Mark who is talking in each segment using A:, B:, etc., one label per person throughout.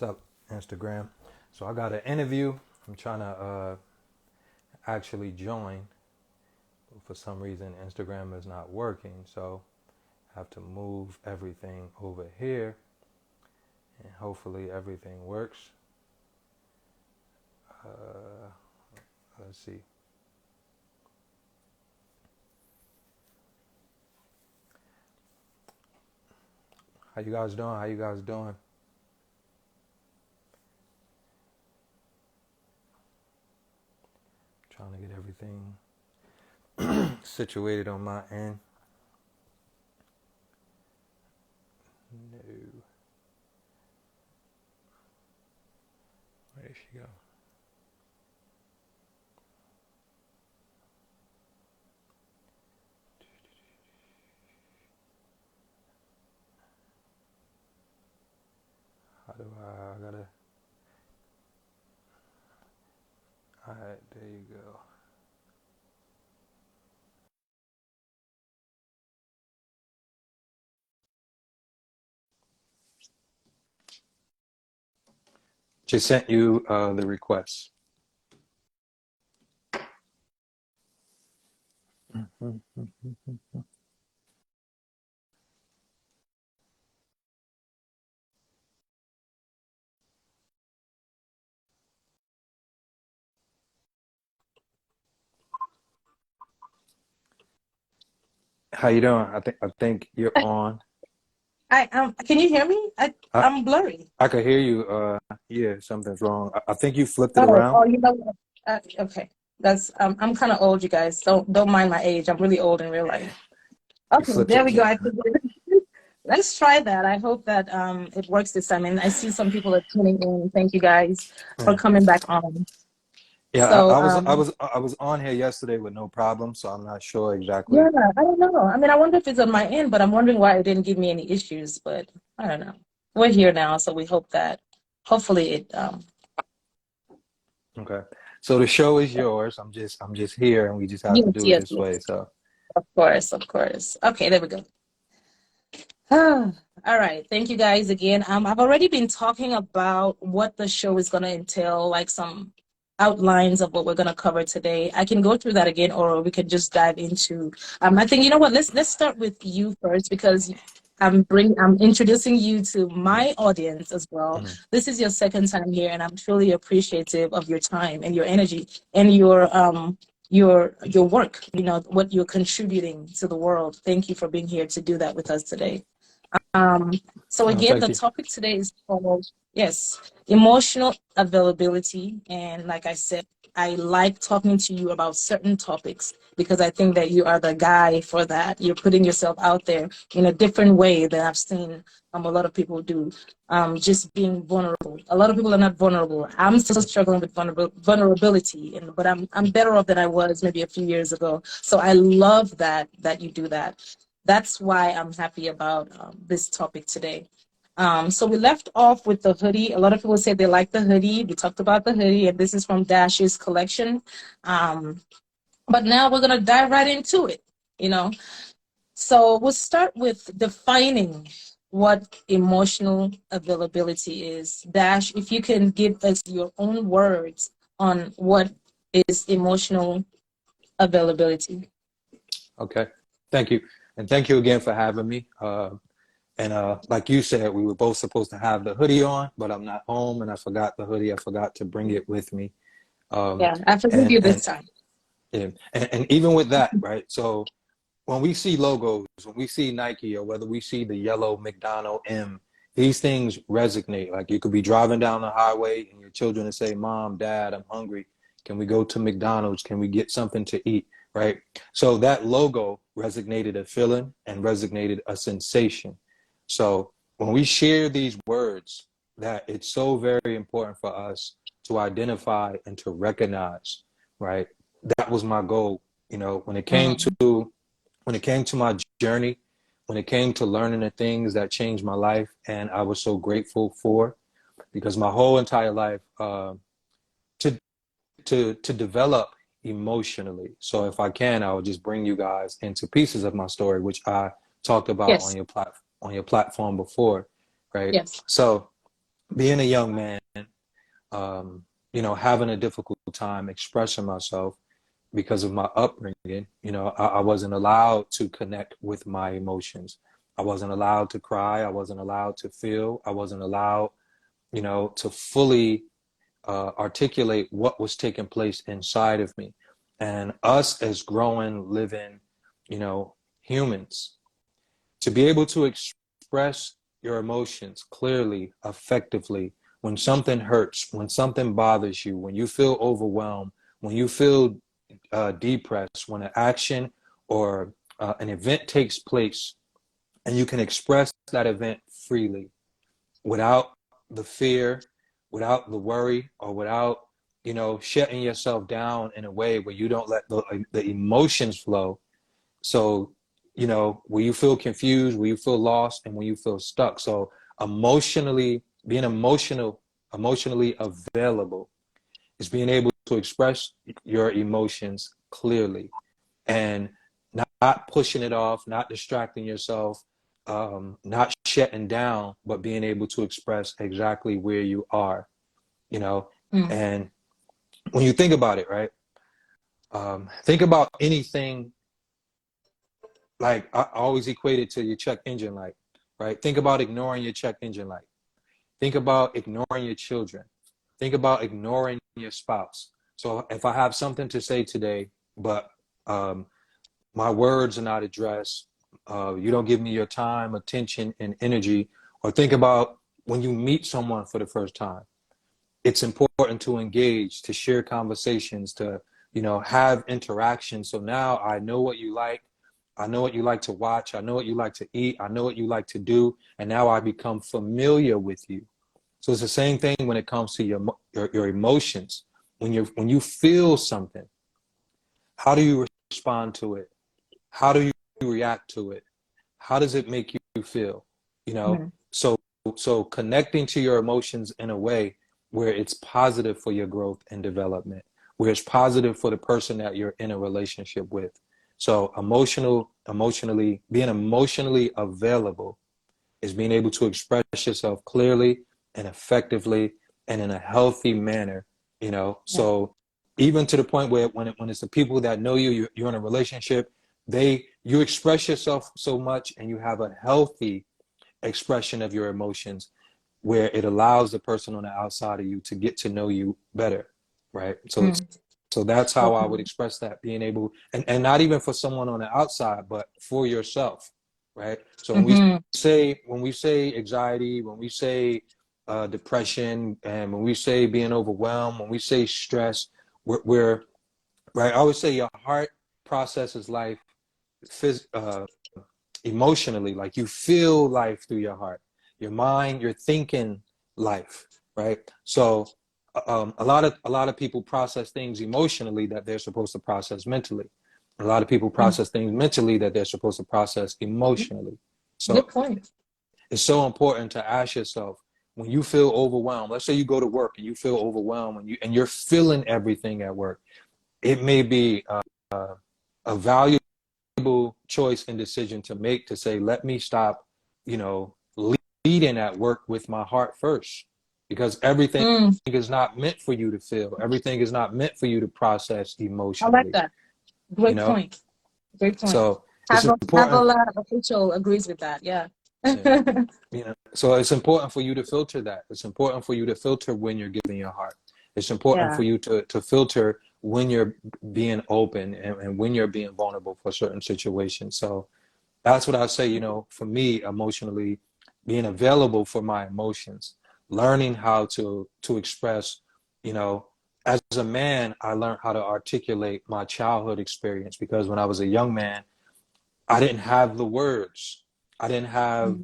A: What's up, Instagram? So I got an interview. I'm trying to actually join, but for some reason Instagram is not working. So I have to move everything over here, and hopefully everything works. Uh, let's see. How you guys doing? How you guys doing? Trying to get everything situated on my end. No, where did she go? How do I gotta? All right, there you go. Just sent you the request. How you doing? I think you're on.
B: I can you hear me?
A: I
B: I'm blurry.
A: I could hear you. Yeah, something's wrong. I think you flipped it
B: Oh,
A: around.
B: you know what? Okay. That's I'm kind of old, you guys. Don't mind my age. I'm really old in real life.
A: You
B: Okay,
A: flipped
B: there
A: it.
B: we go. I figured. Let's try that. I hope that it works this time. And I see some people are tuning in. Thank you guys for
A: Yeah,
B: coming back on.
A: yeah. I,
B: So
A: I was I was I was on here yesterday with no problem, so I'm not sure
B: yeah,
A: exactly.
B: I don't know. I mean, I wonder if it's on my end, but I'm wondering why it didn't give me any issues. But I don't know. We're here now, so we hope that hopefully it
A: Okay. So the show is yours. I'm just here, and we just have to
B: yes,
A: do it
B: yes,
A: this way.
B: yes.
A: So
B: Of course, of course. Okay, there we go. All right. Thank you guys again. I've already been talking about what the show is going to entail, like some outlines of what we're going to cover today. I can go through that again, or we can just dive into. I think you know what. Let's start with you first because I'm introducing you to my audience as well.
A: mhm.
B: This is your second time here, and I'm truly appreciative of your time and your energy and your work. You know what you're contributing to the world. Thank you for being here to do that with us today. Um, so
A: Oh,
B: again,
A: thank
B: the
A: you.
B: topic today is called, yes, emotional availability. And like I said, I like talking to you about certain topics because I think that you are the guy for that. You're putting yourself out there in a different way than I've seen a lot of people do. Just being vulnerable. A lot of people are not vulnerable. I'm still struggling with vulnerability, but I'm better off than I was maybe a few years ago. So I love that you do that. That's why I'm happy about this topic today. So we left off with the hoodie. A lot of people say they like the hoodie. We talked about the hoodie, and this is from Dash's collection. Um, but now we're gonna dive right into it. You know, so we'll start with defining what emotional availability is. Dash, if you can give us your own words on what is emotional availability.
A: Okay. Thank you, and thank you again for having me. And like you said, we were both supposed to have the hoodie on, but I'm not home, and I forgot the hoodie. I forgot to bring it with me. Um,
B: Yeah, I forgive
A: and
B: you
A: and
B: this time.
A: and even with that, right? So when we see logos, when we see Nike, or whether we see the yellow McDonald M, these things resonate. Like you could be driving down the highway and your children will say, "Mom, Dad, I'm hungry. Can we go to McDonald's? Can we get something to eat?" Right? So that logo resonated a feeling and resonated a sensation. So when we share these words, that it's so very important for us to identify and to recognize, right? That was my goal. When it came
B: Mhm.
A: to my journey, when it came to learning the things that changed my life, and I was so grateful for, because my whole entire life, to develop emotionally. So if I can, I would just bring you guys into pieces of my story, which I talked about
B: Yes,
A: on your platform before, right?
B: yes.
A: So being a young man, having a difficult time expressing myself because of my upbringing. I wasn't allowed to connect with my emotions. I wasn't allowed to cry. I wasn't allowed to feel. I wasn't allowed, to fully articulate what was taking place inside of me. And us as growing, living, humans, to be able to express your emotions clearly, effectively, when something hurts, when something bothers you, when you feel overwhelmed, when you feel depressed, when an action or an event takes place, and you can express that event freely without the fear, without the worry, or without, shutting yourself down in a way where you don't let the emotions flow. So, where you feel confused, where you feel lost, and when you feel stuck. So being emotionally available is being able to express your emotions clearly and not pushing it off, not distracting yourself, not shutting down, but being able to express exactly where you are,
B: Mm.
A: and when you think about it, right? Think about anything. Like I always equate it to your check engine light, right? Think about ignoring your check engine light. Think about ignoring your children. Think about ignoring your spouse. So if I have something to say today, but um, my words are not addressed, you don't give me your time, attention, and energy, or think about when you meet someone for the first time. It's important to engage, to share conversations, to, have interaction. So now I know what you like. I know what you like to watch. I know what you like to eat. I know what you like to do. And now I become familiar with you. So it's the same thing when it comes to your emotions. When you feel something, how do you respond to it? How do you react to it? How does it make you feel?
B: Mm.
A: So connecting to your emotions in a way where it's positive for your growth and development, where it's positive for the person that you're in a relationship with. So being emotionally available is being able to express yourself clearly and effectively and in a healthy manner,
B: Yeah.
A: So even to the point where when it's the people that know you're in a relationship, you express yourself so much and you have a healthy expression of your emotions where it allows the person on the outside of you to get to know you better, right?
B: Mm.
A: So that's how I would
B: Okay.
A: express that, being able, and not even for someone on the outside, but for yourself, right? So
B: Mm-hmm.
A: when we say anxiety, when we say depression, and when we say being overwhelmed, when we say stress, we're right. I always say your heart processes life emotionally, like you feel life through your heart, your mind, you're thinking life, right? So a lot of people process things emotionally that they're supposed to process mentally. A lot of people
B: Mm.
A: process things mentally that they're supposed to process emotionally.
B: Good
A: So
B: point.
A: it's so important to ask yourself, when you feel overwhelmed, let's say you go to work and you feel overwhelmed and you're feeling everything at work, it may be a valuable choice and decision to make, to say, let me stop, you know, leading at work with my heart first, because everything
B: Mm.
A: is not meant for you to feel. Everything is not meant for you to process
B: I like
A: emotionally,
B: that.
A: you
B: Great
A: know?
B: point. Great point.
A: So it's
B: Have a
A: important,
B: lot of official agrees with that. Yeah.
A: yeah, so it's important for you to filter that. It's important for you to filter when you're giving your heart. It's important
B: Yeah.
A: for you to filter when you're being open and when you're being vulnerable for certain situations. So that's what I say, for me, emotionally, being available for my emotions, learning how to express, you know, as a man, I learned how to articulate my childhood experience, because when I was a young man, I didn't have the words. I didn't have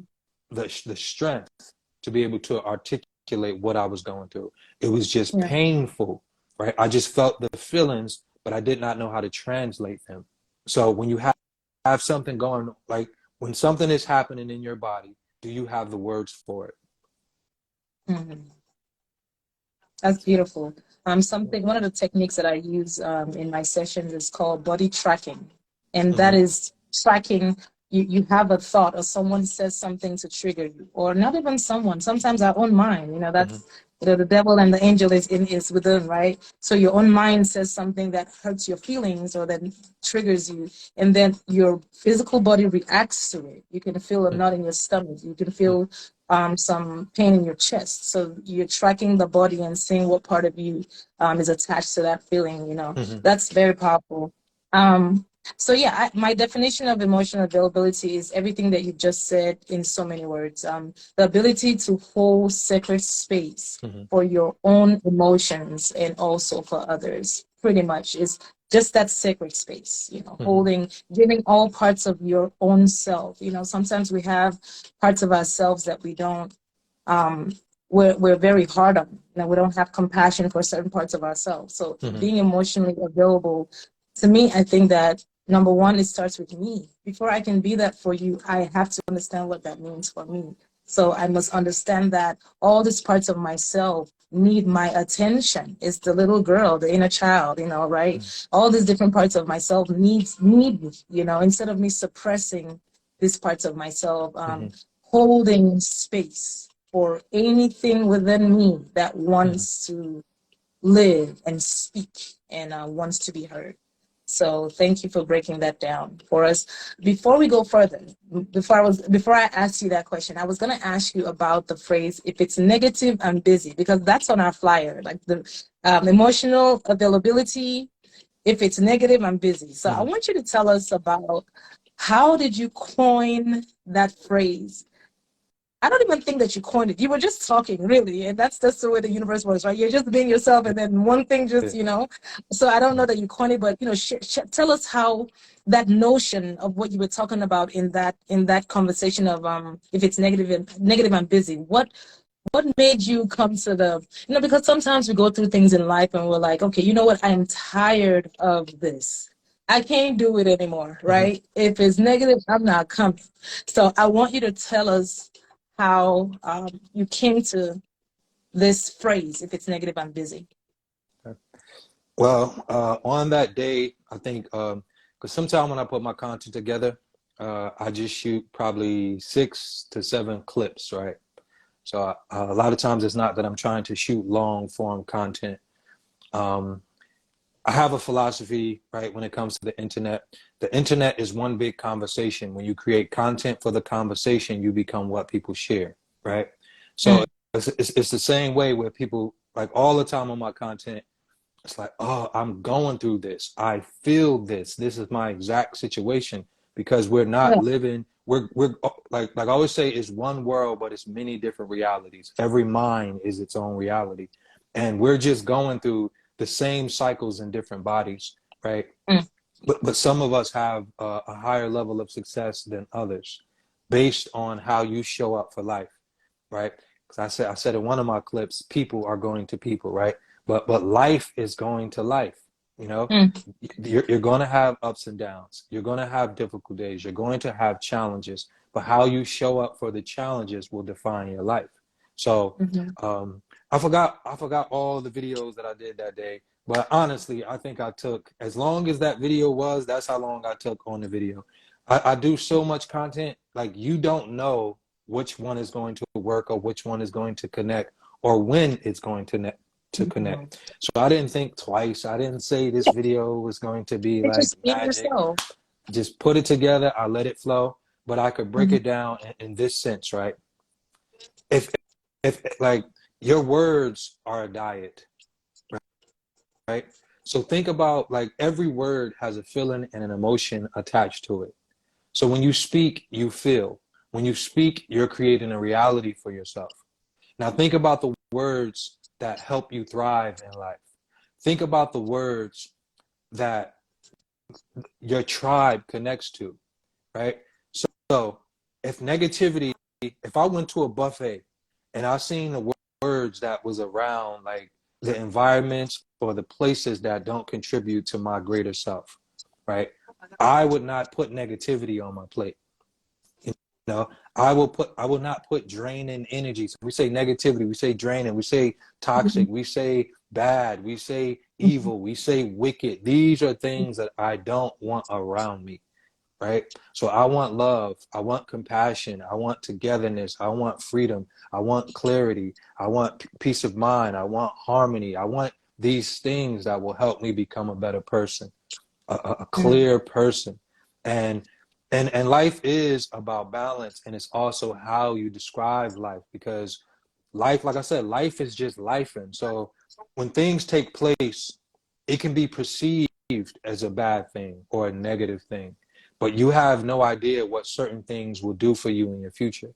B: Mm.
A: the strength to be able to articulate what I was going through. It was just
B: Yeah.
A: painful, right? I just felt the feelings, but I did not know how to translate them. So when you have something going, like when something is happening in your body, do you have the words for it?
B: Mhm. That's beautiful. One of the techniques that I use in my sessions is called body tracking. And that
A: Mm-hmm.
B: is tracking you have a thought, or someone says something to trigger you, or not even someone, sometimes our own mind, that's, the devil and the angel is within, right? So your own mind says something that hurts your feelings or that triggers you, and then your physical body reacts to it. You can feel a knot in your stomach. You can feel some pain in your chest. So you're tracking the body and seeing what part of you is attached to that feeling. That's very powerful. So yeah, my definition of emotional availability is everything that you just said in so many words. The ability to hold sacred space for your own emotions and also for others, pretty much, is just that sacred space, holding, giving all parts of your own self. Sometimes we have parts of ourselves that we don't, we're very hard on. We don't have compassion for certain parts of ourselves. So being emotionally available, to me, I think that number one, it starts with me. Before I can be that for you, I have to understand what that means for me. So I must understand that all these parts of myself need my attention. It's the little girl, the inner child, right? All these different parts of myself need me, instead of me suppressing these parts of myself, holding space for anything within me that wants to live and speak and wants to be heard. So thank you for breaking that down for us. Before we go further, before I ask you that question, I was going to ask you about the phrase, if it's negative, I'm busy, because that's on our flyer, like the emotional availability. If it's negative, I'm busy. So I want you to tell us about, how did you coin that phrase? I don't even think that you coined it. You were just talking, really. And that's the way the universe works, right? You're just being yourself, and then one thing just, So I don't know that you coined it, but, tell us how that notion of what you were talking about in that conversation of if it's negative, I'm busy. What made you come to the, because sometimes we go through things in life and we're like, okay, you know what? I am tired of this. I can't do it anymore, right? If it's negative, I'm not coming. So I want you to tell us how you came to this phrase, if it's negative, I'm busy.
A: Well, on that day, I think, because sometimes when I put my content together, I just shoot probably 6 to 7 clips, right? So a lot of times it's not that I'm trying to shoot long form content. I have a philosophy, right, when it comes to the internet. The internet is one big conversation. When you create content for the conversation, you become what people share, right? So it's the same way where people, like, all the time on my content, it's like, oh, I'm going through this. I feel this. This is my exact situation, because we're not living, we're like I always say, it's one world, but it's many different realities. Every mind is its own reality. And we're just going through the same cycles in different bodies, right? But some of us have a higher level of success than others based on how you show up for life, right? Because I said in one of my clips, people are going to people, right? But life is going to life. You're going to have ups and downs. You're going to have difficult days. You're going to have challenges. But how you show up for the challenges will define your life. So I forgot all the videos that I did that day. But honestly, I think I took, as long as that video was, that's how long I took on the video. I do so much content, like, you don't know which one is going to work or which one is going to connect or when it's going to connect. So I didn't think twice. I didn't say this video was going to be like
B: Just be
A: magic.
B: yourself.
A: Just put it together. I let it flow. But I could break it down in this sense, right? If like, your words are a diet, right? So think about, like, every word has a feeling and an emotion attached to it. So when you speak, you feel. When you speak, you're creating a reality for yourself. Now think about the words that help you thrive in life. Think about the words that your tribe connects to, right? So if negativity, if I went to a buffet and I seen the words that was around, like, the environments or the places that don't contribute to my greater self, right? I would not put negativity on my plate. I will not put draining energies. We say negativity, we say draining, we say toxic, we say bad, we say evil, we say wicked. These are things that I don't want around me. right? So I want love, I want compassion, I want togetherness, I want freedom, I want clarity, I want peace of mind, I want harmony, I want these things that will help me become a better person, a
B: Mm.
A: clear person. And and life is about balance, and it's also how you describe life, because life, like I said, life is just life. And so when things take place, it can be perceived as a bad thing or a negative thing, but you have no idea what certain things will do for you in your future.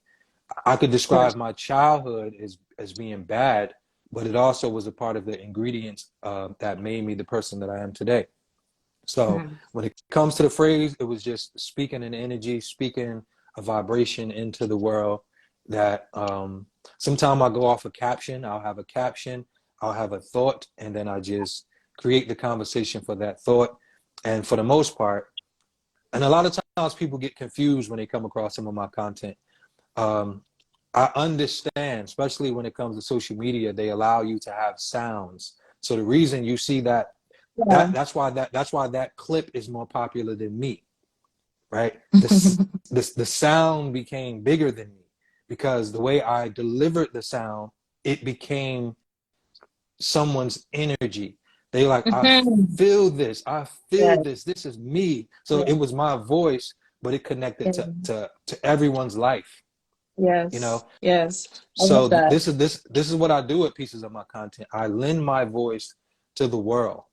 A: I could
B: Of course.
A: describe my childhood as being bad, but it also was a part of the ingredients that made me the person that I am today. So
B: Mm.
A: when it comes to the phrase, it was just speaking an energy, speaking a vibration into the world that sometime I go off a caption, I'll have a caption, I'll have a thought, and then I just create the conversation for that thought. And for the most part, and a lot of times people get confused when they come across some of my content. Um, I understand, especially when it comes to social media, they allow you to have sounds. So the reason you see that
B: Yeah.
A: that's why that clip is more popular than me, right? The sound became bigger than me because the way I delivered the sound, it became someone's energy. They like, I
B: Mhm.
A: feel this, I feel
B: Yes.
A: this, this is me. So it
B: Yes.
A: was my voice, but it connected
B: Yes.
A: to everyone's life, you
B: Yes.
A: know.
B: Yes. I love
A: So
B: that.
A: this is what I do with pieces of my content. I lend my voice to the world.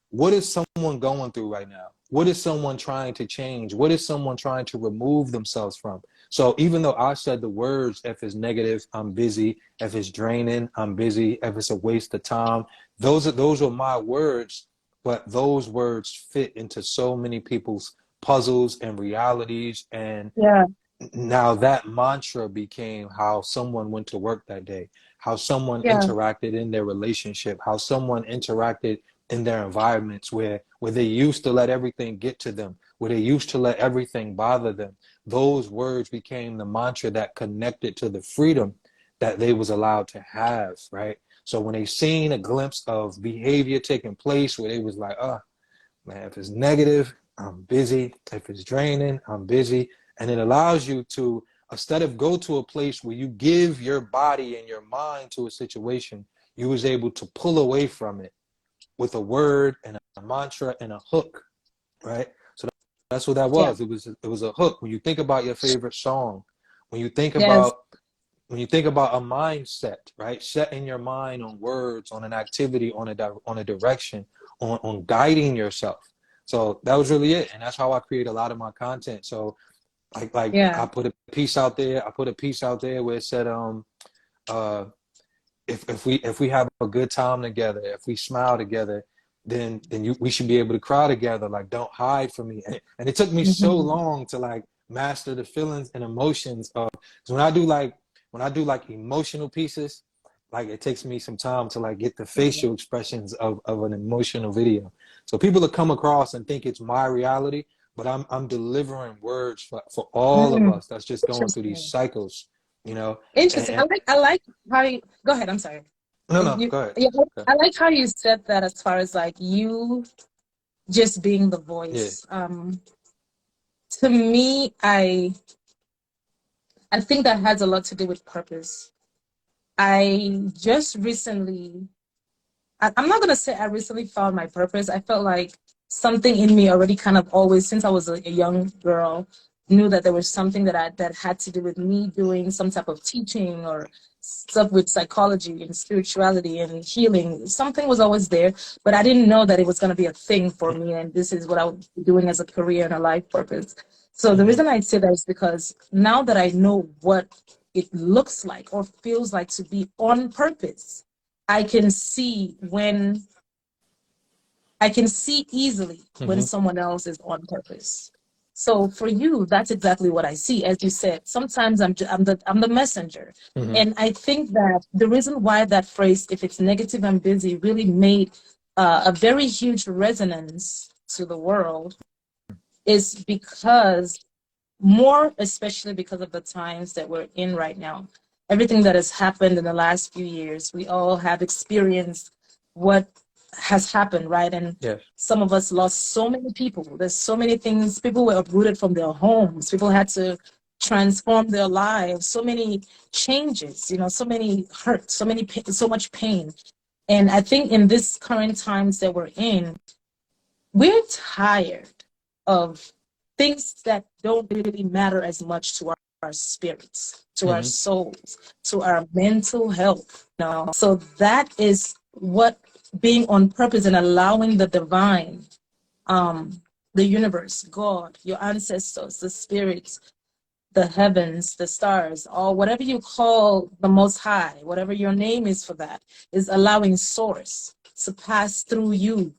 A: What is someone going through right now? What is someone trying to change? What is someone trying to remove themselves from? So even though I said the words, if it's negative, I'm busy. If it's draining, I'm busy. If it's a waste of time, those are my words, but those words fit into so many people's puzzles and realities. And
B: Yeah.
A: now that mantra became how someone went to work that day, how someone
B: Yeah.
A: interacted in their relationship, how someone interacted in their environments where they used to let everything get to them, where they used to let everything bother them. Those words became the mantra that connected to the freedom that they was allowed to have, right? So when they seen a glimpse of behavior taking place where they was like, oh man, if it's negative, I'm busy. If it's draining, I'm busy. And it allows you to, instead of go to a place where you give your body and your mind to a situation, you was able to pull away from it with a word and a mantra and a hook, right? So that's what that
B: Yeah.
A: was. It was a hook. When you think about your favorite song, when you think
B: Yes.
A: about when you think about a mindset, right? Setting your mind on words, on an activity, on a direction, on guiding yourself. So that was really it, and that's how I create a lot of my content. So like
B: Yeah.
A: I put a piece out there. I put a piece out there where it said uh if we have a good time together, if we smile together, we should be able to cry together. Like, don't hide from me. And it took me so
B: Mhm.
A: long to like master the feelings and emotions of, because when I do like emotional pieces, like it takes me some time to like get the facial expressions of an emotional video. So people that come across and think it's my reality, but I'm delivering words for all of
B: Mm.
A: us that's just going through these
B: Interesting.
A: cycles, you know.
B: Interesting.
A: And
B: I like how you go ahead. I'm sorry.
A: no, no,
B: You,
A: go ahead.
B: yeah,
A: Okay.
B: I like how you said that as far as like you just being the
A: Yeah.
B: voice. To me, I think that has a lot to do with purpose. I just recently, I'm not gonna say I recently found my purpose. I felt like something in me already kind of always, since I was a young girl, knew that there was something that had to do with me doing some type of teaching or stuff with psychology and spirituality and healing. Something was always there, but I didn't know that it was gonna be a thing for me, and this is what I would be doing as a career and a life purpose. So the
A: Mm-hmm.
B: reason I say that is because now that I know what it looks like or feels like to be on purpose, I can see when I can see easily when
A: Mm-hmm.
B: someone else is on purpose. So for you, that's exactly what I see. As you said, sometimes I'm the messenger,
A: Mm-hmm.
B: and I think that the reason why that phrase, if it's negative and busy, really made a very huge resonance to the world is because more especially because of the times that we're in right now. Everything that has happened in the last few years, we all have experienced what has happened, right? And
A: Yes.
B: some of us lost so many people. There's so many things. People were uprooted from their homes. People had to transform their lives. So many changes, you know, so many hurt, so much pain. And I think in this current times that we're in, we're tired of things that don't really matter as much to our spirits, to our souls, to our mental health. You know? So that is what being on purpose and allowing the divine, the universe, God, your ancestors, the spirits, the heavens, the stars, or whatever you call the Most High, whatever your name is for that, is allowing source to pass through you.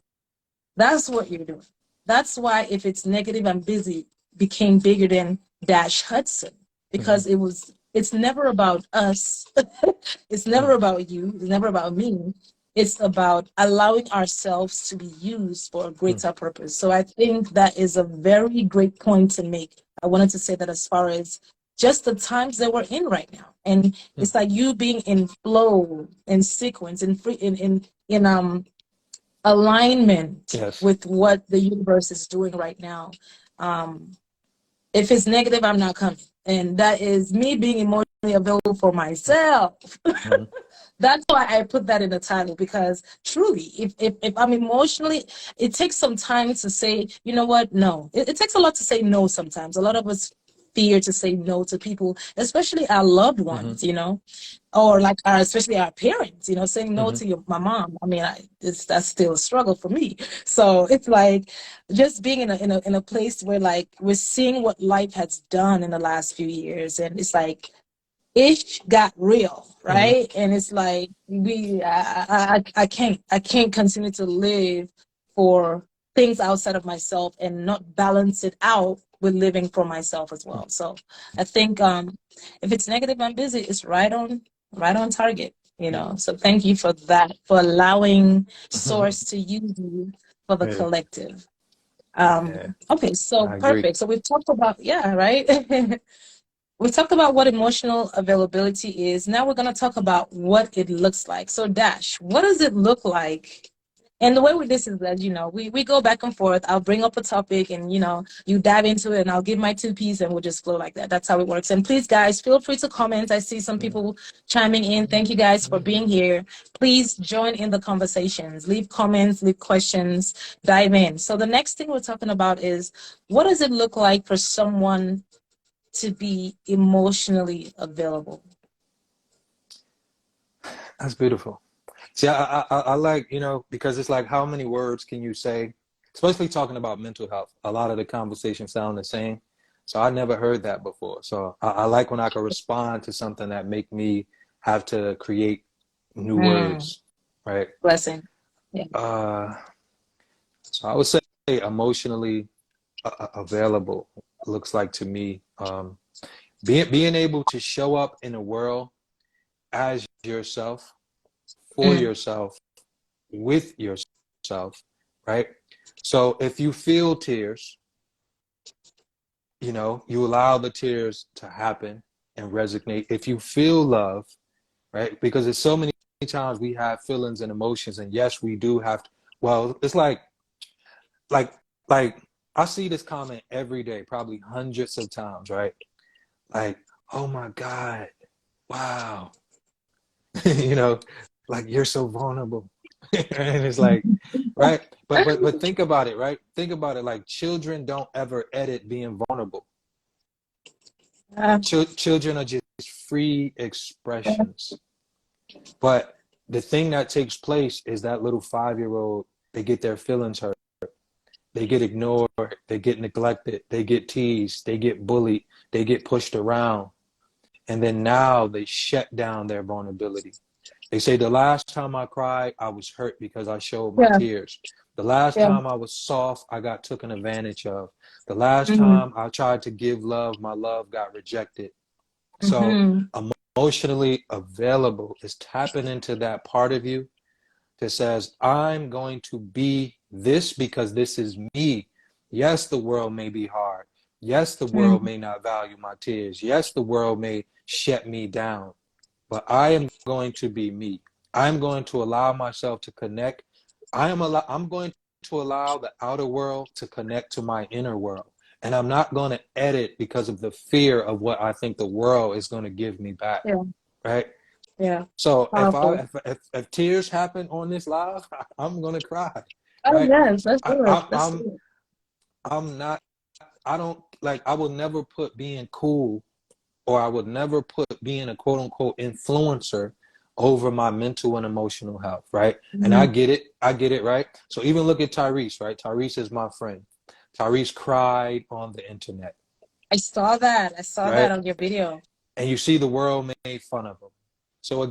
B: That's what you're doing. That's why if it's negative and busy became bigger than Dash Hudson, because it's never about us. It's never about you. It's never about me. It's about allowing ourselves to be used for a greater purpose. So I think that is a very great point to make. I wanted to say that as far as just the times that we're in right now. And it's like you being in flow, in sequence, in free in alignment with what the universe is doing right now. If it's negative, I'm not coming. And that is me being emotionally available for myself. That's why I put that in the title, because truly, if I'm emotionally, it takes some time to say, you know what, no. It takes a lot to say no sometimes. A lot of us fear to say no to people, especially our loved ones, you know, or like especially our parents, you know, saying no to my mom. I mean, that's still a struggle for me. So it's like just being in a place where like we're seeing what life has done in the last few years, and it's like ish got real, right? And it's like I can't continue to live for things outside of myself and not balance it out with living for myself as well. So I think if it's negative and busy, it's right on target, you know. So thank you for that, for allowing source to use you for the collective. Okay, so perfect. So we've talked about, right? We talked about what emotional availability is. Now we're going to talk about what it looks like. So Dash, what does it look like? And the way with this is that, you know, we go back and forth. I'll bring up a topic and, you know, you dive into it and I'll give my 2 pieces and we'll just flow like that. That's how it works. And please, guys, feel free to comment. I see some people chiming in. Thank you guys for being here. Please join in the conversations. Leave comments, leave questions, dive in. So the next thing we're talking about is, what does it look like for someone to be emotionally available?
A: That's beautiful. See, I like, you know, because it's like, how many words can you say, especially talking about mental health? A lot of the conversations sound the same. So I never heard that before. So I like when I can respond to something that make me have to create new words, right?
B: Blessing. Yeah.
A: So I would say emotionally available looks like to me being able to show up in the world as yourself, for yourself, with yourself, right? So if you feel tears, you know, you allow the tears to happen and resonate. If you feel love, right? Because there's so many times we have feelings and emotions, and yes, we do have to, well, it's like I see this comment every day, probably hundreds of times, right? Like, oh my God, wow. You know, like you're so vulnerable. And it's like, right? But think about it, right? Think about it, like children don't ever edit being vulnerable. Children are just free expressions. But the thing that takes place is that little 5-year-old, they get their feelings hurt. They get ignored, they get neglected, they get teased, they get bullied, they get pushed around. And then now they shut down their vulnerability. They say, the last time I cried, I was hurt because I showed my tears. The last time I was soft, I got taken advantage of. The last time I tried to give love, my love got rejected. So emotionally available is tapping into that part of you that says, I'm going to be this because this is me. Yes, the world may be hard. Yes, the world may not value my tears. Yes, the world may shut me down. But I am going to be me. I'm going to allow myself to connect I'm going to allow the outer world to connect to my inner world. And I'm not going to edit because of the fear of what I think the world is going to give me back.
B: Yeah.
A: Right.
B: Yeah.
A: So
B: Powerful.
A: if tears happen on this live, I'm going to cry.
B: Oh
A: Right.
B: yes, let's
A: I,
B: do it.
A: I,
B: Let's do it.
A: I'm not, I don't like, I will never put being cool, or I would never put being a quote unquote influencer over my mental and emotional health, right? And I
B: Mhm.
A: get it. I get it, right? So even look at Tyrese, right? Tyrese is my friend. Tyrese cried on the internet,
B: I saw that. I saw that
A: right?
B: on your video.
A: And you see the world made fun of him. So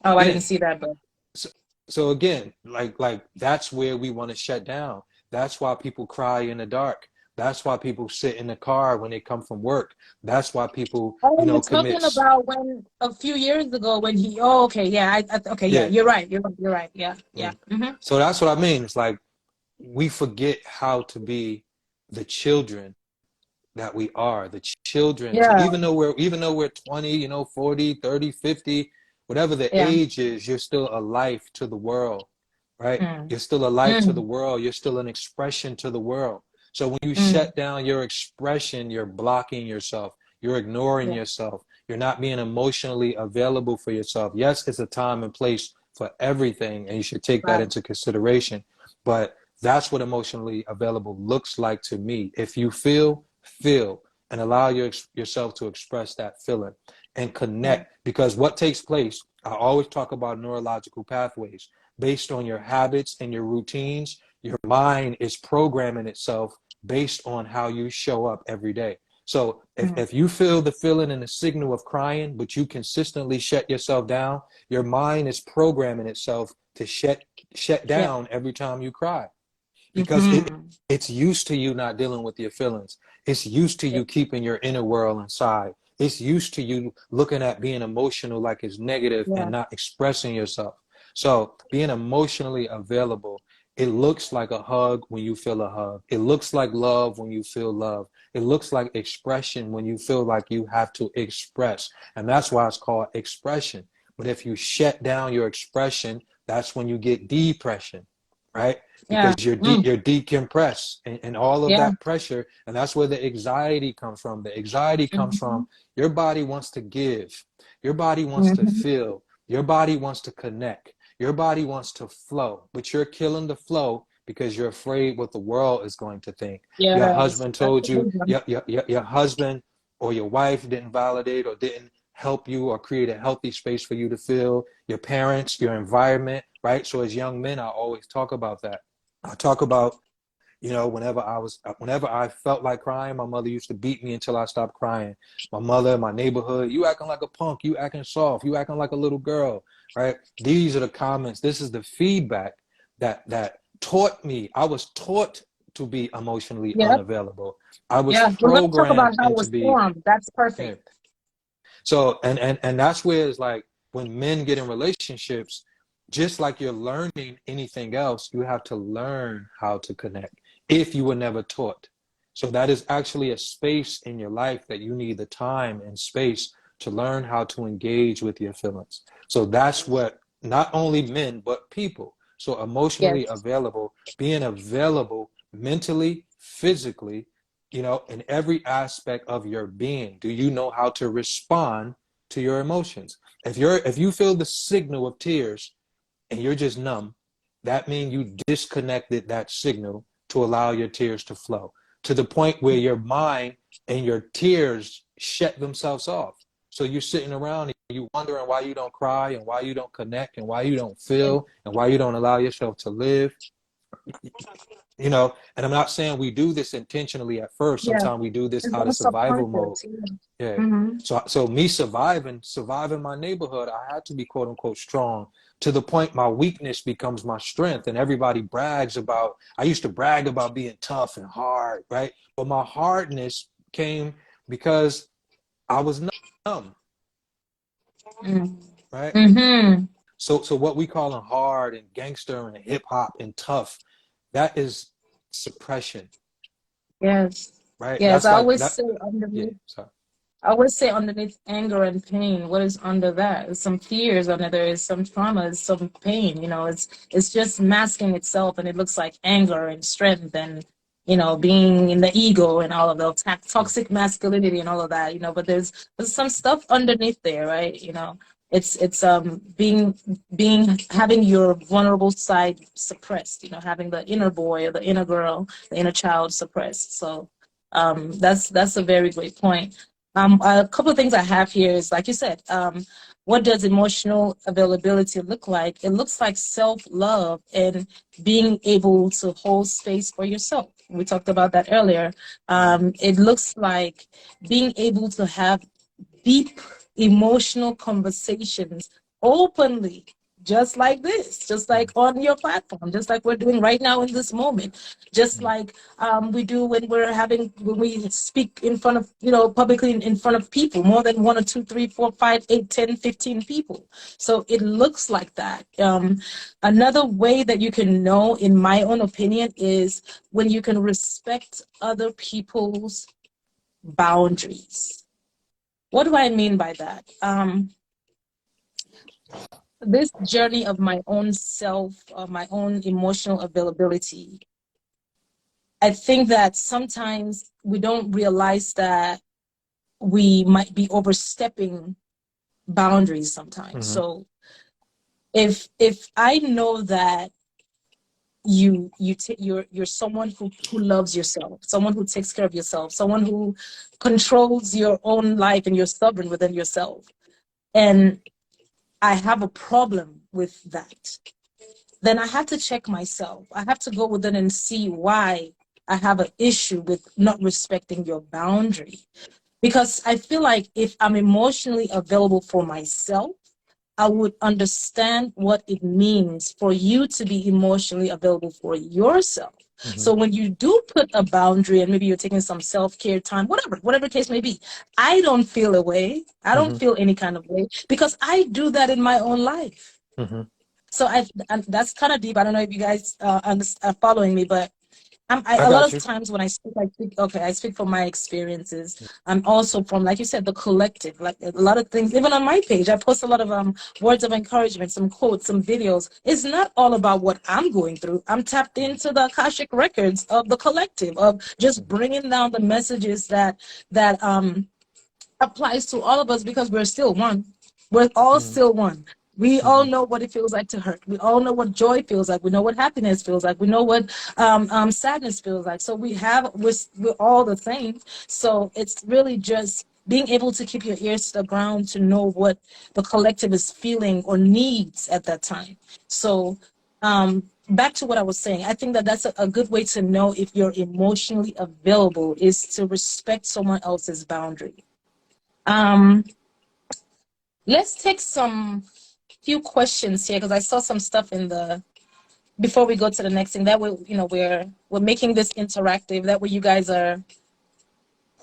B: Oh, I didn't
A: again,
B: see that, but
A: so, so again, like that's where we want to shut down. That's why people cry in the dark. That's why people sit in the car when they come from work. That's why people,
B: oh, you're
A: commit.
B: talking about when a few years ago when he. Oh, okay, yeah. Okay, yeah.
A: Yeah.
B: You're right. You're right. You're right. Yeah, yeah.
A: Mm.
B: Mm-hmm.
A: So that's what I mean. It's like we forget how to be the children that we are, the children. So
B: Yeah,
A: even though we're 20, 40, 30, 50, whatever the
B: yeah.
A: age is, you're still a life to the world, right?
B: Mm.
A: You're still a life to the
B: Mm.
A: world. You're still an expression to the world. So when you
B: Mm.
A: shut down your expression, you're blocking yourself. You're ignoring
B: Yeah,
A: yourself. You're not being emotionally available for yourself. Yes, it's a time and place for everything, and you should take that
B: right.
A: into consideration. But that's what emotionally available looks like to me. If you feel, and allow yourself to express that feeling and
B: Yeah,
A: connect. Because what takes place, I always talk about neurological pathways. Based on your habits and your routines, your mind is programming itself based on how you show up every day. So
B: mm.
A: if you feel the feeling and the signal of crying, but you consistently shut yourself down, your mind is programming itself to shut
B: Yeah.
A: down every time you cry, because
B: Mm-hmm.
A: it's used to you not dealing with your feelings. It's used to
B: Yeah.
A: you keeping your inner world inside. It's used to you looking at being emotional like it's negative and
B: Yeah.
A: not expressing yourself. So being emotionally available, it looks like a hug when you feel a hug. It looks like love when you feel love. It looks like expression when you feel like you have to express. And that's why it's called expression. But if you shut down your expression, that's when you get depression, right?
B: Yeah.
A: Because
B: Mm.
A: you're decompressed, and all of
B: Yeah.
A: that pressure, and that's where the anxiety comes from. The anxiety comes
B: Mm-hmm.
A: from your body wants to give, your body wants to
B: Mm-hmm.
A: feel, your body wants to connect, your body wants to flow, but you're killing the flow because you're afraid what the world is going to think. Your
B: Yes.
A: husband
B: That's
A: told
B: a
A: you,
B: good one.
A: your husband or your wife didn't validate or didn't help you or create a healthy space for you to feel, your parents, your environment, right? So as young men, I always talk about that. I talk about, whenever I felt like crying, my mother used to beat me until I stopped crying. My mother, my neighborhood, you acting like a punk, you acting soft, you acting like a little girl, right? These are the comments. This is the feedback that taught me. I was taught to be emotionally
B: Yeah.
A: unavailable. I was
B: Yeah. We're going to talk about
A: programmed
B: how it
A: into
B: was
A: be.
B: formed. That's
A: Yeah.
B: perfect.
A: So and that's where it's like when men get in relationships, just like you're learning anything else, you have to learn how to connect if you were never taught. So that is actually a space in your life that you need the time and space to learn how to engage with your feelings. So that's what not only men but people. So emotionally
B: Yes.
A: available, being available mentally, physically, in every aspect of your being. Do you know how to respond to your emotions? If you feel the signal of tears and you're just numb, that means you disconnected that signal to allow your tears to flow to the point where your mind and your tears shut themselves off. So you're sitting around and you wondering why you don't cry and why you don't connect and why you don't
B: Yeah.
A: feel and why you don't allow yourself to live. And I'm not saying we do this intentionally at first.
B: Yeah.
A: Sometimes we do this
B: It's
A: out
B: all
A: of survival mode.
B: subconscious. Yeah.
A: Yeah.
B: Mm-hmm.
A: So me surviving my neighborhood, I had to be quote unquote strong to the point my weakness becomes my strength. And everybody brags about, I used to brag about being tough and hard, right? But my hardness came because I was numb, right?
B: Mm-hmm.
A: So what we call hard and gangster and hip hop and tough, that is suppression,
B: Yes.
A: right?
B: Yes.
A: That's
B: I
A: like
B: always
A: that.
B: say
A: Yeah.
B: underneath.
A: Sorry.
B: I would say underneath anger and pain, what is under that? There's some fears under there, is some traumas, some pain. You know, it's just masking itself, and it looks like anger and strength and being in the ego and all of the toxic masculinity and all of that. But there's some stuff underneath there, right? It's being having your vulnerable side suppressed. Having the inner boy or the inner girl, the inner child suppressed. So that's a very great point. A couple of things I have here is, like you said, what does emotional availability look like? It looks like self-love and being able to hold space for yourself. We talked about that earlier. It looks like being able to have deep emotional conversations openly, just like this, just like on your platform, just like we're doing right now in this moment, just like we do when we speak in front of, publicly in front of people, more than 1 or 2, 3, 4, 5, 8, 10, 15 people. So it looks like that. Another way that you can know, in my own opinion, is when you can respect other people's boundaries. What do I mean by that? This journey of my own self, my own emotional availability, I think that sometimes we don't realize that we might be overstepping boundaries sometimes.
A: Mm-hmm.
B: So if I know that you're someone who loves yourself, someone who takes care of yourself, someone who controls your own life, and you're stubborn within yourself, and I have a problem with that, then I have to check myself. I have to go within and see why I have an issue with not respecting your boundary. Because I feel like if I'm emotionally available for myself, I would understand what it means for you to be emotionally available for yourself.
A: Mm-hmm.
B: So when you do put a boundary, and maybe you're taking some self-care time, whatever the case may be, I don't feel a way. I don't
A: Mm-hmm.
B: feel any kind of way, because I do that in my own life.
A: Mm-hmm.
B: So that's kind of deep. I don't know if you guys are following me, but
A: I
B: a lot
A: got
B: of
A: you.
B: times when I speak from my experiences. I'm also from, like you said, the collective. Like a lot of things, even on my page, I post a lot of words of encouragement, some quotes, some videos. It's not all about what I'm going through. I'm tapped into the Akashic records of the collective, of just bringing down the messages that applies to all of us, because we're still one. We're all
A: Mm-hmm.
B: still one. We
A: Mm-hmm.
B: all know what it feels like to hurt. We all know what joy feels like. We know what happiness feels like. We know what sadness feels like. So we're all the same. So it's really just being able to keep your ears to the ground to know what the collective is feeling or needs at that time. So back to what I was saying, I think that that's a good way to know if you're emotionally available, is to respect someone else's boundary. Let's take some few questions here, because I saw some stuff before we go to the next thing. That way, we're making this interactive. That way you guys are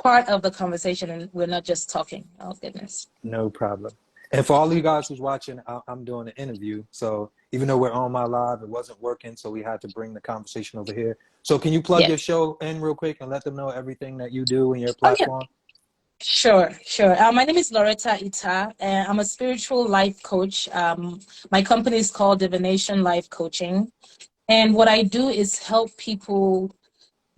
B: part of the conversation and we're not just talking. Oh goodness.
A: No problem. And for all of you guys who's watching, I'm doing an interview. So even though we're on my live, it wasn't working. So we had to bring the conversation over here. So can you plug
B: Yeah.
A: your show in real quick and let them know everything that you do in your
B: Oh yeah.
A: platform?
B: Sure. My name is Loretta Ita, and I'm a spiritual life coach. My company is called Divination Life Coaching. And what I do is help people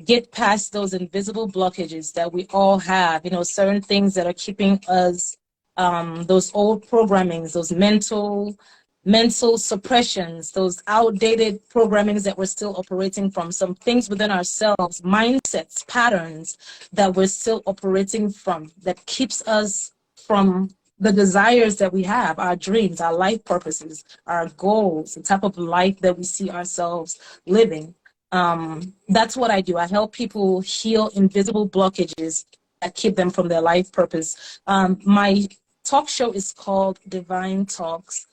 B: get past those invisible blockages that we all have, certain things that are keeping us, those old programmings, those mental suppressions, those outdated programmings that we're still operating from, some things within ourselves, mindsets, patterns that we're still operating from, that keeps us from the desires that we have, our dreams, our life purposes, our goals, the type of life that we see ourselves living. That's what I do. I help people heal invisible blockages that keep them from their life purpose. My talk show is called Divine Talks.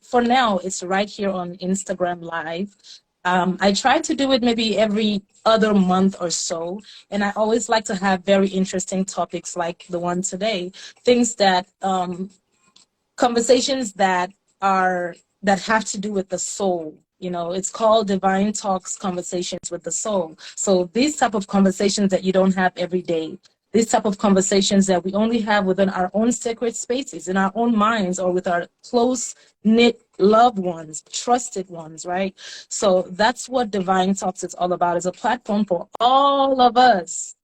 B: For now, it's right here on Instagram Live. I try to do it maybe every other month or so, and I always like to have very interesting topics like the one today, things that conversations that have to do with the soul. It's called Divine Talks, Conversations with the Soul. So these type of conversations that you don't have every day, these type of conversations that we only have within our own sacred spaces, in our own minds, or with our close-knit loved ones, trusted ones, right? So that's what Divine Talks is all about, is a platform for all of us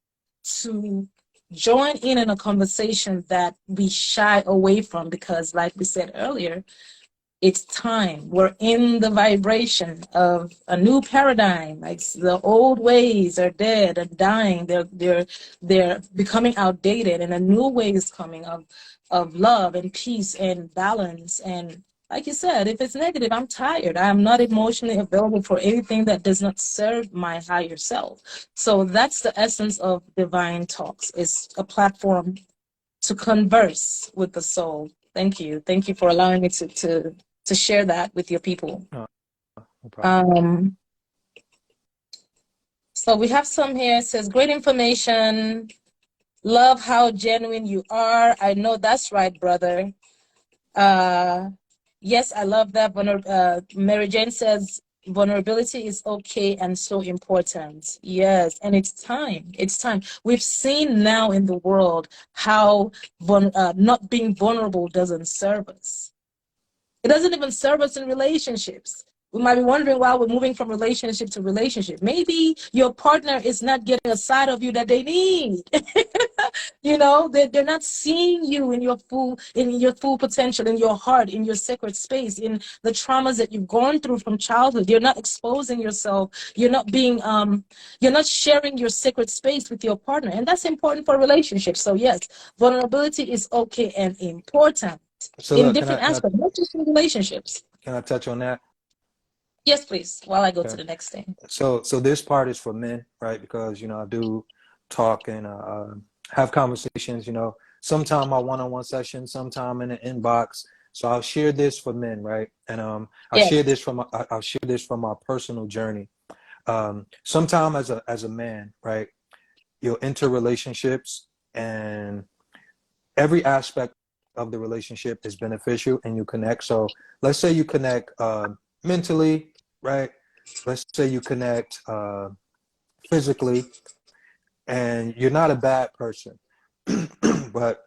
B: to join in a conversation that we shy away from, because like we said earlier, it's time. We're in the vibration of a new paradigm. Like the old ways are dead and dying. They're becoming outdated, and a new way is coming of love and peace and balance. And like you said, if it's negative, I'm tired. I'm not emotionally available for anything that does not serve my higher self. So that's the essence of Divine Talks. It's a platform to converse with the soul. Thank you. Thank you for allowing me to share that with your people.
A: No, no problem.
B: So we have some here. It says, great information. Love how genuine you are. I know that's right, brother. Yes, I love that. Mary Jane says, vulnerability is okay and so important. Yes, and it's time. It's time. We've seen now in the world how not being vulnerable doesn't serve us. It doesn't even serve us in relationships. We might be wondering why we're moving from relationship to relationship. Maybe your partner is not getting a side of you that they need. You know, they're not seeing you in your full potential, in your heart, in your sacred space, in the traumas that you've gone through from childhood. You're not exposing yourself. You're not sharing your sacred space with your partner. And that's important for relationships. So yes, vulnerability is okay and important.
A: So
B: In
A: look,
B: different aspects, not just in relationships.
A: can I touch on that?
B: Yes, please, while I go
A: Okay.
B: to the next thing.
A: So this part is for men, right? Because, I do talk and have conversations, sometime my one-on-one session, sometime in the inbox. So I'll share this for men, right? And I'll
B: Yes.
A: share this from my personal journey. Sometime as a man, right? You'll enter relationships, and every aspect of the relationship is beneficial, and you connect. So let's say you connect mentally, right? Let's say you connect physically, and you're not a bad person. But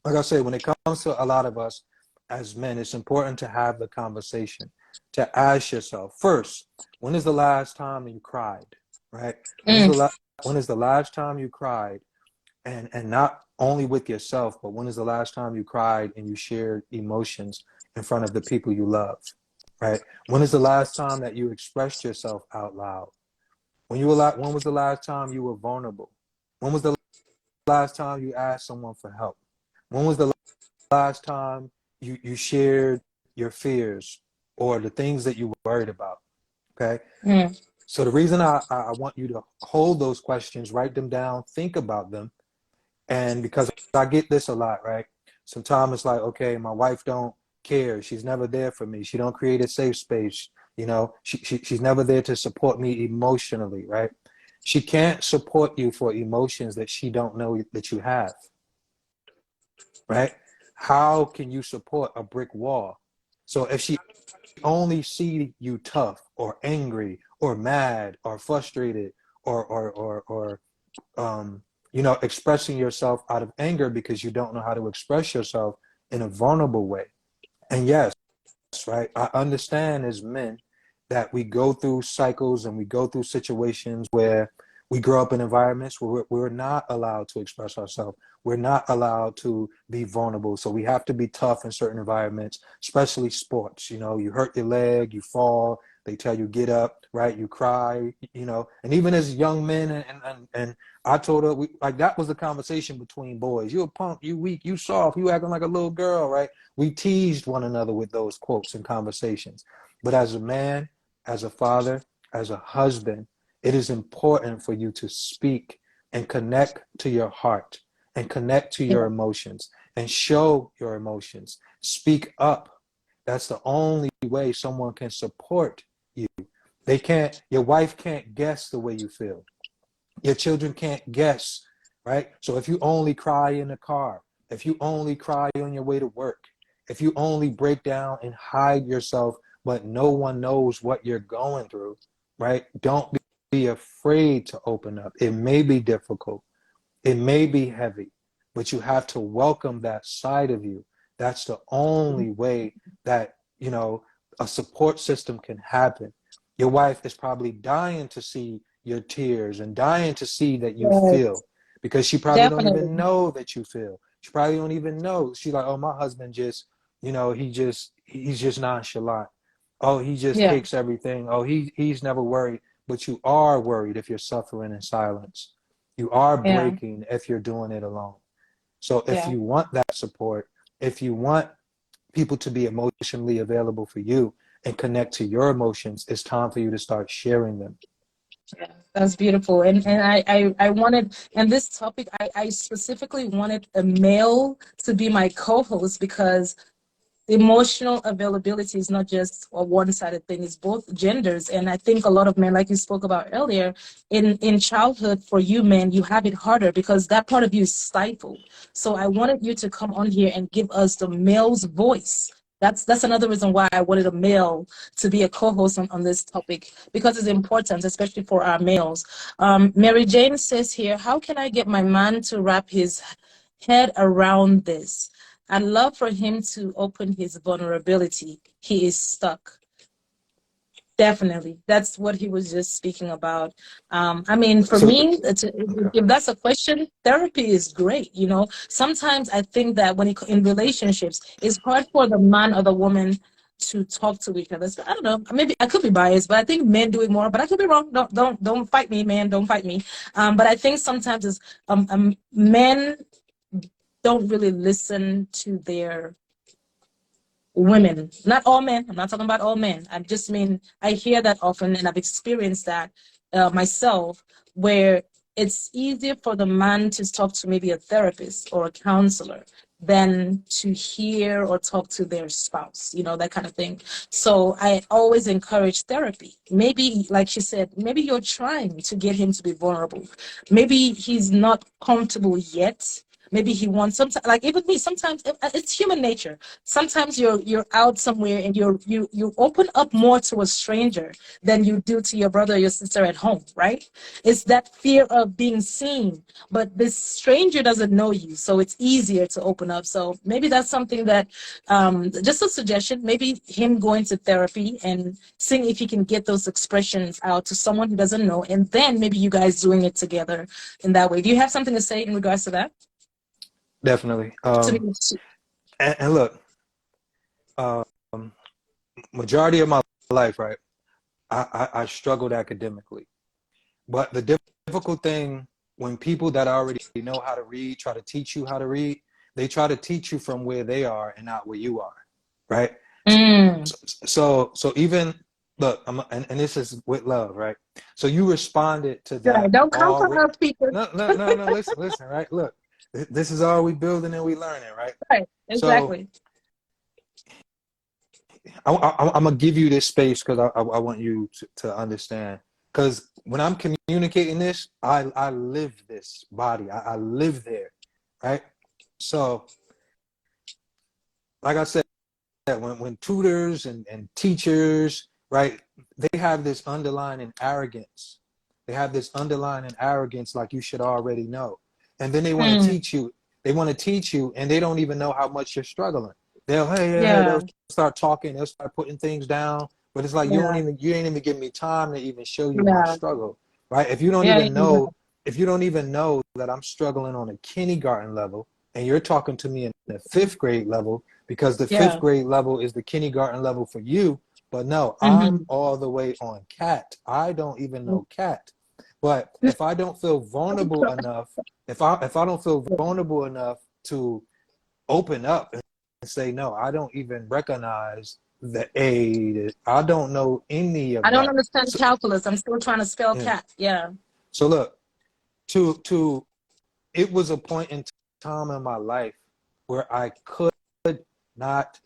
A: like I say, when it comes to a lot of us as men, it's important to have the conversation, to ask yourself first, when is the last time you cried, right? When is the last time you cried, and not only with yourself, but when is the last time you cried and you shared emotions in front of the people you love, right? When is the last time that you expressed yourself out loud? When was the last time you were vulnerable? When was the last time you asked someone for help? When was the last time you shared your fears or the things that you were worried about? Okay. So the reason I want you to hold those questions, write them down, think about them. And because I get this a lot, right? Sometimes it's like, okay, my wife don't care. She's never there for me. She don't create a safe space. She's never there to support me emotionally, right? She can't support you for emotions that she don't know that you have, right? How can you support a brick wall? So if she only see you tough or angry or mad or frustrated or expressing yourself out of anger because you don't know how to express yourself in a vulnerable way. And yes, right, I understand as men that we go through cycles and we go through situations where we grow up in environments where we're not allowed to express ourselves. We're not allowed to be vulnerable. So we have to be tough in certain environments, especially sports. You hurt your leg, you fall, they tell you get up, right? You cry, and even as young men, and I told her, that was a conversation between boys. You a punk, you weak, you soft, you acting like a little girl, right? We teased one another with those quotes and conversations. But as a man, as a father, as a husband, it is important for you to speak and connect to your heart and connect to your emotions and show your emotions. Speak up. That's the only way someone can support you. Your wife can't guess the way you feel. Your children can't guess, right? So if you only cry in the car, if you only cry on your way to work, if you only break down and hide yourself, but no one knows what you're going through, right? Don't be afraid to open up. It may be difficult, It may be heavy, but you have to welcome that side of you. That's the only way that, you know, a support system can happen. Your wife is probably dying to see your tears and dying to see that you feel,
B: Yes,
A: because she probably don't even
B: definitely.
A: know that you feel. She probably don't even know. She's like, oh, my husband just, you know, he's just nonchalant. Oh, he just
B: Yeah,
A: takes everything. Oh, he's never worried. But you are worried if you're suffering in silence. You are
B: yeah,
A: breaking if you're doing it alone. So if
B: yeah.
A: you want that support, if you want people to be emotionally available for you and connect to your emotions, it's time for you to start sharing them.
B: Yeah, that's beautiful. And I wanted, and this topic, I specifically wanted a male to be my co-host because emotional availability is not just a one-sided thing, it's both genders. And I think a lot of men, like you spoke about earlier, in childhood, for you men, you have it harder because that part of you is stifled. So I wanted you to come on here and give us the male's voice. That's another reason why I wanted a male to be a co-host on this topic, because it's important, especially for our males. Mary Jane says here, how can I get my man to wrap his head around this? I'd love for him to open his vulnerability. He is stuck. Definitely. That's what he was just speaking about. I mean, for
A: So,
B: me,
A: okay.
B: if that's a question, therapy is great. You know, sometimes I think that when in relationships, it's hard for the man or the woman to talk to each other. So, I don't know. Maybe I could be biased, but I think men do it more. But I could be wrong. Don't fight me, man. Don't fight me. But I think sometimes it's men don't really listen to their women. Not all men. I'm not talking about all men. I just mean I hear that often, and I've experienced that myself, where it's easier for the man to talk to maybe a therapist or a counselor than to hear or talk to their spouse, you know, that kind of thing. So I always encourage therapy. Maybe, like she said, maybe you're trying to get him to be vulnerable. Maybe he's not comfortable yet. Maybe he wants, sometimes, like even me, sometimes it's human nature. Sometimes you're out somewhere and you open up more to a stranger than you do to your brother or your sister at home, right? It's that fear of being seen, but this stranger doesn't know you, so it's easier to open up. So maybe that's something that, just a suggestion, maybe him going to therapy and seeing if he can get those expressions out to someone who doesn't know, and then maybe you guys doing it together in that way. Do you have something to say in regards to that?
A: Definitely.
B: To me,
A: And look, um, majority of my life, right, I struggled academically. But the difficult thing, when people that already know how to read try to teach you how to read, they try to teach you from where they are and not where you are, right?
B: mm,
A: So even look, and this is with love, right? So you responded to
B: right.
A: that
B: Don't come
A: already.
B: for us, people.
A: No. Listen, right? Look, this is all we building and we learning, right?
B: Right,
A: So
B: exactly.
A: I'm gonna give you this space because I want you to understand. Because when I'm communicating this, I live this body. I live there, right? So, like I said, when tutors and teachers, right, they have this underlying arrogance. They have this underlying arrogance, like you should already know, and then they want to
B: Mm,
A: teach you. They want to teach you, and they don't even know how much you're struggling. They'll
B: yeah,
A: start talking, they'll start putting things down, but it's like
B: yeah,
A: you ain't even give me time to even show you my
B: yeah,
A: struggle, right? If you don't
B: yeah,
A: even
B: yeah,
A: know, if you don't even know that I'm struggling on a kindergarten level, and you're talking to me in the fifth grade level, because the fifth
B: yeah.
A: grade level is the kindergarten level for you, but no, I'm
B: Mm-hmm.
A: all the way on cat. I don't even know cat. But if I don't feel vulnerable enough, if I don't feel vulnerable enough to open up and say, no, I don't even recognize the A. I don't know any
B: I
A: of
B: don't
A: that.
B: understand
A: So,
B: calculus. I'm still trying to spell
A: yeah.
B: cat. Yeah.
A: So look, to it was a point in time in my life where I could not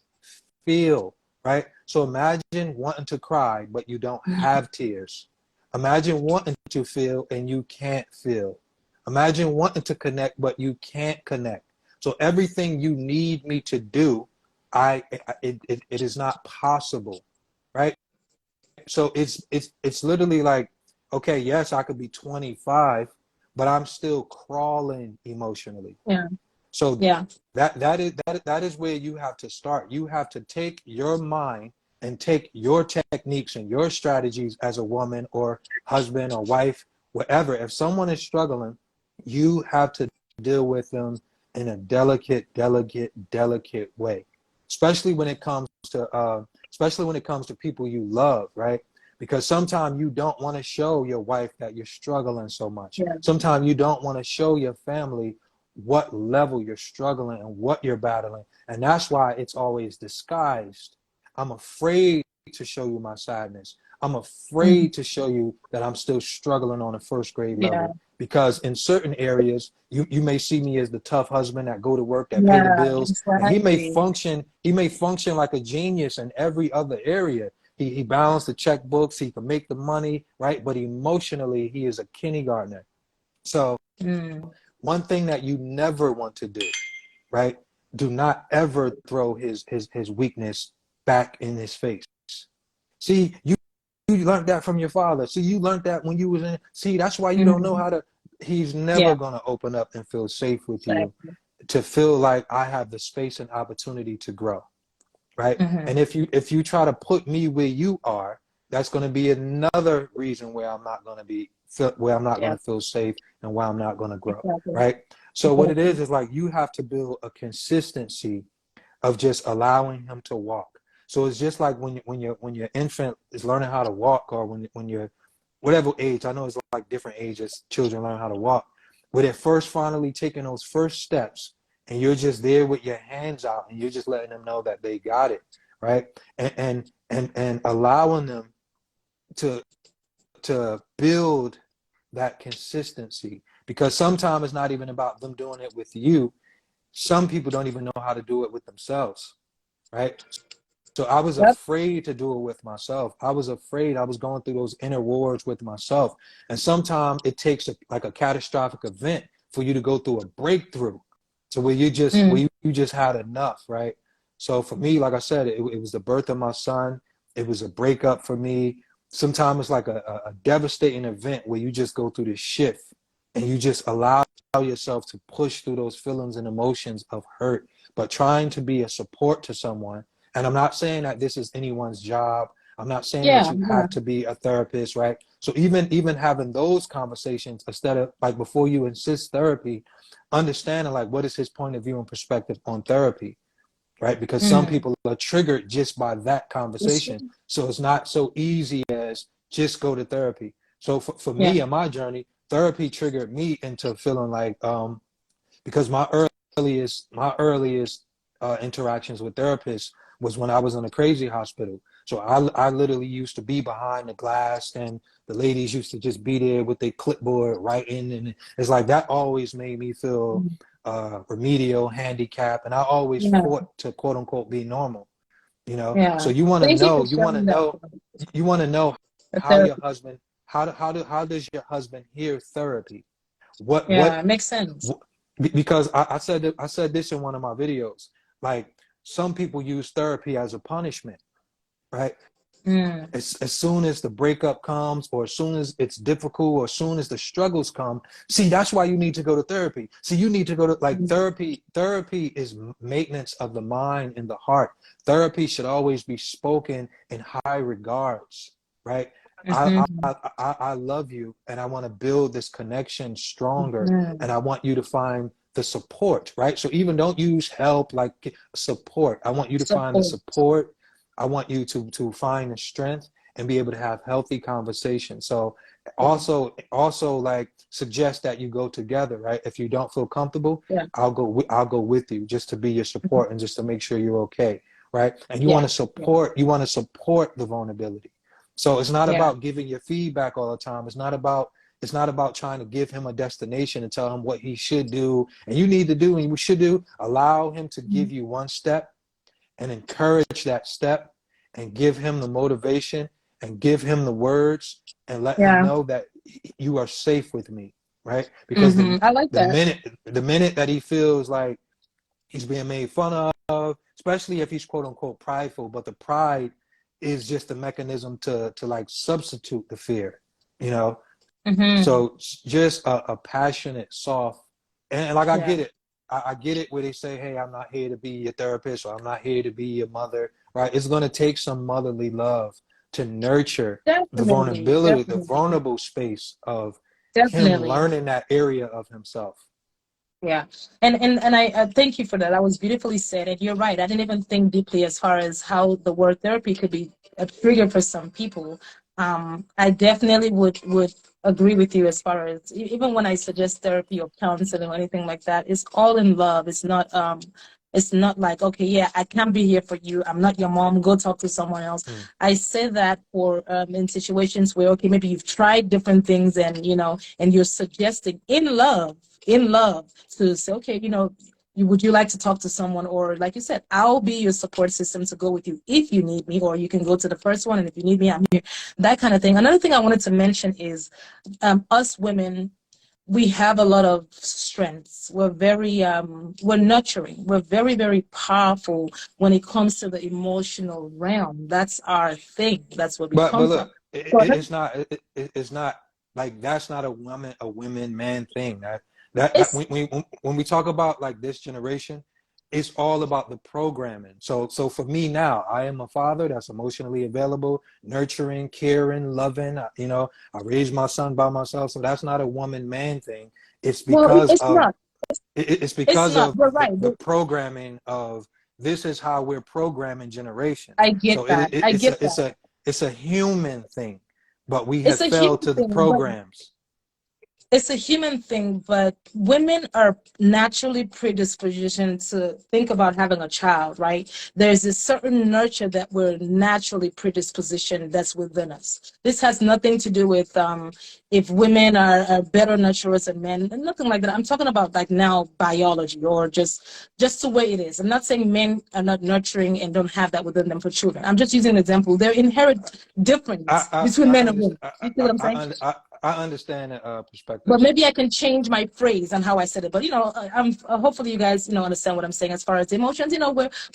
A: feel, right? So imagine wanting to cry, but you don't
B: Mhm.
A: have tears. Imagine wanting to feel and you can't feel. Imagine wanting to connect, but you can't connect. So everything you need me to do, it is not possible, right? So it's literally like, okay, yes, I could be 25, but I'm still crawling emotionally.
B: Yeah.
A: So
B: Yeah.
A: that is where you have to start. You have to take your mind and take your techniques and your strategies as a woman or husband or wife, whatever. If someone is struggling, you have to deal with them in a delicate way, especially when it comes to people you love, right? Because sometimes you don't want to show your wife that you're struggling so much.
B: Yeah.
A: Sometimes you don't want to show your family what level you're struggling and what you're battling. And that's why it's always disguised. I'm afraid to show you my sadness. I'm afraid to show you that I'm still struggling on a first grade level.
B: Yeah.
A: Because in certain areas, you may see me as the tough husband that go to work, that pay the
B: Yeah.
A: bills, and he may function like a genius in every other area. He balanced the checkbooks, he can make the money, right? But emotionally, he is a kindergartner. So one thing that you never want to do, right? Do not ever throw his weakness back in his face. See, you learned that from your father. See, you learned that when you was in. See, that's why you don't know how to. He's never gonna open up and feel safe with you, to feel like I have the space and opportunity to grow, right? And if you try to put me where you are, that's gonna be another reason where I'm not gonna gonna feel safe and why I'm not gonna grow, right? So what it is like you have to build a consistency of just allowing him to walk. So it's just like when your infant is learning how to walk, or when you're whatever age. I know it's like different ages children learn how to walk. When they're first finally taking those first steps, and you're just there with your hands out, and you're just letting them know that they got it, right? And allowing them to build that consistency, because sometimes it's not even about them doing it with you. Some people don't even know how to do it with themselves, right? So I was afraid to do it with myself. I was afraid. I was going through those inner wars with myself. And sometimes it takes like a catastrophic event for you to go through a breakthrough, to where you just had enough, right? So for me, like I said, it was the birth of my son. It was a breakup for me. Sometimes it's like a devastating event where you just go through this shift, and you just allow yourself to push through those feelings and emotions of hurt, but trying to be a support to someone. And I'm not saying that this is anyone's job. I'm not saying that you have to be a therapist, right? So even having those conversations, instead of like before you insist therapy, understanding like what is his point of view and perspective on therapy, right? Because some people are triggered just by that conversation. So it's not so easy as just go to therapy. So for me and my journey, therapy triggered me into feeling like, because my earliest interactions with therapists was when I was in a crazy hospital. So I literally used to be behind the glass, and the ladies used to just be there with their clipboard writing, and it's like that always made me feel remedial, handicapped, and I always fought to quote unquote be normal, you know. So you want to
B: Thank you
A: know,
B: for sharing that.
A: how your husband, how does your husband hear therapy? What
B: Makes sense.
A: because I said this in one of my videos. Like, some people use therapy as a punishment, right? As soon as the breakup comes, or as soon as it's difficult, or as soon as the struggles come, see, that's why you need to go to therapy. See, you need to go to therapy. Therapy is maintenance of the mind and the heart. Therapy should always be spoken in high regards, right? I love you, and I want to build this connection stronger, and I want you to find the support, right? So even don't use help, like support. I want you to find the support. I want you to find the strength and be able to have healthy conversations. So also like suggest that you go together, right? If you don't feel comfortable, I'll go with you, just to be your support and just to make sure you're okay, right? And you want to support the vulnerability. So it's not about giving your feedback all the time. It's not about trying to give him a destination and tell him what he should do and you need to do and you should do. Allow him to give you one step and encourage that step, and give him the motivation and give him the words, and let him know that you are safe with me, right? Because
B: I like that.
A: the minute that he feels like he's being made fun of, especially if he's quote unquote prideful, but the pride is just a mechanism to like substitute the fear, you know.
B: Mm-hmm.
A: So just a passionate, soft, and like I
B: Yeah,
A: get it. I get it where they say, "Hey, I'm not here to be your therapist, or I'm not here to be your mother." Right? It's going to take some motherly love to nurture the
B: definitely,
A: vulnerability, the
B: definitely,
A: vulnerable space of him
B: definitely.
A: learning that area of himself.
B: Yeah, and I thank you for that. That was beautifully said, and you're right. I didn't even think deeply as far as how the word therapy could be a trigger for some people. I definitely would agree with you as far as even when I suggest therapy or counseling or anything like that, it's all in love. It's not like, okay, yeah, I can't be here for you. I'm not your mom. Go talk to someone else.
A: Mm.
B: I say that for in situations where, okay, maybe you've tried different things, and and you're suggesting in love to say, okay, would you like to talk to someone? Or like you said, I'll be your support system to go with you if you need me, or you can go to the first one. And if you need me, I'm here. That kind of thing. Another thing I wanted to mention is us women, we have a lot of strengths. We're very, we're nurturing. We're very, very powerful when it comes to the emotional realm. That's our thing. That's where we
A: But
B: come from.
A: look,
B: So
A: it's not like that's not a women man thing. That
B: it's,
A: when we talk about like this generation, it's all about the programming. So for me now, I am a father that's emotionally available, nurturing, caring, loving. I raised my son by myself, so that's not a woman man thing. It's
B: well,
A: because
B: it's
A: of
B: not.
A: it's
B: It's
A: because
B: not.
A: of
B: You're right.
A: the programming of this is how we're programming generations.
B: I get
A: So
B: that. I get that.
A: it's a human thing, but we
B: It's
A: have
B: a
A: failed
B: human
A: to the
B: thing, but
A: programs.
B: it's a human thing, but women are naturally predispositioned to think about having a child, right? There's a certain nurture that we're naturally predispositioned that's within us. This has nothing to do with if women are better nurturers than men, and nothing like that. I'm talking about like now biology or just the way it is. I'm not saying men are not nurturing and don't have that within them for children. I'm just using an example. There are inherent difference between men and women. You see what I'm saying?
A: I understand the
B: But
A: perspectives.
B: maybe I can change my phrase and how I said it. But I'm hopefully you guys understand what I'm saying as far as emotions.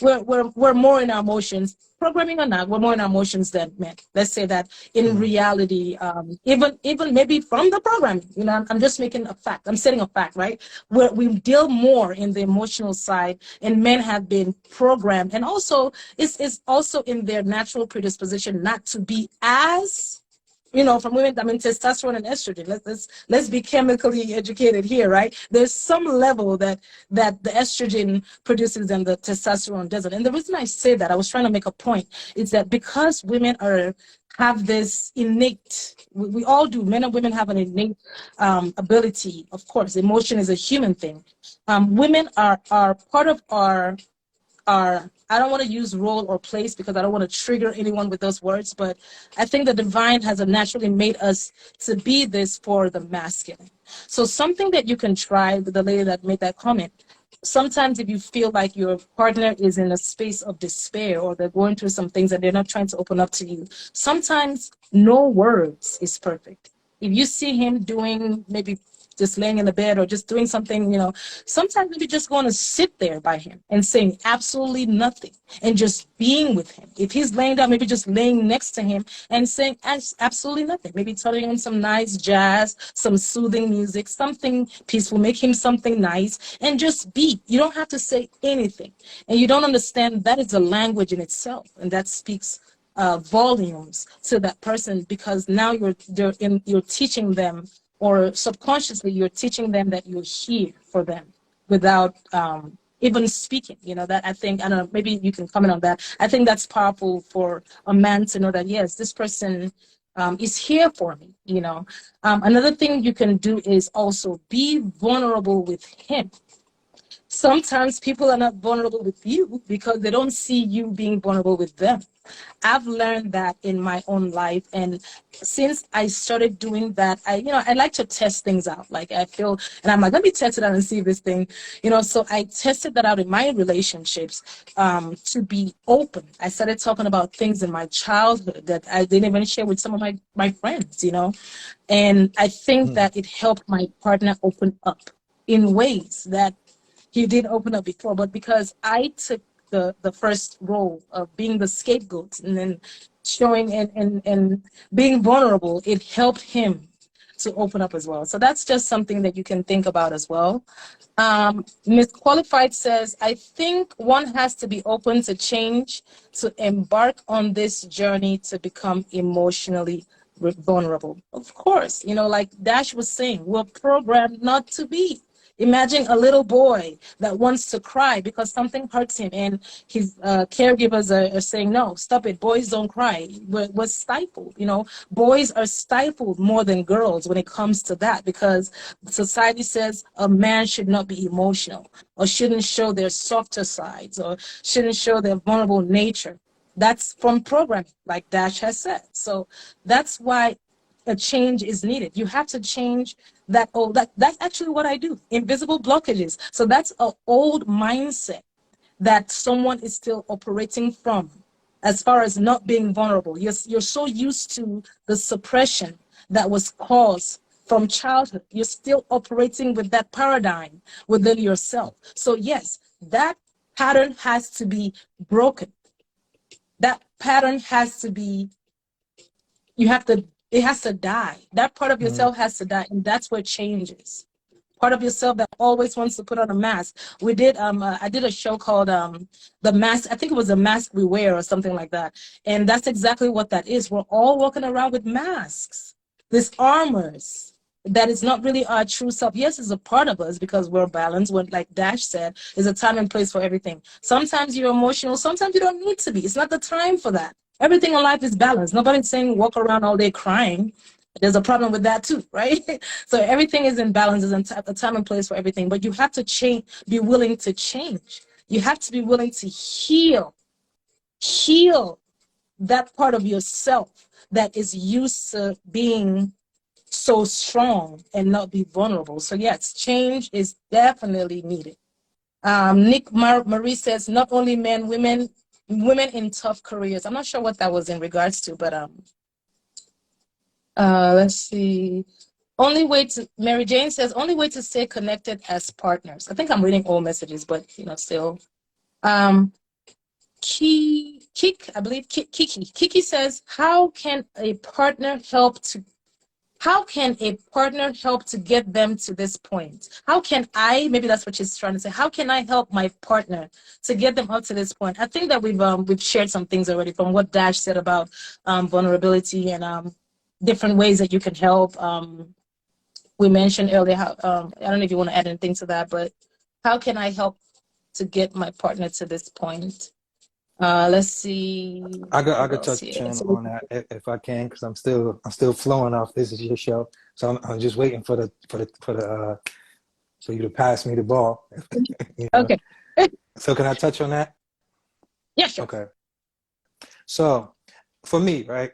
B: We're more in our emotions, programming or not. We're more in our emotions than men. Let's say that in
A: Mm.
B: reality, even maybe from the programming. I'm just making a fact. I'm setting a fact, right? Where we deal more in the emotional side, and men have been programmed, and also it's also in their natural predisposition not to be as from women. I mean, testosterone and estrogen. Let's be chemically educated here, right? There's some level that the estrogen produces and the testosterone doesn't. And the reason I say that, I was trying to make a point, is that because women have this innate, we all do, men and women have an innate ability. Of course, emotion is a human thing. Women are part of our, I don't want to use role or place because I don't want to trigger anyone with those words, but I think the divine has naturally made us to be this for the masculine. So something that you can try with the lady that made that comment. Sometimes if you feel like your partner is in a space of despair or they're going through some things and they're not trying to open up to you, sometimes no words is perfect. If you see him doing maybe just laying in the bed or just doing something, sometimes maybe just going to sit there by him and saying absolutely nothing and just being with him. If he's laying down, maybe just laying next to him and saying absolutely nothing. Maybe telling him some nice jazz, some soothing music, something peaceful, make him something nice and just be. You don't have to say anything. And you don't understand that is a language in itself. And that speaks volumes to that person, because now you're teaching them, or subconsciously you're teaching them that you're here for them without even speaking. That, I think, I don't know, maybe you can comment on that. I think that's powerful for a man to know that, yes, this person is here for me. Another thing you can do is also be vulnerable with him. Sometimes people are not vulnerable with you because they don't see you being vulnerable with them. I've learned that in my own life. And since I started doing that, I like to test things out. Like I feel, and I'm like, let me test it out and see this thing, so I tested that out in my relationships, to be open. I started talking about things in my childhood that I didn't even share with some of my friends, and I think
A: Mm.
B: that it helped my partner open up in ways that he did open up before, but because I took the first role of being the scapegoat and then showing and being vulnerable, it helped him to open up as well. So that's just something that you can think about as well. Miss Qualified says, I think one has to be open to change, to embark on this journey to become emotionally vulnerable. Of course, you know, like Dash was saying, we're programmed not to be. Imagine a little boy that wants to cry because something hurts him, and his caregivers are saying, no, stop it. Boys don't cry. We're stifled. You know, boys are stifled more than girls when it comes to that, because society says a man should not be emotional, or shouldn't show their softer sides, or shouldn't show their vulnerable nature. That's from programming, like Dash has said. So that's why a change is needed. You have to change that. Oh, that's actually what I do. Invisible blockages. So that's an old mindset that someone is still operating from, as far as not being vulnerable. You're so used to the suppression that was caused from childhood. You're still operating with that paradigm within yourself. So yes, that pattern has to be broken. That pattern has to be, it has to die. That part of yourself has to die, and that's where change is. Part of yourself that always wants to put on a mask. We did, I did a show called The Mask. I think it was A Mask We Wear or something like that. And that's exactly what that is. We're all walking around with masks, these armors that is not really our true self. Yes, it's a part of us because we're balanced. What, like Dash said, is a time and place for everything. Sometimes you're emotional, sometimes you don't need to be. It's not the time for that. Everything in life is balanced. Nobody's saying walk around all day crying. There's a problem with that too, right? So everything is in balance. There's a time and place for everything. But you have to change, be willing to change. You have to be willing to heal that part of yourself that is used to being so strong and not be vulnerable. So yes, change is definitely needed. Nick Marie says, not only men, women in tough careers. I'm not sure what that was in regards to, but let's see. Only way to, Mary Jane says, only way to stay connected as partners. I think I'm reading all messages, but you know, still. I believe Kiki says, how can a partner help to get them to this point? How can I, maybe that's what she's trying to say, how can I help my partner to get them up to this point? I think that we've shared some things already, from what Dash said about vulnerability and different ways that you can help. We mentioned earlier how, I don't know if you want to add anything to that, but how can I help to get my partner to this point? Let's see.
A: I could touch on that if I can, because I'm still flowing off. This is your show, so I'm just waiting for you to pass me the ball. You know?
B: Okay.
A: So can I touch on that?
B: Yeah, sure.
A: Okay. So for me, right,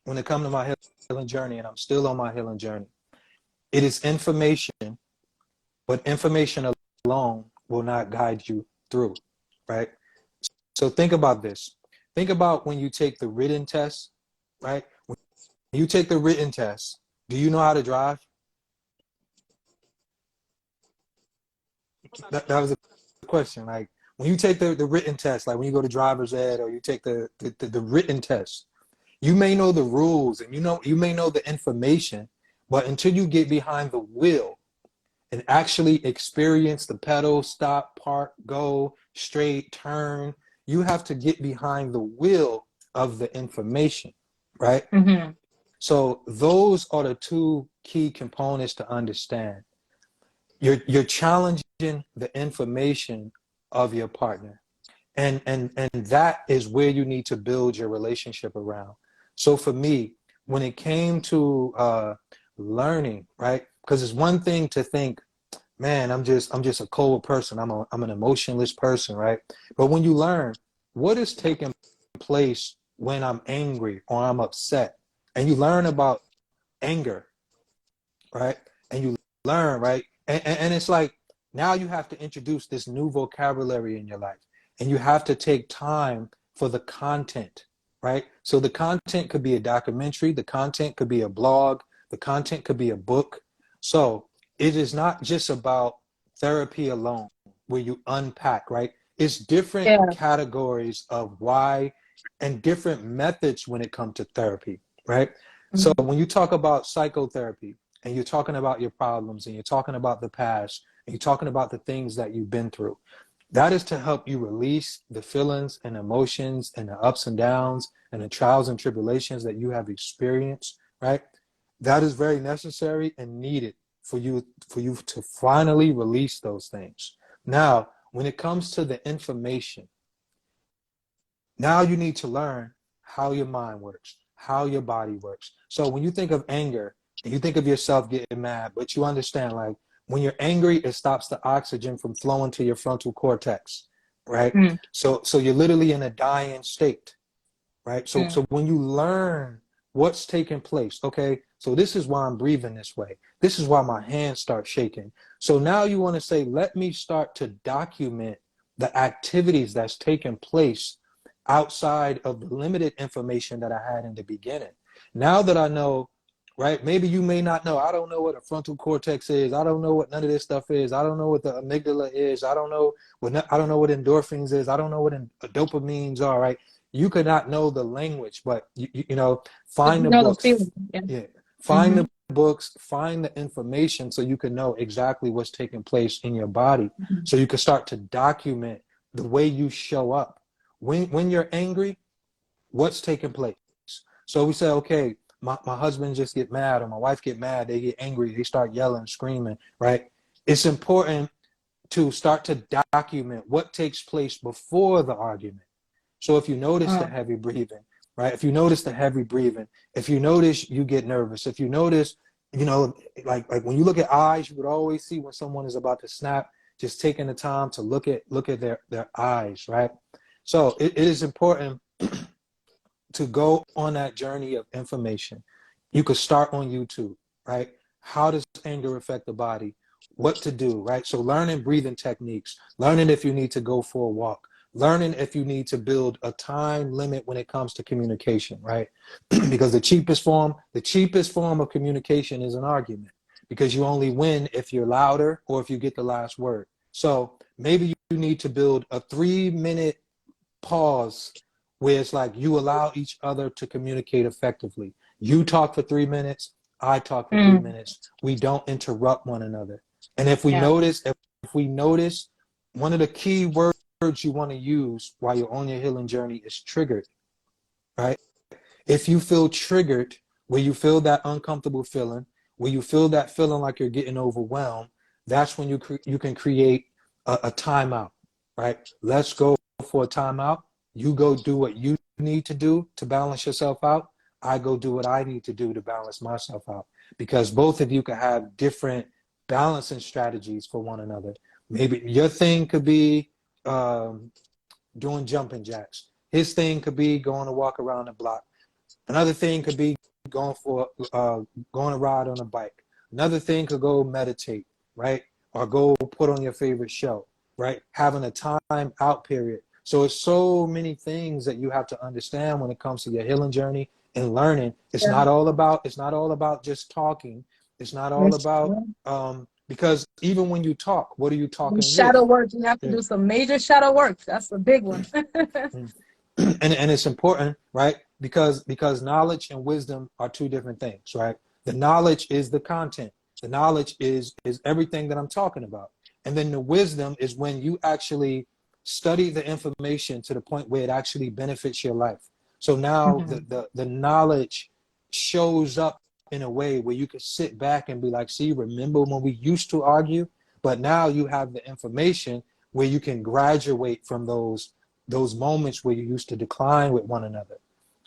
A: when it comes to my healing journey, and I'm still on my healing journey, it is information, but information alone will not guide you through, right? So think about this. Think about when you take the written test, right? When you take the written test, do you know how to drive? That was a question. Like when you take the written test, like when you go to driver's ed or you take the written test, you may know the rules and you may know the information, but until you get behind the wheel and actually experience the pedal, stop, park, go, straight, turn, you have to get behind the wheel of the information, right? Mm-hmm. So those are the two key components to understand. You're challenging the information of your partner. And that is where you need to build your relationship around. So for me, when it came to learning, right? Because it's one thing to think, man, I'm just a cold person. I'm an emotionless person, right? But when you learn what is taking place when I'm angry or I'm upset, and you learn about anger, right? And you learn, right? And it's like now you have to introduce this new vocabulary in your life, and you have to take time for the content, right? So the content could be a documentary, the content could be a blog, the content could be a book. So it is not just about therapy alone where you unpack, right? It's different categories of why and different methods when it comes to therapy, right? Mm-hmm. So when you talk about psychotherapy, and you're talking about your problems and you're talking about the past and you're talking about the things that you've been through, that is to help you release the feelings and emotions and the ups and downs and the trials and tribulations that you have experienced, right? That is very necessary and needed for you to finally release those things. Now, when it comes to the information, now you need to learn how your mind works, how your body works. So when you think of anger and you think of yourself getting mad, but you understand, like, when you're angry, it stops the oxygen from flowing to your frontal cortex, right?
B: Mm.
A: So you're literally in a dying state, right? So when you learn what's taking place, okay, so this is why I'm breathing this way. This is why my hands start shaking. So now you want to say, let me start to document the activities that's taking place outside of the limited information that I had in the beginning. Now that I know, right, maybe you may not know. I don't know what a frontal cortex is. I don't know what none of this stuff is. I don't know what the amygdala is. I don't know what endorphins is. I don't know what dopamines are, right? You could not know the language, but you know, find the books. Yeah. Find the books, find the information so you can know exactly what's taking place in your body. So you can start to document the way you show up. When you're angry, what's taking place? So we say, okay, my husband just get mad or my wife get mad, they get angry, they start yelling, screaming, right? It's important to start to document what takes place before the argument. So if you notice the heavy breathing, right? If you notice the heavy breathing, if you notice you get nervous, if you notice, you know, like when you look at eyes, you would always see when someone is about to snap, just taking the time to look at their eyes, right? So it is important to go on that journey of information. You could start on YouTube, right? How does anger affect the body? What to do, right? So learning breathing techniques, learning if you need to go for a walk, learning if you need to build a time limit when it comes to communication, right? Because the cheapest form of communication is an argument, because you only win if you're louder or if you get the last word. So maybe you need to build a 3-minute pause where it's like you allow each other to communicate effectively. You talk for 3 minutes, I talk for 3 minutes. We don't interrupt one another. And if we notice, one of the key words you want to use while you're on your healing journey is triggered, right? If you feel triggered, where you feel that uncomfortable feeling, where you feel that feeling like you're getting overwhelmed, that's when you can create a timeout, right? Let's go for a timeout. You go do what you need to do to balance yourself out. I go do what I need to do to balance myself out, because both of you can have different balancing strategies for one another. Maybe your thing could be doing jumping jacks. His thing could be going to walk around the block. Another thing could be going to ride on a bike. Another thing could go meditate, right? Or go put on your favorite show, right? Having a time out period. So it's so many things that you have to understand when it comes to your healing journey and learning. It's not all about just talking. It's not all about because even when you talk, what are you talking
B: shadow
A: with?
B: work. You have to do some major shadow work. That's a big one.
A: And it's important, right? Because knowledge and wisdom are two different things, right? The knowledge is the content. The knowledge is everything that I'm talking about. And then the wisdom is when you actually study the information to the point where it actually benefits your life. So now the knowledge shows up in a way where you can sit back and be like, see, remember when we used to argue? But now you have the information where you can graduate from those moments where you used to decline with one another.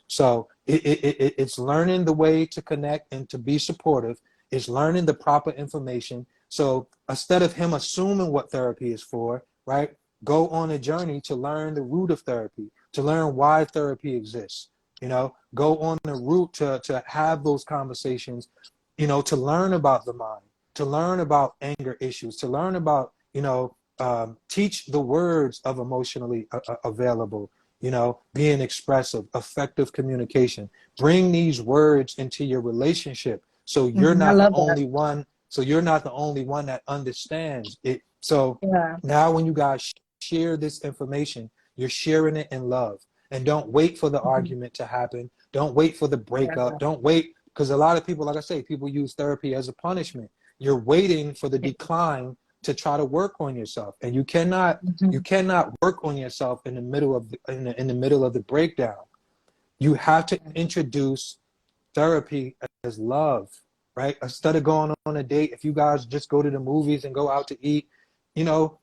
A: So it's learning the way to connect and to be supportive. It's learning the proper information. So instead of him assuming what therapy is for, right, go on a journey to learn the root of therapy, to learn why therapy exists. You know, go on the route to have those conversations, you know, to learn about the mind, to learn about anger issues, to learn about, you know, teach the words of emotionally available, you know, being expressive, effective communication. Bring these words into your relationship so you're not the only one. So you're not the only one that understands it. So now when you guys share this information, you're sharing it in love. And don't wait for the argument to happen. Don't wait for the breakup. Don't wait because a lot of people, like I say, people use therapy as a punishment. You're waiting for the decline to try to work on yourself, and you cannot work on yourself in the middle of in the middle of the breakdown. You have to introduce therapy as love, right? Instead of going on a date, if you guys just go to the movies and go out to eat, you know,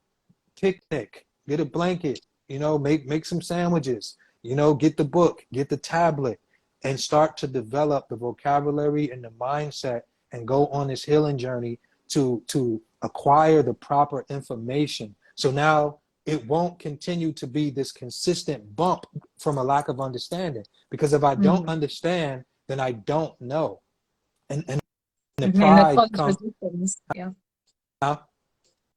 A: picnic, get a blanket, you know, make some sandwiches, you know, get the book, get the tablet, and start to develop the vocabulary and the mindset and go on this healing journey to acquire the proper information. So now it won't continue to be this consistent bump from a lack of understanding. Because if I don't understand, then I don't know. And the pride
B: and it
A: comes.
B: causes resistance. Yeah.
A: Huh?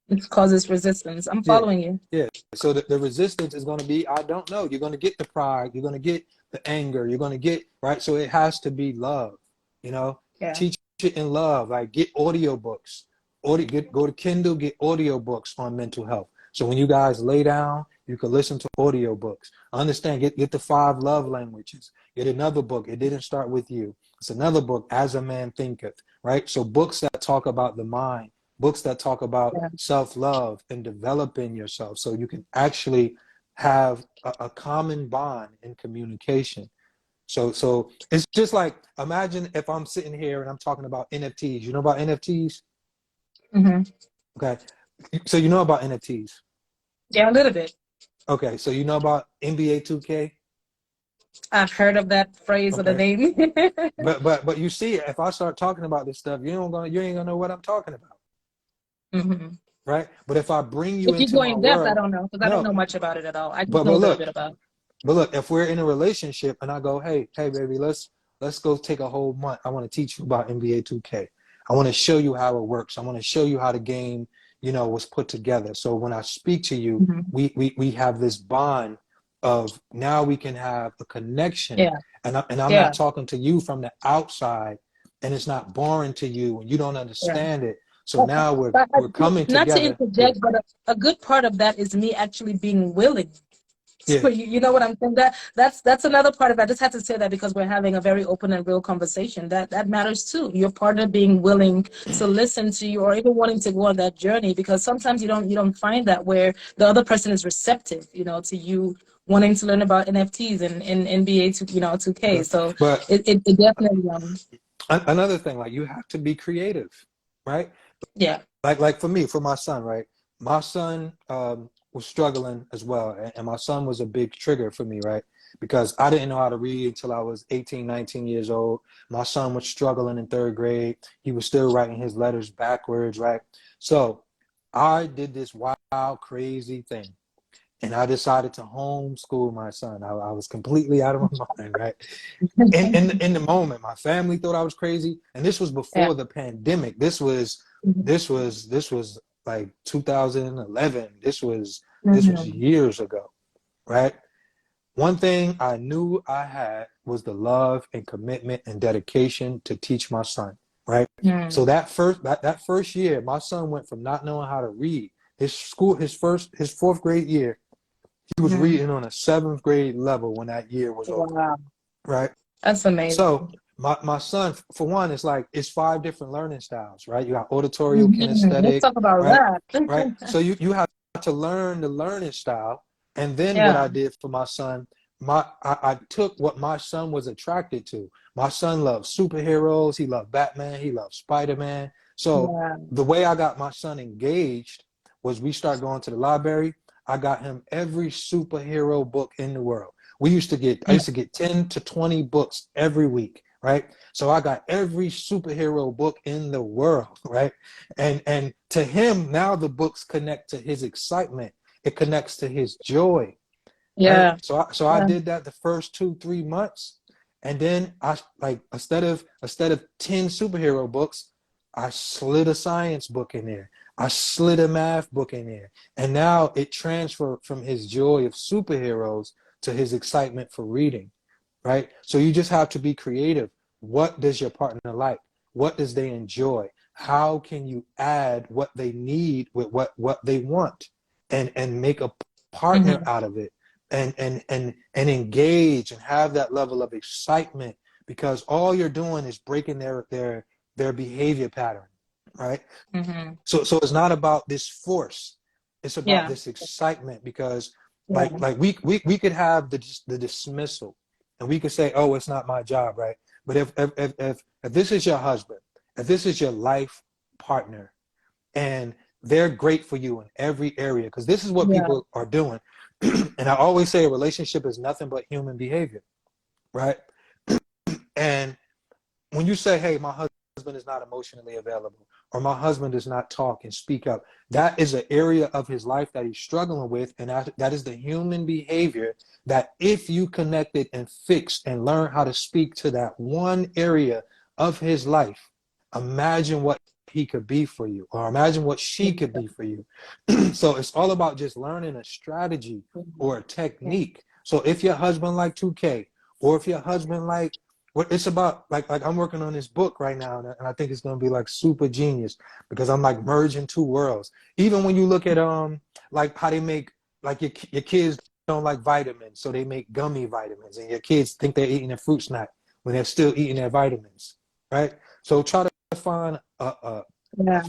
B: It causes resistance. I'm following you.
A: Yeah. So the resistance is going to be, I don't know. You're going to get the pride. You're going to get the anger. You're going to get, right? So it has to be love, you know?
B: Yeah.
A: Teach it in love. Like, get audiobooks. Go to Kindle, get audiobooks on mental health. So when you guys lay down, you can listen to audiobooks. Understand, get the 5 love languages. Get another book. It didn't start with you. It's another book, As a Man Thinketh, right? So books that talk about the mind, books that talk about self-love and developing yourself so you can actually have a common bond in communication. So it's just like, imagine if I'm sitting here and I'm talking about NFTs. You know about NFTs? Okay. So you know about NFTs?
B: Yeah, a little bit.
A: Okay. So you know about NBA 2K?
B: I've heard of that phrase or the name.
A: but you see, if I start talking about this stuff, you ain't gonna know what I'm talking about. Right? But if I bring you
B: if you
A: into
B: go
A: my
B: in depth,
A: world,
B: I don't know, because I don't know much about it at all. I just
A: but
B: know a little
A: look,
B: bit about it.
A: But look, if we're in a relationship and I go, hey baby, let's go take a whole month. I want to teach you about NBA 2K. I want to show you how it works. I want to show you how the game, you know, was put together. So when I speak to you, we have this bond of, now we can have a connection.
B: Yeah.
A: And I'm not talking to you from the outside, and it's not boring to you and you don't understand it. So now we're coming together.
B: Not to interject, but a good part of that is me actually being willing. So you know what I'm saying? That's another part of it. I just had to say that because we're having a very open and real conversation. That matters too. Your partner being willing to listen to you, or even wanting to go on that journey, because sometimes you don't find that, where the other person is receptive, you know, to you wanting to learn about NFTs and NBA 2K. So
A: but
B: it definitely
A: another thing, like, you have to be creative, right?
B: Yeah.
A: Like for me, for my son, right? My son was struggling as well. And my son was a big trigger for me, right? Because I didn't know how to read until I was 18, 19 years old. My son was struggling in 3rd grade. He was still writing his letters backwards, right? So I did this wild, crazy thing. And I decided to homeschool my son. I was completely out of my mind, right? In the moment, my family thought I was crazy. And this was before the pandemic. This was like 2011. This was years ago, right? One thing I knew I had was the love and commitment and dedication to teach my son, right? So that first year, my son went from not knowing how to read. His 4th grade year, he was reading on a 7th grade level when that year was over, right?
B: That's amazing.
A: So my son, for one, it's 5 different learning styles, right? You got auditorial, kinesthetic.
B: Let's talk about that.
A: Right? So you have to learn the learning style. And then what I did for my son, I took what my son was attracted to. My son loved superheroes. He loved Batman. He loved Spider-Man. So the way I got my son engaged was, we started going to the library. I got him every superhero book in the world. I used to get 10 to 20 books every week, right? So I got every superhero book in the world, right? And to him, now the books connect to his excitement. It connects to his joy.
B: Yeah.
A: Right? So I did that the first 2-3 months. And then instead of 10 superhero books, I slid a science book in there. I slid a math book in there. And now it transferred from his joy of superheroes to his excitement for reading, right? So you just have to be creative. What does your partner like? What does they enjoy? How can you add what they need with what they want, and make a partner out of it, and engage and have that level of excitement, because all you're doing is breaking their behavior pattern, right?
B: Mm-hmm.
A: So it's not about this force. It's about
B: Yeah.
A: this excitement, because
B: Yeah.
A: like we could have the dismissal, and we could say, oh, it's not my job, right? But if this is your husband, if this is your life partner, and they're great for you in every area, because this is what
B: Yeah.
A: people are doing. And I always say a relationship is nothing but human behavior, right? And when you say, hey, my husband is not emotionally available, or my husband does not talk and speak up, that is an area of his life that he's struggling with. And that is the human behavior that, if you connected and fixed and learn how to speak to that one area of his life, imagine what he could be for you, or imagine what she could be for you. So it's all about just learning a strategy or a technique. So if your husband like 2K, or if your husband like, what it's about, like I'm working on this book right now, and I think it's gonna be like super genius, because I'm like merging two worlds. Even when you look at like how they make, like your kids don't like vitamins, so they make gummy vitamins, and your kids think they're eating a fruit snack when they're still eating their vitamins, right? So try to find
B: Yeah.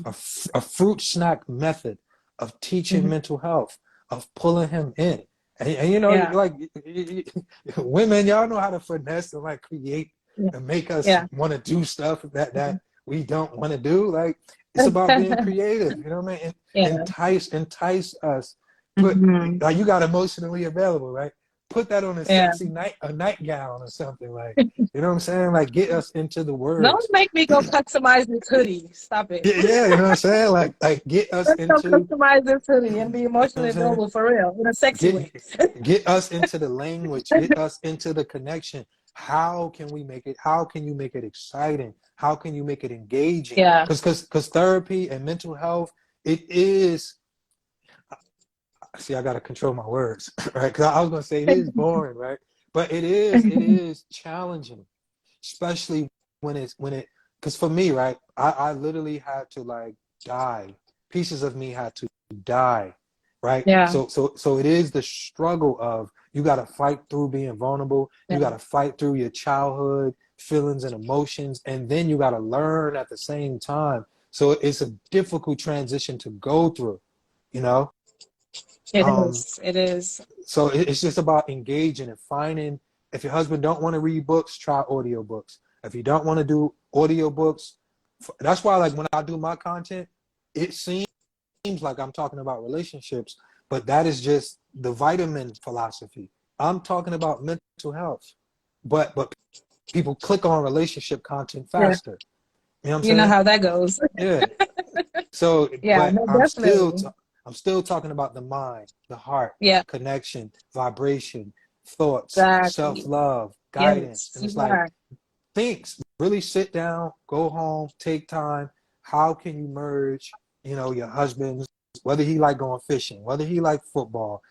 A: a fruit snack method of teaching
B: Mm-hmm.
A: mental health, of pulling him in. And you know,
B: Yeah.
A: like women, y'all know how to finesse and like create
B: Yeah.
A: and make us
B: Yeah.
A: want to do stuff that we don't want to do. Like, it's about being creative, you know what I mean?
B: Yeah.
A: Entice us. Put,
B: Mm-hmm.
A: like, you got emotionally available, right? Put that on a
B: Yeah.
A: sexy nightgown or something, like, you know what I'm saying? Like, get us into the
B: Don't
A: words.
B: make me go customize this hoodie. Stop it.
A: Yeah, you know what I'm saying? Like get us
B: Let's go
A: into, you
B: customize this hoodie and be
A: know what
B: emotionally
A: I'm saying?
B: available for real in a sexy
A: Get
B: way.
A: get us into the language, get us into the connection. How can we make it, how can you make it exciting? How can you make it engaging?
B: Yeah.
A: Because therapy and mental health, it is, see, I gotta control my words, right? Because I was gonna say it is boring, right? But it is challenging, especially when it because for me, right, I literally had to like die. Pieces of me had to die, right?
B: Yeah.
A: So it is the struggle of, you got to fight through being vulnerable. You
B: Yeah.
A: got to fight through your childhood feelings and emotions, and then you got to learn at the same time. So it's a difficult transition to go through, you know.
B: It
A: Um,
B: is. It is.
A: so it's just about engaging and finding. If your husband don't want to read books, try audiobooks. If you don't want to do audiobooks, that's why, like, when I do my content, it seems like I'm talking about relationships, but that is just the vitamin philosophy. I'm talking about mental health, but people click on relationship content
B: Yeah.
A: faster. You know what I'm
B: You know
A: saying?
B: how that goes.
A: Yeah. So,
B: Yeah.
A: but
B: No,
A: I'm
B: definitely.
A: still talking about the mind, the heart,
B: Yeah.
A: connection, vibration, thoughts,
B: Exactly.
A: self-love, guidance.
B: Yes.
A: And it's
B: You
A: like,
B: are.
A: thinks, really sit down, go home, take time. How can you merge, your husband's, whether he like going fishing, whether he like football,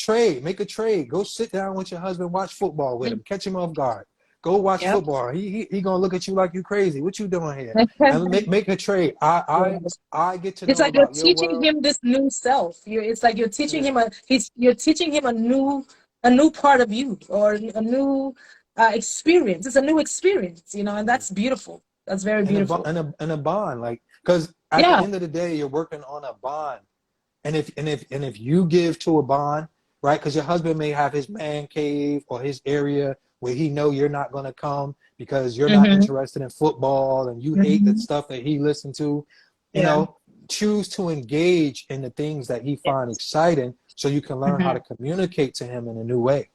A: make a trade. Go sit down with your husband, watch football with him, catch him off guard. Go watch
B: Yep.
A: football. He gonna look at you like you crazy. What you doing here? And make a trade.
B: Yes.
A: I get to
B: It's
A: know
B: like you're
A: about your
B: teaching
A: world.
B: him this new self. It's like you're teaching
A: Yeah.
B: him you're teaching him a new part of you, or a new experience. It's a new experience, and that's beautiful. That's very
A: And a
B: beautiful.
A: and a bond, like, because at the
B: Yeah.
A: end of the day, you're working on a bond. And if you give to a bond, right? Because your husband may have his man cave or his area where he know you're not going to come because you're not
B: Mm-hmm.
A: interested in football and you hate the
B: Mm-hmm.
A: stuff that he listened to. You
B: Yeah.
A: know, choose to engage in the things that he find
B: Yes.
A: exciting, so you can learn how
B: Mm-hmm.
A: to communicate to him in a new way.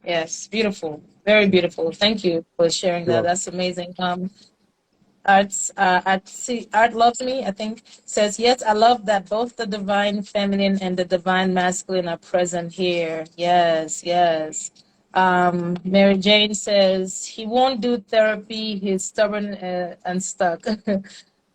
B: Yes. Beautiful. Very beautiful. Thank you for sharing
A: You're
B: that.
A: welcome.
B: That's amazing. Art loves me, I think, says, yes, I love that both the divine feminine and the divine masculine are present here. Yes, yes. Mary Jane says he won't do therapy. He's stubborn and stuck.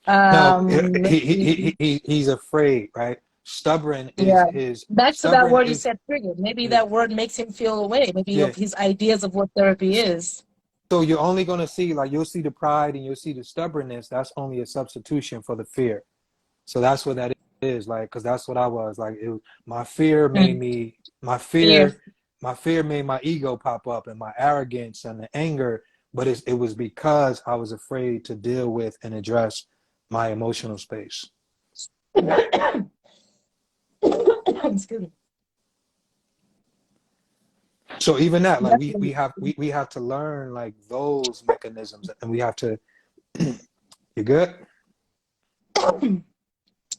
A: No,
B: um,
A: he's afraid, right? Stubborn is
B: yeah.
A: his
B: Back to that
A: stubborn
B: word you
A: is
B: said, trigger. Maybe
A: yeah,
B: that word makes him feel away. Maybe
A: yeah.
B: of his ideas of what therapy is.
A: So you're only going to see, like, you'll see the pride and you'll see the stubbornness. That's only a substitution for the fear. So that's what that is, like, because that's what I was like. My fear made
B: Mm.
A: my
B: Fear.
A: fear made my ego pop up, and my arrogance and the anger but it was because I was afraid to deal with and address my emotional space.
B: Excuse me.
A: So even that, like
B: Definitely.
A: we have to learn like those mechanisms, and we have to. You good?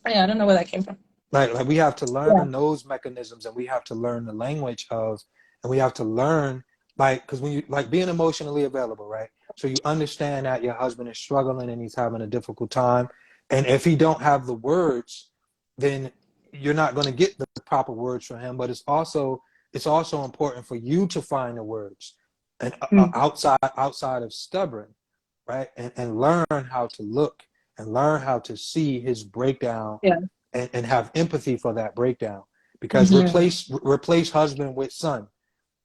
B: Yeah, I don't know where that came from.
A: Like we have to
B: Yeah.
A: learn those mechanisms, and we have to learn the language of, and we have to learn, like, because when you like being emotionally available, right? So you understand that your husband is struggling and he's having a difficult time, and if he don't have the words, then you're not going to get the proper words from him. But it's also important for you to find the words, and
B: Mm.
A: outside of stubborn, right? And learn how to look and learn how to see his breakdown,
B: Yeah.
A: and have empathy for that breakdown. Because
B: Mm-hmm.
A: replace husband with son,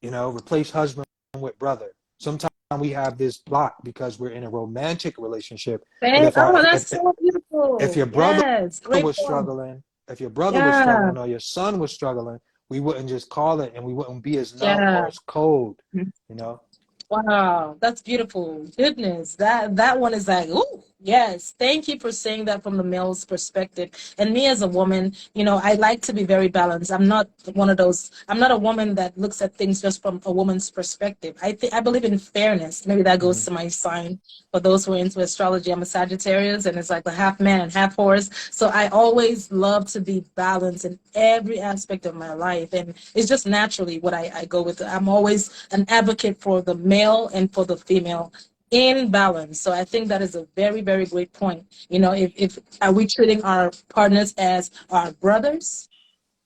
A: replace husband with brother. Sometimes we have this block because we're in a romantic relationship. But
B: Hey, oh, that's so
A: if
B: beautiful.
A: your brother
B: Yes, great
A: was
B: point.
A: struggling, if your brother was
B: Yeah,
A: struggling or your son was struggling, we wouldn't just call it, and we wouldn't be as numb or
B: yeah.
A: as cold, you know.
B: Wow, that's beautiful. Goodness, that one is like, ooh, yes. Thank you for saying that from the male's perspective. And me as a woman, I like to be very balanced. I'm not one of those. I'm not a woman that looks at things just from a woman's perspective. I believe in fairness. Maybe that goes
A: Mm-hmm.
B: to my sign. For those who are into astrology, I'm a Sagittarius, and it's like the half man and half horse. So I always love to be balanced in every aspect of my life, and it's just naturally what I go with. I'm always an advocate for the male and for the female in balance. So I think that is a very, very great point. If are we treating our partners as our brothers,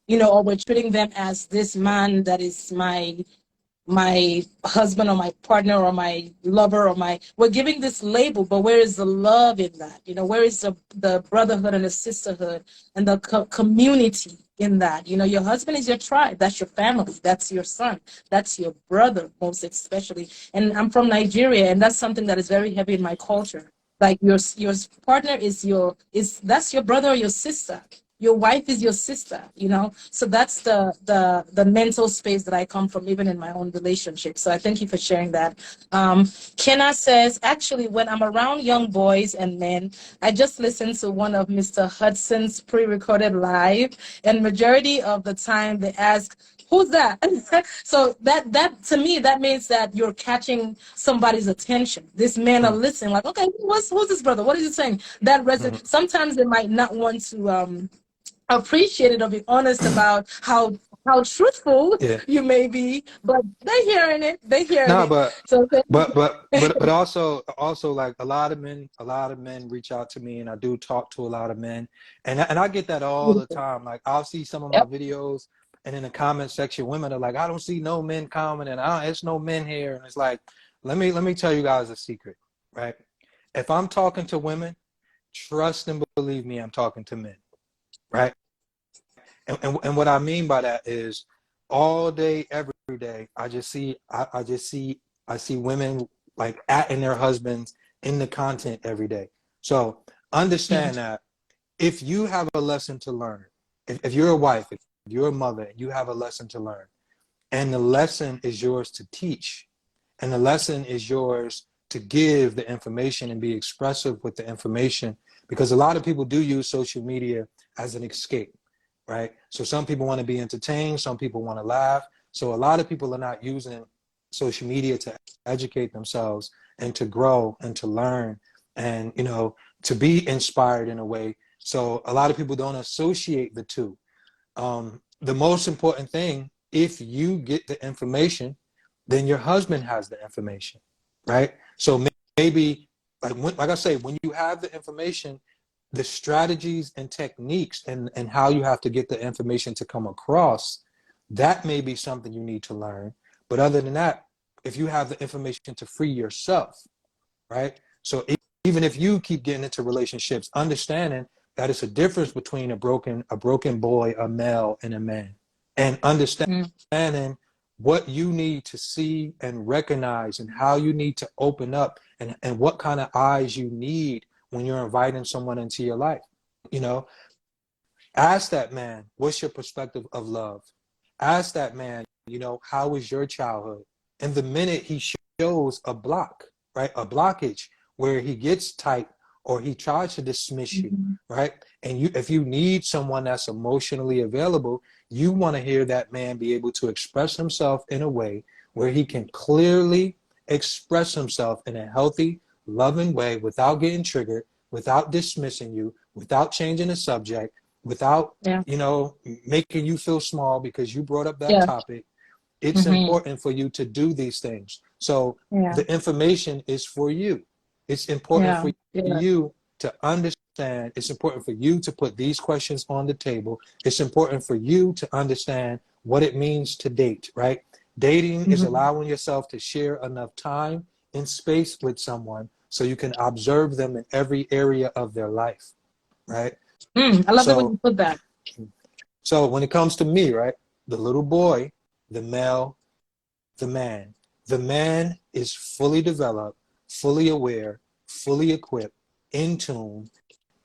B: or we're treating them as this man that is my husband or my partner or my lover or we're giving this label, but where is the love in that? Where is the brotherhood and the sisterhood and the community in that? Your husband is your tribe. That's your family. That's your son. That's your brother, most especially. And I'm from Nigeria, and that's something that is very heavy in my culture. Like your partner that's your brother or your sister. Your wife is your sister. So that's the mental space that I come from, even in my own relationship. So I thank you for sharing that. Kenna says, actually, when I'm around young boys and men, I just listen to one of Mr. Hudson's pre-recorded live, and majority of the time they ask, who's that? So that to me, that means that you're catching somebody's attention. These men are listening, like, okay, who's this brother? What is he saying? That
A: Mm-hmm.
B: sometimes they might not want to appreciate it or be honest about how truthful
A: Yeah.
B: you may be, but they're hearing it. They're hearing
A: No,
B: it.
A: but
B: So
A: also like a lot of men reach out to me, and I do talk to a lot of men, and I get that all the
B: beautiful.
A: time. Like I'll see some of my
B: Yep.
A: videos, and in the comment section, women are like, I don't see no men commenting. It's no men here, and it's like, let me tell you guys a secret, right? If I'm talking to women, trust and believe me, I'm talking to men, right? And what I mean by that is all day, every day, I see women like atting their husbands in the content every day. So
B: Mm.
A: understand that if you have a lesson to learn, if you're a wife, if you're a mother, and you have a lesson to learn, and the lesson is yours to teach, and the lesson is yours to give the information and be expressive with the information, because a lot of people do use social media as an escape, right? So some people want to be entertained, some people want to laugh. So a lot of people are not using social media to educate themselves and to grow and to learn and to be inspired in a way. So a lot of people don't associate the two. The most important thing, if you get the information, then your husband has the information, right? So maybe, like I say, when you have the information, the strategies and techniques and how you have to get the information to come across, that may be something you need to learn. But other than that, if you have the information to free yourself, right? So even if you keep getting into relationships, understanding that it's a difference between a broken boy, a male, and a man, and
B: Mm.
A: understanding what you need to see and recognize, and how you need to open up, and what kind of eyes you need when you're inviting someone into your life. You know, ask that man, what's your perspective of love? Ask that man, how was your childhood? And the minute he shows a block, right? A blockage where he gets tight or he tries to dismiss you, right? And if you need someone that's emotionally available, you want to hear that man be able to express himself in a way where he can clearly express himself in a healthy, loving way without getting triggered, without dismissing you, without changing the subject, without,
B: Yeah.
A: making you feel small because you brought up that
B: Yeah.
A: topic. It's important for you to do these things. So
B: Yeah.
A: the information is for you. It's important
B: Yeah.
A: for
B: Yeah.
A: you to understand. It's important for you to put these questions on the table. It's important for you to understand what it means to date, right? Dating is allowing yourself to share enough time and space with someone so you can observe them in every area of their life, right?
B: I love the way
A: So
B: you put that.
A: so when it comes to me, right, the little boy, the male, the man. The man is fully developed, fully aware, fully equipped, in tune.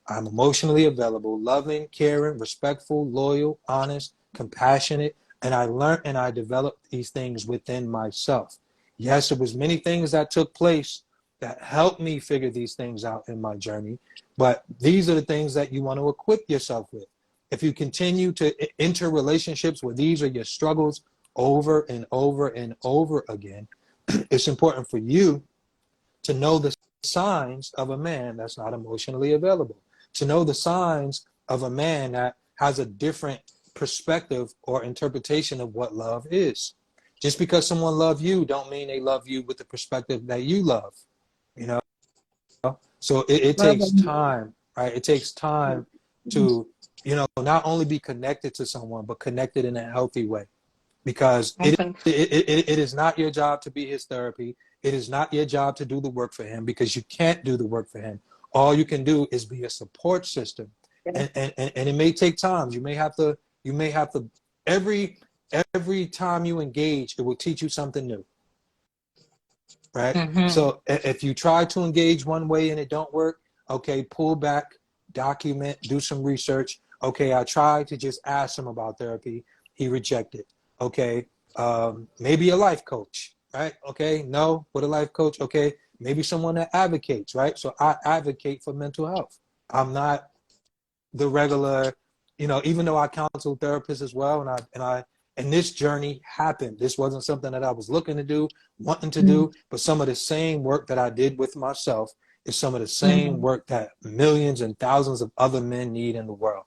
A: I'm emotionally available, loving, caring, respectful, loyal, honest, compassionate, and I learned and I developed these things within myself. Yes, it was many things that took place that helped me figure these things out in my journey, but these are the things that you want to equip yourself with. If you continue to enter relationships where these are your struggles over and over and over again, it's important for you to know the signs of a man that's not emotionally available, to know the signs of a man that has a different perspective or interpretation of what love is. Just because someone loves you don't mean they love you with the perspective that you love, you know? So it takes time, right? It takes time to, not only be connected to someone, but connected in a healthy way. Because
B: Okay.
A: it is not your job to be his therapy. It is not your job to do the work for him because you can't do the work for him. All you can do is be a support system. And it may take time. You may have to every time you engage, it will teach you something new. Right? So if you try to engage one way and it don't work, okay, pull back, document, do some research. Okay, I tried to just ask him about therapy. He rejected. Okay, maybe a life coach, right? Okay, no, with a life coach, okay, maybe someone that advocates, right? So I advocate for mental health. I'm not the regular, even though I counsel therapists as well, and this journey happened. This wasn't something that I was looking to do, wanting to do, but some of the same work that I did with myself is some of the same work that millions and thousands of other men need in the world.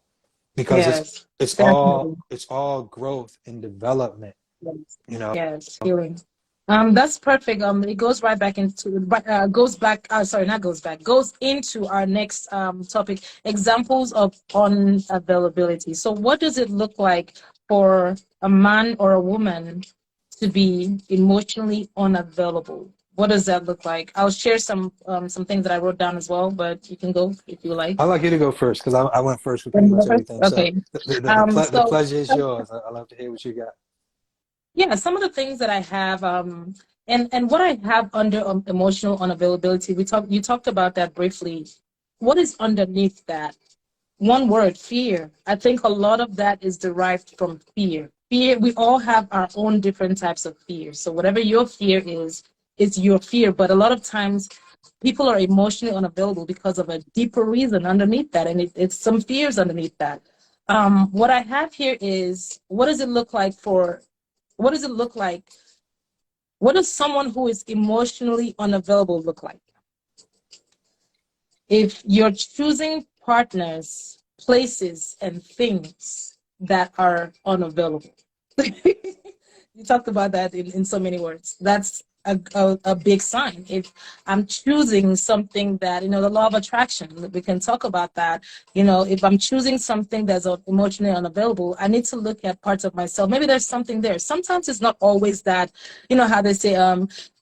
A: Because
B: Yes.
A: it's
B: Definitely.
A: all growth and development,
B: Yes.
A: you know.
B: Yes. Healing. That's perfect. It goes right back into, goes back, sorry, not goes back, goes into our next topic, examples of unavailability. So what does it look like for a man or a woman to be emotionally unavailable? What does that look like? I'll share some things that I wrote down as well, but you can go if you like.
A: I'd like you to go first because I went first with
B: Wanna
A: pretty
B: go
A: much
B: first?
A: everything. So
B: Okay.
A: the
B: So
A: pleasure is yours. I love to hear what you got.
B: yeah, some of the things that I have, and what I have under emotional unavailability, you talked about that briefly. What is underneath that? One word, fear. I think a lot of that is derived from fear. Fear, we all have our own different types of fear. So whatever your fear is your fear. But a lot of times people are emotionally unavailable because of a deeper reason underneath that. And it's some fears underneath that. What I have here is, what does it look like what does it look like? What does someone who is emotionally unavailable look like? If you're choosing partners, places, and things that are unavailable. You talked about that in so many words. That's a big sign. If I'm choosing something that, the law of attraction, we can talk about that. If I'm choosing something that's emotionally unavailable, I need to look at parts of myself. Maybe there's something there. Sometimes it's not always that, how they say,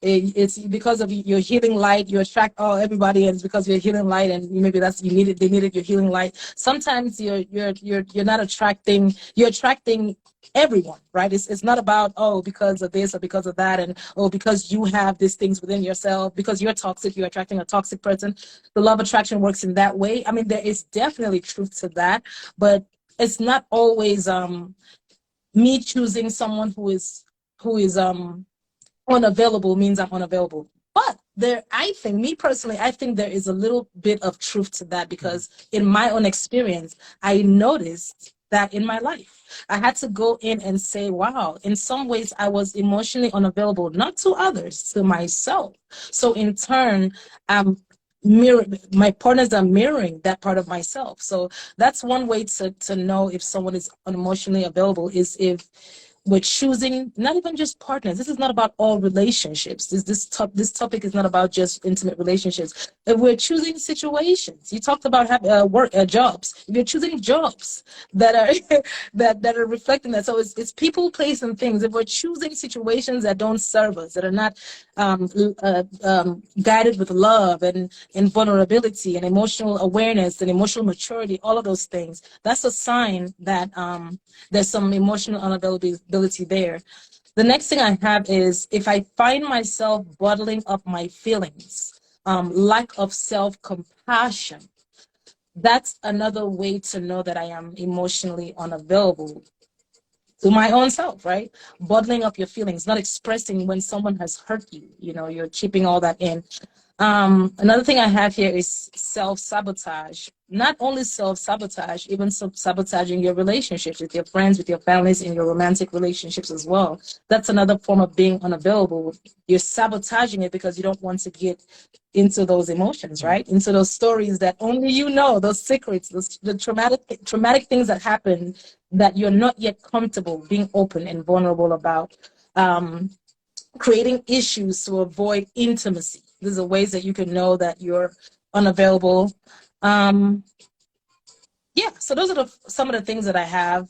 B: it's because of your healing light, you attract everybody, and it's because of your healing light, and maybe they needed your healing light. Sometimes you're not attracting, you're attracting everyone, right? It's not about, because of this or because of that, and because you have these things within yourself, because you're toxic, you're attracting a toxic person. The law of attraction works in that way. I mean, there is definitely truth to that, but it's not always me choosing someone who is unavailable means I'm unavailable. But I think, me personally, I think there is a little bit of truth to that, because in my own experience, I noticed that in my life, I had to go in and say, wow, in some ways I was emotionally unavailable, not to others, to myself. So in turn, my partners are mirroring that part of myself. So that's one way to know if someone is emotionally available, is if we're choosing not even just partners. This is not about all relationships. This topic is not about just intimate relationships. If we're choosing situations, you talked about jobs. If you're choosing jobs that are that are reflecting that, so it's people, place, and things. If we're choosing situations that don't serve us, that are not guided with love and vulnerability and emotional awareness and emotional maturity, all of those things, that's a sign that there's some emotional unavailability there. The next thing I have is if I find myself bottling up my feelings, lack of self-compassion, that's another way to know that I am emotionally unavailable to my own self, right? Bottling up your feelings, not expressing when someone has hurt you. You know, you're keeping all that in. Another thing I have here is self-sabotage. Not only self-sabotage, even sabotaging your relationships with your friends, with your families, in your romantic relationships as well. That's another form of being unavailable. You're sabotaging it because you don't want to get into those emotions, right? Into those stories that only you know, those secrets, the traumatic things that happen that you're not yet comfortable being open and vulnerable about. Creating issues to avoid intimacy. These are ways that you can know that you're unavailable. Yeah, so those are some of the things that I have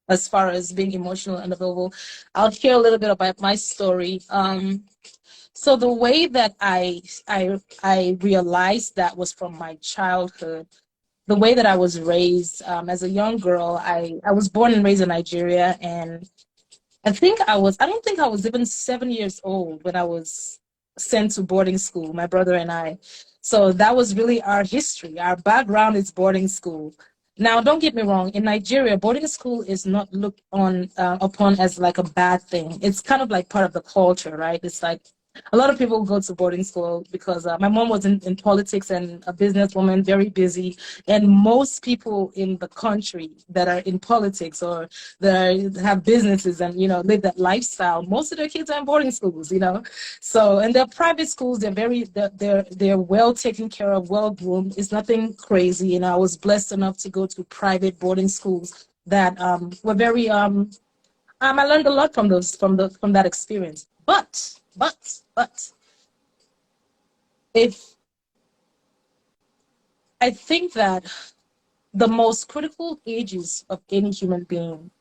B: as far as being emotional and unavailable. I'll share a little bit about my story. So the way that I realized that was from my childhood. The way that I was raised as a young girl, I was born and raised in Nigeria, and I don't think I was even 7 years old when I was sent to boarding school, my brother and I. So that was really our history. Our background is boarding school. Now, don't get me wrong. In Nigeria, boarding school is not looked on upon as like a bad thing. It's kind of like part of the culture, right? It's like a lot of people go to boarding school because my mom was in politics and a businesswoman, very busy. And most people in the country that are in politics or that have businesses and, you know, live that lifestyle, most of their kids are in boarding schools, you know. So, and they're private schools. They're well taken care of, well groomed. It's nothing crazy. You know, I was blessed enough to go to private boarding schools that were very I learned a lot from that experience. But if I think that the most critical ages of any human being,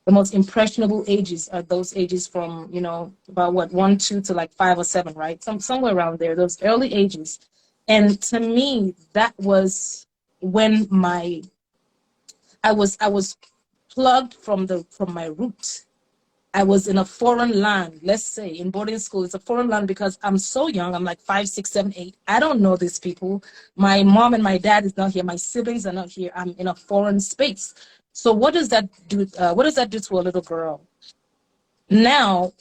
B: the most impressionable ages are those ages from, you know, about 1, 2 to like 5 or 7, right? Somewhere around there, those early ages. And to me, that was when I was plugged from my roots. I was in a foreign land, let's say in boarding school. It's a foreign land because I'm so young. I'm like 5, 6, 7, 8. I don't know these people. My mom and my dad is not here. My siblings are not here. I'm in a foreign space. So what does that do? What does that do to a little girl? Now,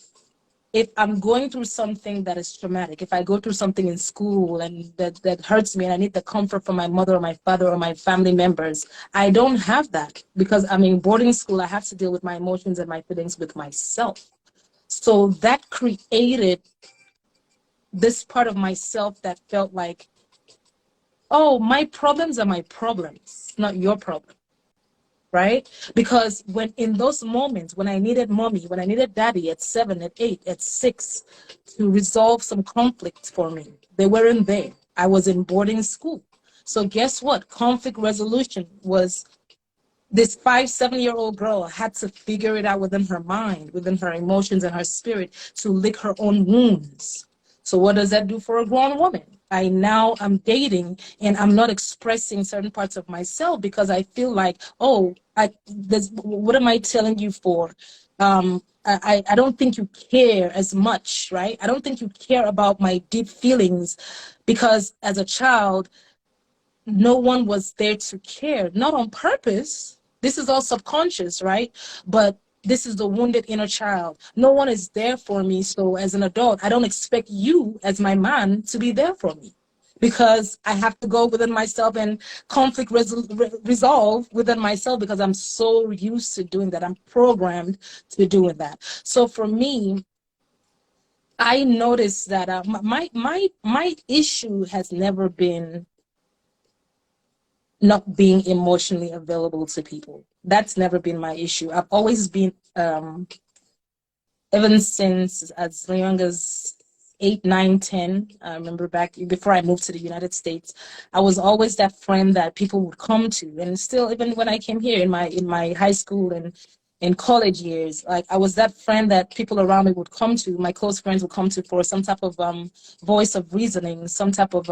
B: if I'm going through something that is traumatic, if I go through something in school and that hurts me and I need the comfort from my mother or my father or my family members, I don't have that because I'm in boarding school. I have to deal with my emotions and my feelings with myself. So that created this part of myself that felt like, oh, my problems are my problems, not your problem. Right? Because when in those moments, when I needed mommy, when I needed daddy at 7, at 8, at 6 to resolve some conflict for me, they weren't there. I was in boarding school. So guess what? Conflict resolution was this 5, 7-year-old girl had to figure it out within her mind, within her emotions and her spirit to lick her own wounds. So what does that do for a grown woman? I'm dating and I'm not expressing certain parts of myself because I feel like, oh, what am I telling you for? I don't think you care as much, right? I don't think you care about my deep feelings because as a child, no one was there to care, not on purpose. This is all subconscious, right? But this is the wounded inner child. No one is there for me. So as an adult, I don't expect you as my man to be there for me, because I have to go within myself and conflict resolve within myself, because I'm so used to doing that. I'm programmed to doing that. So for me, I noticed that my issue has never been not being emotionally available to people. That's never been my issue. I've always been, even since as young as 8, 9, 10. I remember back before I moved to the United States, I was always that friend that people would come to. And still, even when I came here in my high school and in college years, like I was that friend that people around me would come to, my close friends would come to for some type of voice of reasoning, some type of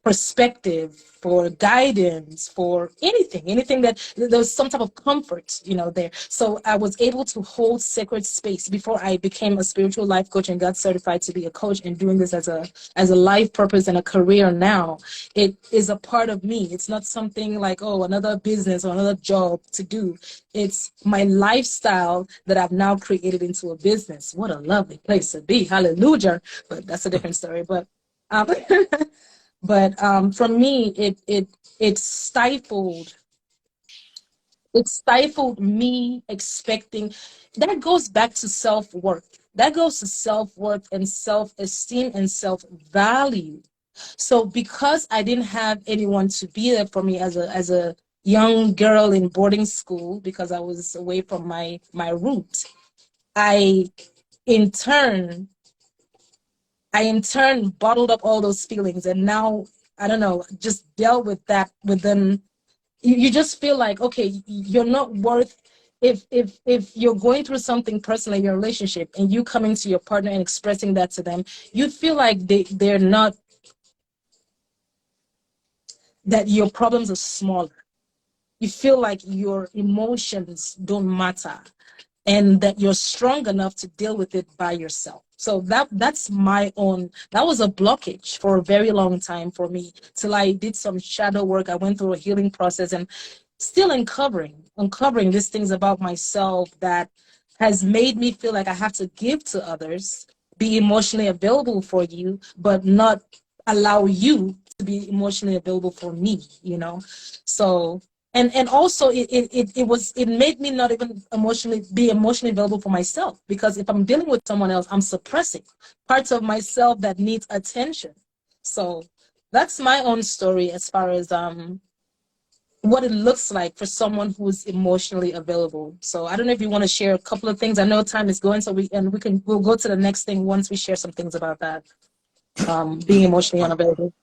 B: perspective, for guidance, for anything that there was some type of comfort, there. So I was able to hold sacred space before I became a spiritual life coach and got certified to be a coach, and doing this as a life purpose and a career now. It is a part of me. It's not something like, oh, another business or another job to do. It's my lifestyle that I've now created into a business. What a lovely place to be. Hallelujah. But that's a different story. But for me, it stifled me expecting. That goes back to self-worth. That goes to self-worth and self-esteem and self-value. So because I didn't have anyone to be there for me as a young girl in boarding school, because I was away from my root, I in turn bottled up all those feelings, and now, I don't know, just dealt with that within. You just feel like, okay, you're not worth. If you're going through something personally in your relationship, and you coming to your partner and expressing that to them, you feel like they're not, that your problems are smaller. You feel like your emotions don't matter, and that you're strong enough to deal with it by yourself. So that's my own. That was a blockage for a very long time for me, till I did some shadow work. I went through a healing process, and still uncovering these things about myself that has made me feel like I have to give to others, be emotionally available for you, but not allow you to be emotionally available for me, So, and also it made me not even be emotionally available for myself, because if I'm dealing with someone else, I'm suppressing parts of myself that needs attention. So that's my own story as far as what it looks like for someone who's emotionally available. So I don't know if you want to share a couple of things. I know time is going, so we'll go to the next thing once we share some things about that, being emotionally unavailable.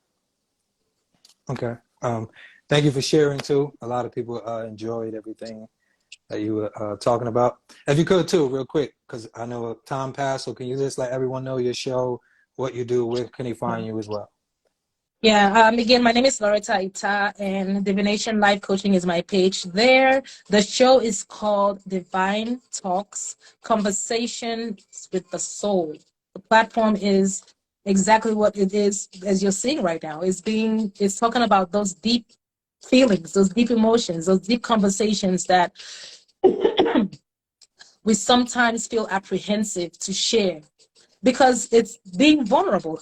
A: Okay. Thank you for sharing too. A lot of people enjoyed everything that you were talking about. If you could too, real quick, because I know time passed. So can you just let everyone know your show, what you do, where can they find you as well?
B: Yeah, again, my name is Loretta Ita, and Divination Life Coaching is my page there. The show is called Divine Talks, Conversations with the Soul. The platform is exactly what it is, as you're seeing right now. It's talking about those deep feelings, those deep emotions, those deep conversations that we sometimes feel apprehensive to share, because it's being vulnerable.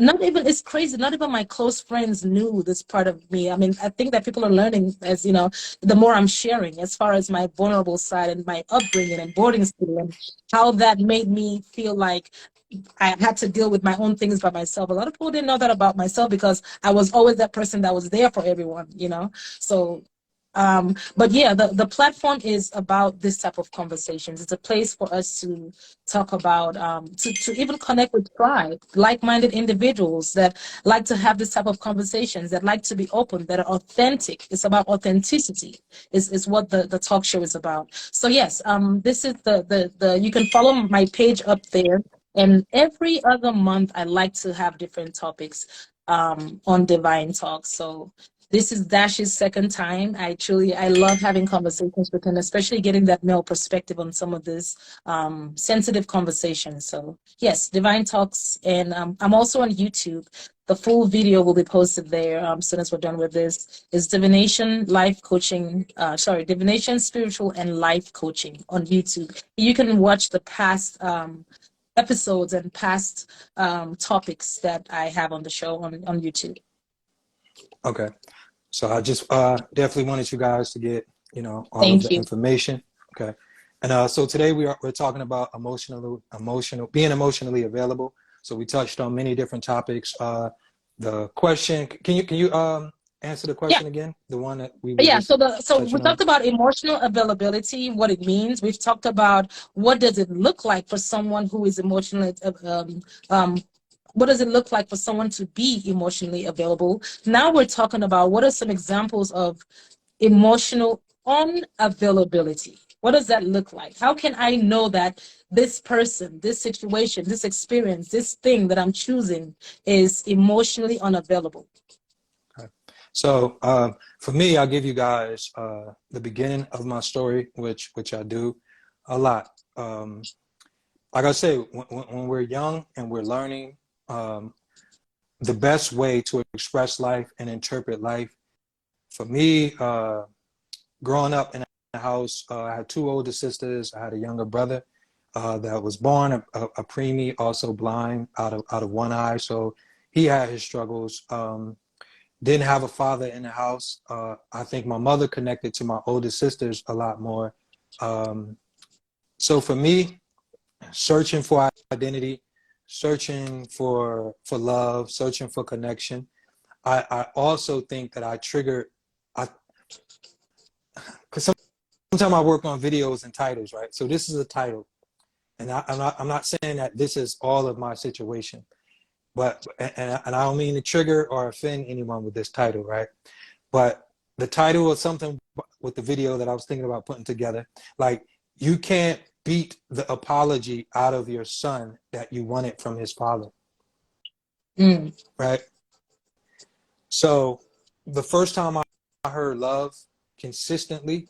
B: It's crazy. Not even my close friends knew this part of me. I mean, I think that people are learning, as the more I'm sharing, as far as my vulnerable side and my upbringing and boarding school, and how that made me feel like I had to deal with my own things by myself. A lot of people didn't know that about myself, because I was always that person that was there for everyone, So, but yeah, the platform is about this type of conversations. It's a place for us to talk about, to even connect with tribe, like-minded individuals that like to have this type of conversations, that like to be open, that are authentic. It's about authenticity is what the talk show is about. So yes, this is the you can follow my page up there. And every other month, I like to have different topics on Divine Talks. So this is Dash's second time. I love having conversations with him, especially getting that male perspective on some of this sensitive conversations. So yes, Divine Talks. And I'm also on YouTube. The full video will be posted there as soon as we're done with this. It's Divination Life Coaching, Divination Spiritual and Life Coaching on YouTube. You can watch the past episodes and past topics that I have on the show on YouTube.
A: Okay. So I just definitely wanted you guys to get, you know, all
B: Thank
A: of the
B: you.
A: information. Okay. And so today we're talking about being emotionally available. So we touched on many different topics. The question, can you answer the question again? The one that we were just
B: So we
A: touching
B: talked
A: on?
B: about emotional availability, what it means. We've talked about what does it look like for someone who is emotionally what does it look like for someone to be emotionally available? Now we're talking about what are some examples of emotional unavailability. What does that look like? How can I know that this person, this situation, this experience, this thing that I'm choosing is emotionally unavailable?
A: Okay. So for me, I'll give you guys the beginning of my story, which I do a lot. Like I say, when we're young and we're learning, the best way to express life and interpret life, for me, growing up in a house, I had two older sisters. I had a younger brother that was born a preemie, also blind out of one eye. So he had his struggles. Didn't have a father in the house. I think my mother connected to my older sisters a lot more. So for me, searching for identity, searching for love, searching for connection. I also think that because sometimes I work on videos and titles, right? So this is a title, and I'm not saying that this is all of my situation, but and I don't mean to trigger or offend anyone with this title, right? But the title was something with the video that I was thinking about putting together, like you can't beat the apology out of your son that you wanted from his father, right? So the first time I heard love consistently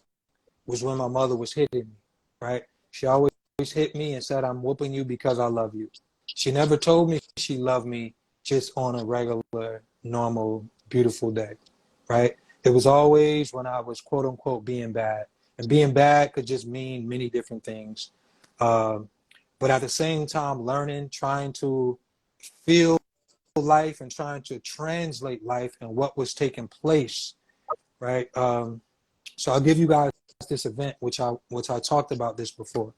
A: was when my mother was hitting me, right? She always hit me and said, I'm whooping you because I love you. She never told me she loved me just on a regular, normal, beautiful day, right? It was always when I was, quote unquote, being bad. And being bad could just mean many different things. But at the same time, learning, trying to feel life and trying to translate life and what was taking place, right? So I'll give you guys this event, which I talked about this before.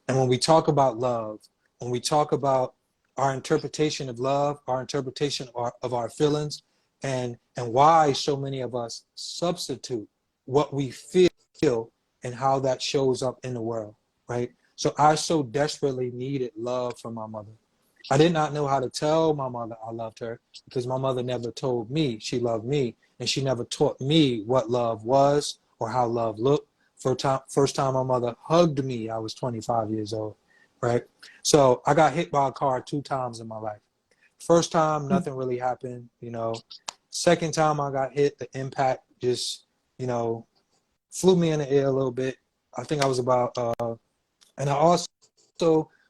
A: And when we talk about love, when we talk about our interpretation of love, our interpretation of our feelings, and why so many of us substitute what we feel and how that shows up in the world, right? So I so desperately needed love from my mother. I did not know how to tell my mother I loved her because my mother never told me she loved me, and she never taught me what love was or how love looked. First time my mother hugged me, I was 25 years old, right? So I got hit by a car 2 times in my life. First time, nothing really happened, you know. Second time I got hit, the impact just, you know, flew me in the air a little bit. I think I was about, and I also,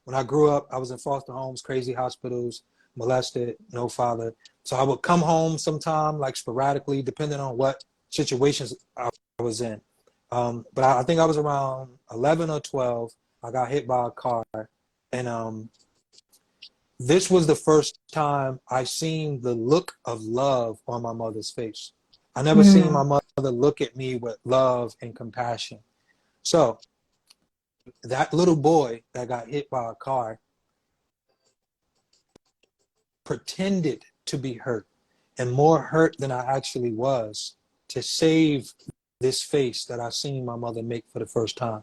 A: when I grew up, I was in foster homes, crazy hospitals, molested, no father. So I would come home sometime, like sporadically, depending on what situations I was in. But I think I was around 11 or 12. I got hit by a car. And this was the first time I seen the look of love on my mother's face. I never seen my mother look at me with love and compassion. So that little boy that got hit by a car pretended to be hurt, and more hurt than I actually was, to save this face that I seen my mother make for the first time,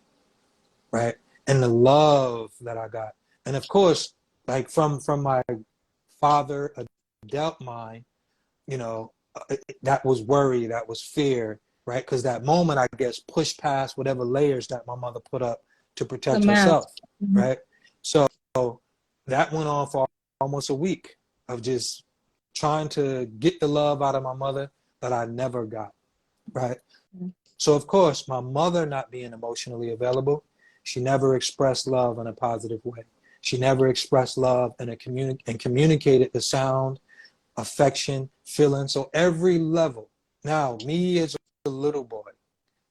A: right? And the love that I got. And of course, like from my father adult mind, you know, that was worry, that was fear, right? Because that moment, I guess, pushed past whatever layers that my mother put up to
B: The
A: protect
B: mask.
A: herself, right? So that went on for almost a week of just trying to get the love out of my mother that I never got, right? So of course, my mother not being emotionally available, she never expressed love in a positive way. She never expressed love and communicated the sound affection, feeling. So every level. Now, me as a little boy,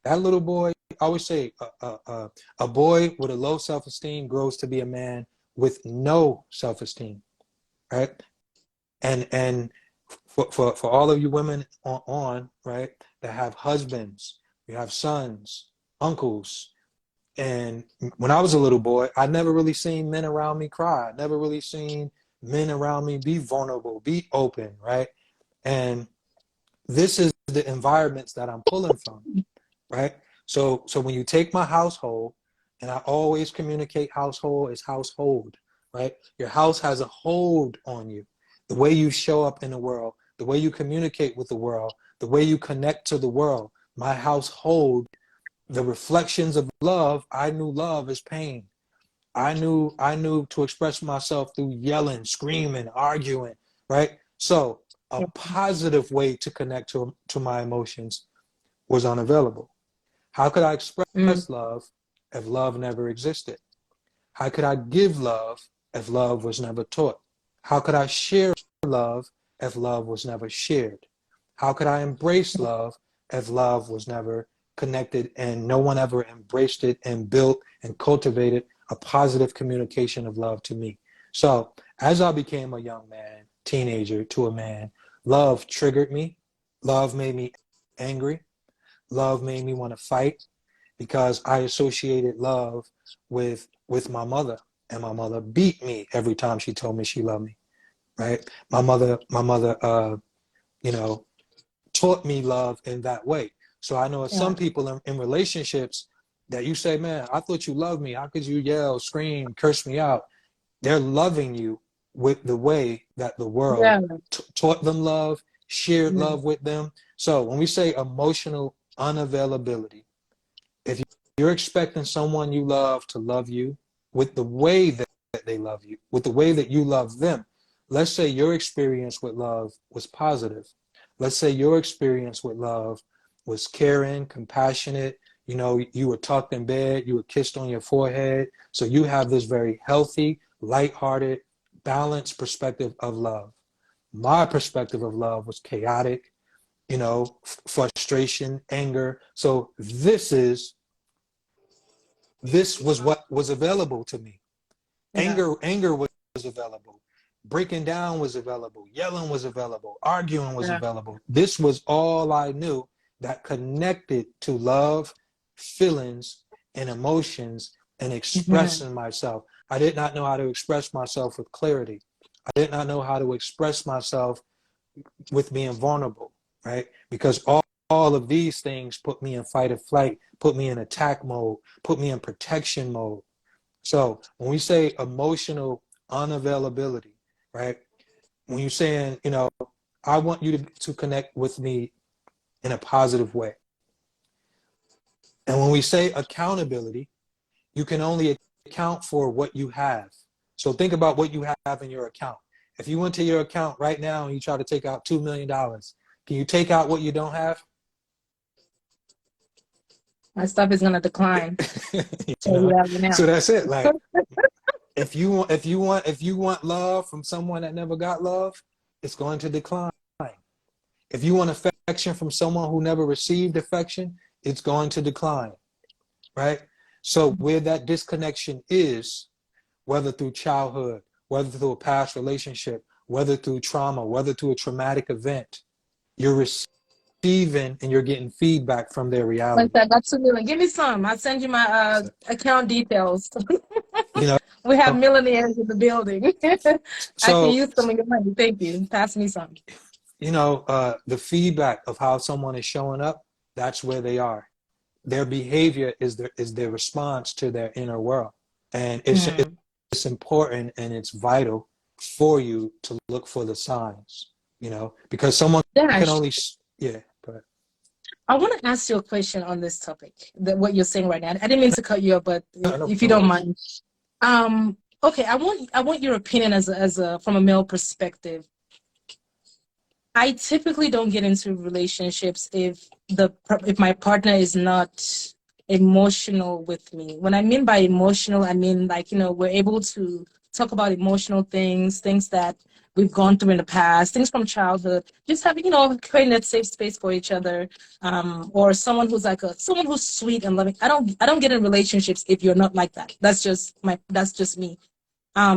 A: that little boy, I always say a boy with a low self-esteem grows to be a man with no self-esteem, right? And for all of you women right, that have husbands, you have sons, uncles, and when I was a little boy, I never really seen men around me cry. I never really seen men around me be vulnerable, be open, right? And this is the environments that I'm pulling from, right? So when you take my household, and I always communicate household as household, right? Your house has a hold on you. The way you show up in the world, the way you communicate with the world, the way you connect to the world. My household, the reflections of love, I knew love is pain. I knew to express myself through yelling, screaming, arguing, right? So a positive way to connect to my emotions was unavailable. How could I express love if love never existed? How could I give love if love was never taught? How could I share love if love was never shared? How could I embrace love if love was never connected and no one ever embraced it and built and cultivated a positive communication of love to me? So as I became a young man, teenager to a man, love triggered me. Love made me angry. Love made me want to fight because I associated love with my mother, and my mother beat me every time she told me she loved me, right? My mother, you know, taught me love in that way. So I know some people in relationships that you say, man, I thought you loved me. How could you yell, scream, curse me out? They're loving you with the way that the world taught them love, shared love with them. So when we say emotional unavailability, if you're expecting someone you love to love you with the way that they love you, with the way that you love them, let's say your experience with love was positive. Let's say your experience with love was caring, compassionate. You know, you were tucked in bed, you were kissed on your forehead. So you have this very healthy, lighthearted, balanced perspective of love. My perspective of love was chaotic, you know, frustration, anger. So this was what was available to me. Anger was available. Breaking down was available. Yelling was available. Arguing was available. This was all I knew that connected to love, feelings, and emotions, and expressing myself. I did not know how to express myself with clarity. I did not know how to express myself with being vulnerable, right? Because all of these things put me in fight or flight, put me in attack mode, put me in protection mode. So when we say emotional unavailability, right? When you're saying, you know, I want you to connect with me in a positive way. And when we say accountability, you can only account for what you have. So think about what you have in your account. If you went to your account right now and you try to take out $2 million, can you take out what you don't have?
B: My stuff is gonna decline.
A: So that's it. Like, if you want love from someone that never got love, it's going to decline. If you want affection from someone who never received affection, it's going to decline, right? So where that disconnection is, whether through childhood, whether through a past relationship, whether through trauma, whether through a traumatic event, you're receiving and you're getting feedback from their reality.
B: Like that, that's $2 million. Give me some. I'll send you my account details.
A: You know,
B: we have millionaires in the building. I can
A: so
B: use some of your money. Thank you. Pass me some.
A: You know, the feedback of how someone is showing up, that's where they are. Their behavior is their response to their inner world. And it's important and it's vital for you to look for the signs, you know, because someone can only, but
B: I want to ask you a question on this topic, what you're saying right now. I didn't mean to cut you off, but if you don't mind. Okay, I want your opinion as a from a male perspective. I typically don't get into relationships if my partner is not emotional with me. When I mean by emotional, I mean, like, you know, we're able to talk about emotional things that we've gone through in the past, things from childhood, just having, you know, creating that safe space for each other, or someone who's like someone who's sweet and loving. I don't get in relationships if you're not like that. That's just me.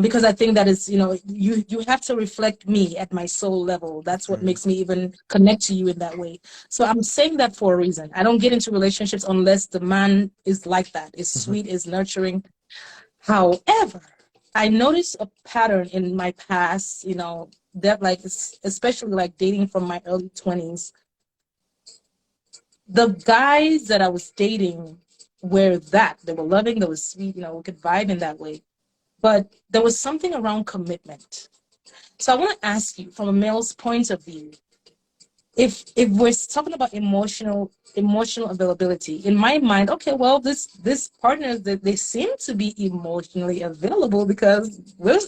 B: Because I think that is, you know, you have to reflect me at my soul level. That's what makes me even connect to you in that way. So I'm saying that for a reason. I don't get into relationships unless the man is like that, is sweet, is nurturing. However, I noticed a pattern in my past, you know, that like, especially like dating from my early 20s. The guys that I was dating were that. They were loving, they were sweet, you know, we could vibe in that way. But there was something around commitment. So I want to ask you, from a male's point of view, if we're talking about emotional availability, in my mind, okay, well, this partner, that they seem to be emotionally available because we're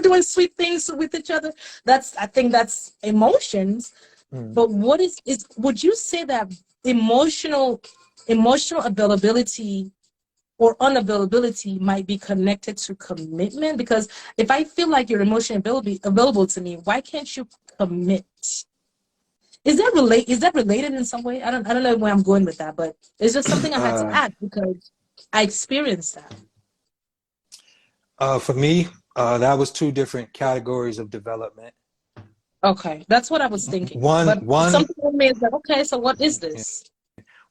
B: doing sweet things with each other. I think that's emotions. But what is would you say that emotional availability or unavailability might be connected to commitment? Because if I feel like you're emotionally available to me, why can't you commit? Is that related in some way? I don't know where I'm going with that, but it's just something I had to add because I experienced that.
A: For me, that was two different categories of development.
B: Okay, that's what I was thinking.
A: One,
B: some people may say, okay, so what is this?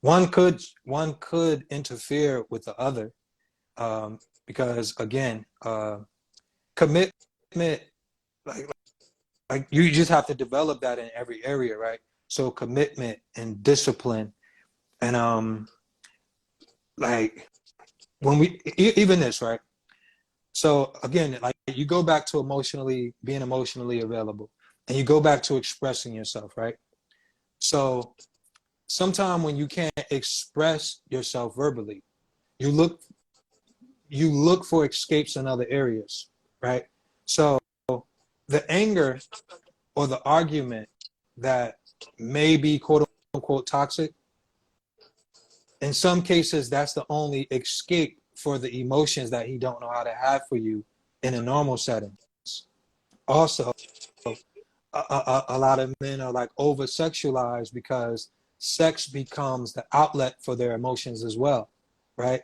A: One could interfere with the other, because again, commitment, like you just have to develop that in every area, right? So commitment and discipline, and like when we even this, right? So again, like you go back to being emotionally available, and you go back to expressing yourself, right? So sometime when you can't express yourself verbally, you look for escapes in other areas, right? So the anger or the argument that may be quote unquote toxic, in some cases that's the only escape for the emotions that he don't know how to have for you in a normal setting. Also, a lot of men are like over sexualized because sex becomes the outlet for their emotions as well, right?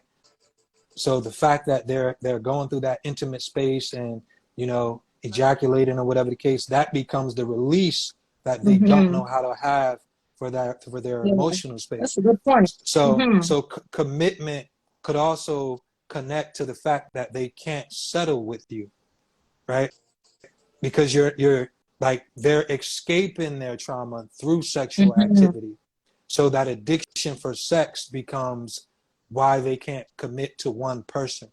A: So the fact that they're going through that intimate space and, you know, ejaculating or whatever the case, that becomes the release that they don't know how to have for their emotional space.
B: That's a good point.
A: So commitment could also connect to the fact that they can't settle with you, right? Because you're like they're escaping their trauma through sexual activity. So that addiction for sex becomes why they can't commit to one person.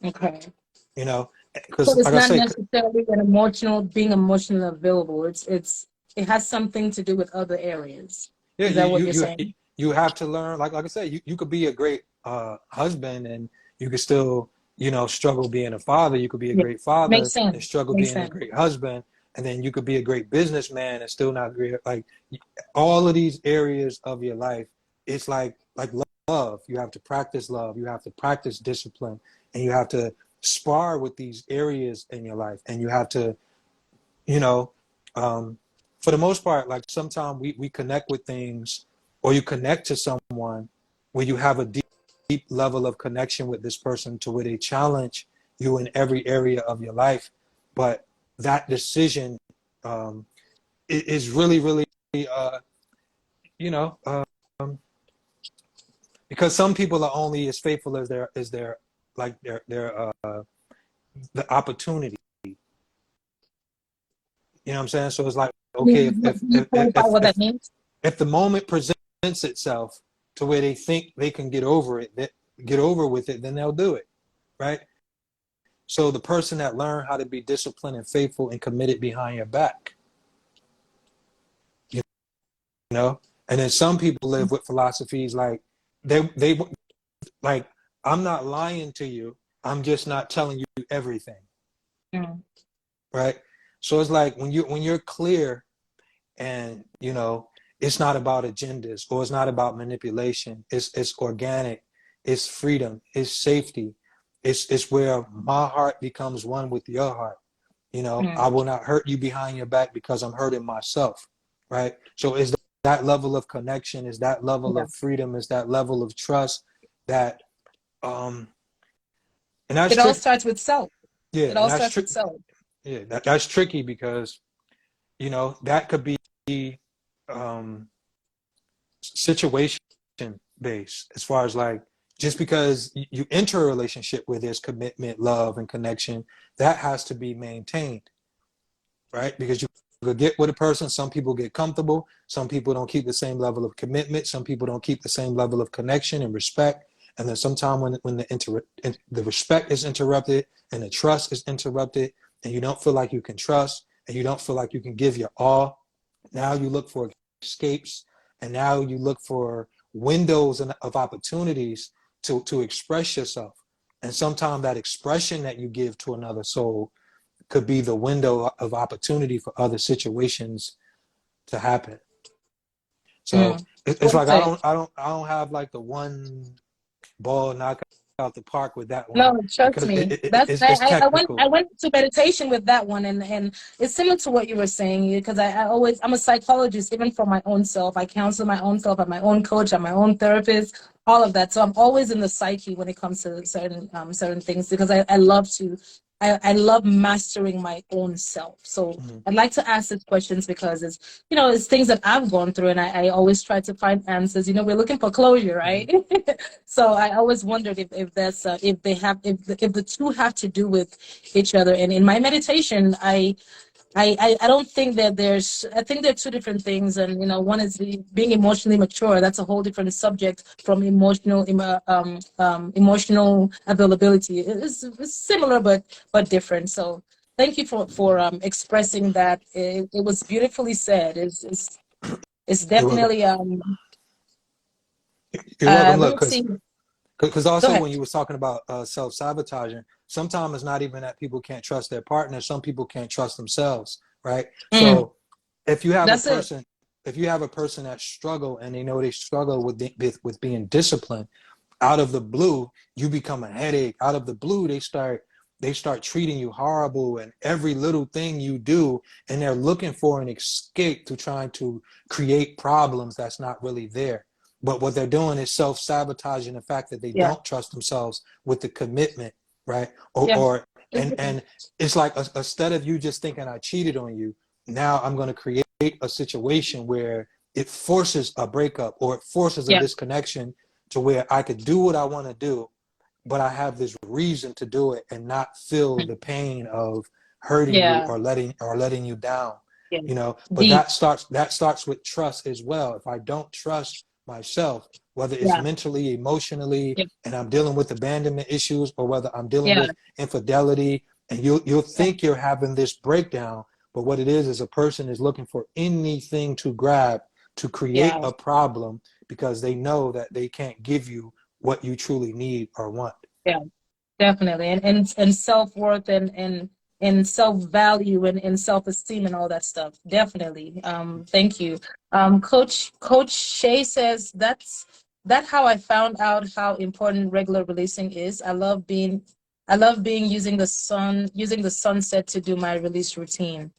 B: Okay.
A: You know,
B: So
A: because
B: it's
A: like I
B: not
A: say,
B: necessarily being emotionally available. It has something to do with other areas.
A: yeah,
B: Is that what you're saying?
A: you have to learn. Like I said, you could be a great husband and you could still, you know, struggle being a father. You could be a
B: Yeah.
A: great father
B: Makes sense.
A: and struggle
B: Makes
A: being a
B: sense.
A: great husband, and then you could be a great businessman and still not great. Like all of these areas of your life, it's like love. You have to practice love. You have to practice discipline, and you have to spar with these areas in your life, and you have to, you know, for the most part, like sometimes we connect with things, or you connect to someone where you have a deep level of connection with this person to where they challenge you in every area of your life. But that decision is really, you know, because some people are only as faithful as their like their the opportunity. You know what I'm saying? So it's like, okay,
B: Can you clarify what that means?
A: if the moment presents itself to where they think they can get over with it, then they'll do it, right? So the person that learned how to be disciplined and faithful and committed behind your back, you know, and then some people live with philosophies like they like, I'm not lying to you, I'm just not telling you everything, right? So it's like when you're clear and, you know, it's not about agendas or it's not about manipulation. It's organic. It's freedom. It's safety. It's where my heart becomes one with your heart. You know, I
B: Mm.
A: will not hurt you behind your back because I'm hurting myself, right? So is that level of connection, is that level
B: Yeah.
A: of freedom, is that level of trust that, um, and that's
B: It all
A: tricky.
B: starts with self.
A: Yeah,
B: It
A: and
B: all
A: that's
B: starts with
A: tricky.
B: self.
A: Yeah, that's tricky because, you know, that could be um, situation based as far as like, just because you enter a relationship where there's commitment, love, and connection, that has to be maintained, right? Because you could get with a person, some people get comfortable, some people don't keep the same level of commitment, some people don't keep the same level of connection and respect. And then sometimes when the respect is interrupted and the trust is interrupted, and you don't feel like you can trust and you don't feel like you can give your all, now you look for escapes, and now you look for windows of opportunities to express yourself. And sometimes that expression that you give to another soul could be the window of opportunity for other situations to happen. So
B: Mm.
A: it's
B: Well
A: like
B: said.
A: I don't have like the one ball knock out the park with that one,
B: No, trust
A: because
B: me. That's
A: it's
B: I
A: technical.
B: went to meditation with that one, and it's similar to what you were saying, because I always, I'm a psychologist even for my own self. I counsel my own self. I'm my own coach. I'm my own therapist. All of that. So I'm always in the psyche when it comes to certain things, because I love to. I love mastering my own self. So
A: Mhm.
B: I'd like to ask these questions because it's, you know, it's things that I've gone through, and I always try to find answers. You know, we're looking for closure,
A: Mhm.
B: right? So I always wondered if that's if they have if the two have to do with each other. And in my meditation, I don't think that there's, I think they're two different things. And you know, one is being emotionally mature. That's a whole different subject from emotional availability. It's similar but different. So thank you for expressing that. It was beautifully said. It's
A: You're welcome.
B: definitely
A: You're welcome.
B: let
A: Look,
B: me see.
A: because
B: Go
A: also
B: ahead.
A: when you was talking about self-sabotaging, sometimes it's not even that people can't trust their partner. Some people can't trust themselves, right?
B: Mm,
A: So if you have a
B: that's it.
A: person, if you have a person that struggle and they know they struggle with being disciplined, out of the blue you become a headache. Out of the blue they start treating you horrible, and every little thing you do, and they're looking for an escape to trying to create problems that's not really there. But what they're doing is self-sabotaging the fact that they
B: Yeah.
A: don't trust themselves with the commitment, right? or,
B: Yeah.
A: or and it's like, instead of you just thinking I cheated on you, now I'm going to create a situation where it forces a breakup or it forces a
B: Yeah.
A: disconnection, to where I could do what I want to do, but I have this reason to do it and not feel the pain of hurting you
B: Yeah.
A: or letting you down.
B: Yeah.
A: You know, but
B: Deep.
A: that starts with trust as well. If I don't trust myself, whether it's
B: Yeah.
A: mentally, emotionally,
B: Yeah.
A: and I'm dealing with abandonment issues, or whether I'm dealing
B: Yeah.
A: with infidelity, and you'll
B: Yeah.
A: think you're having this breakdown, but what it is a person is looking for anything to grab to create
B: Yeah.
A: a problem, because they know that they can't give you what you truly need or want.
B: Yeah. Definitely. And self-worth and self-value and self-esteem and all that stuff. Definitely. Thank you. Coach Shay says that's how I found out how important regular releasing is. I love being using the sunset to do my release routine.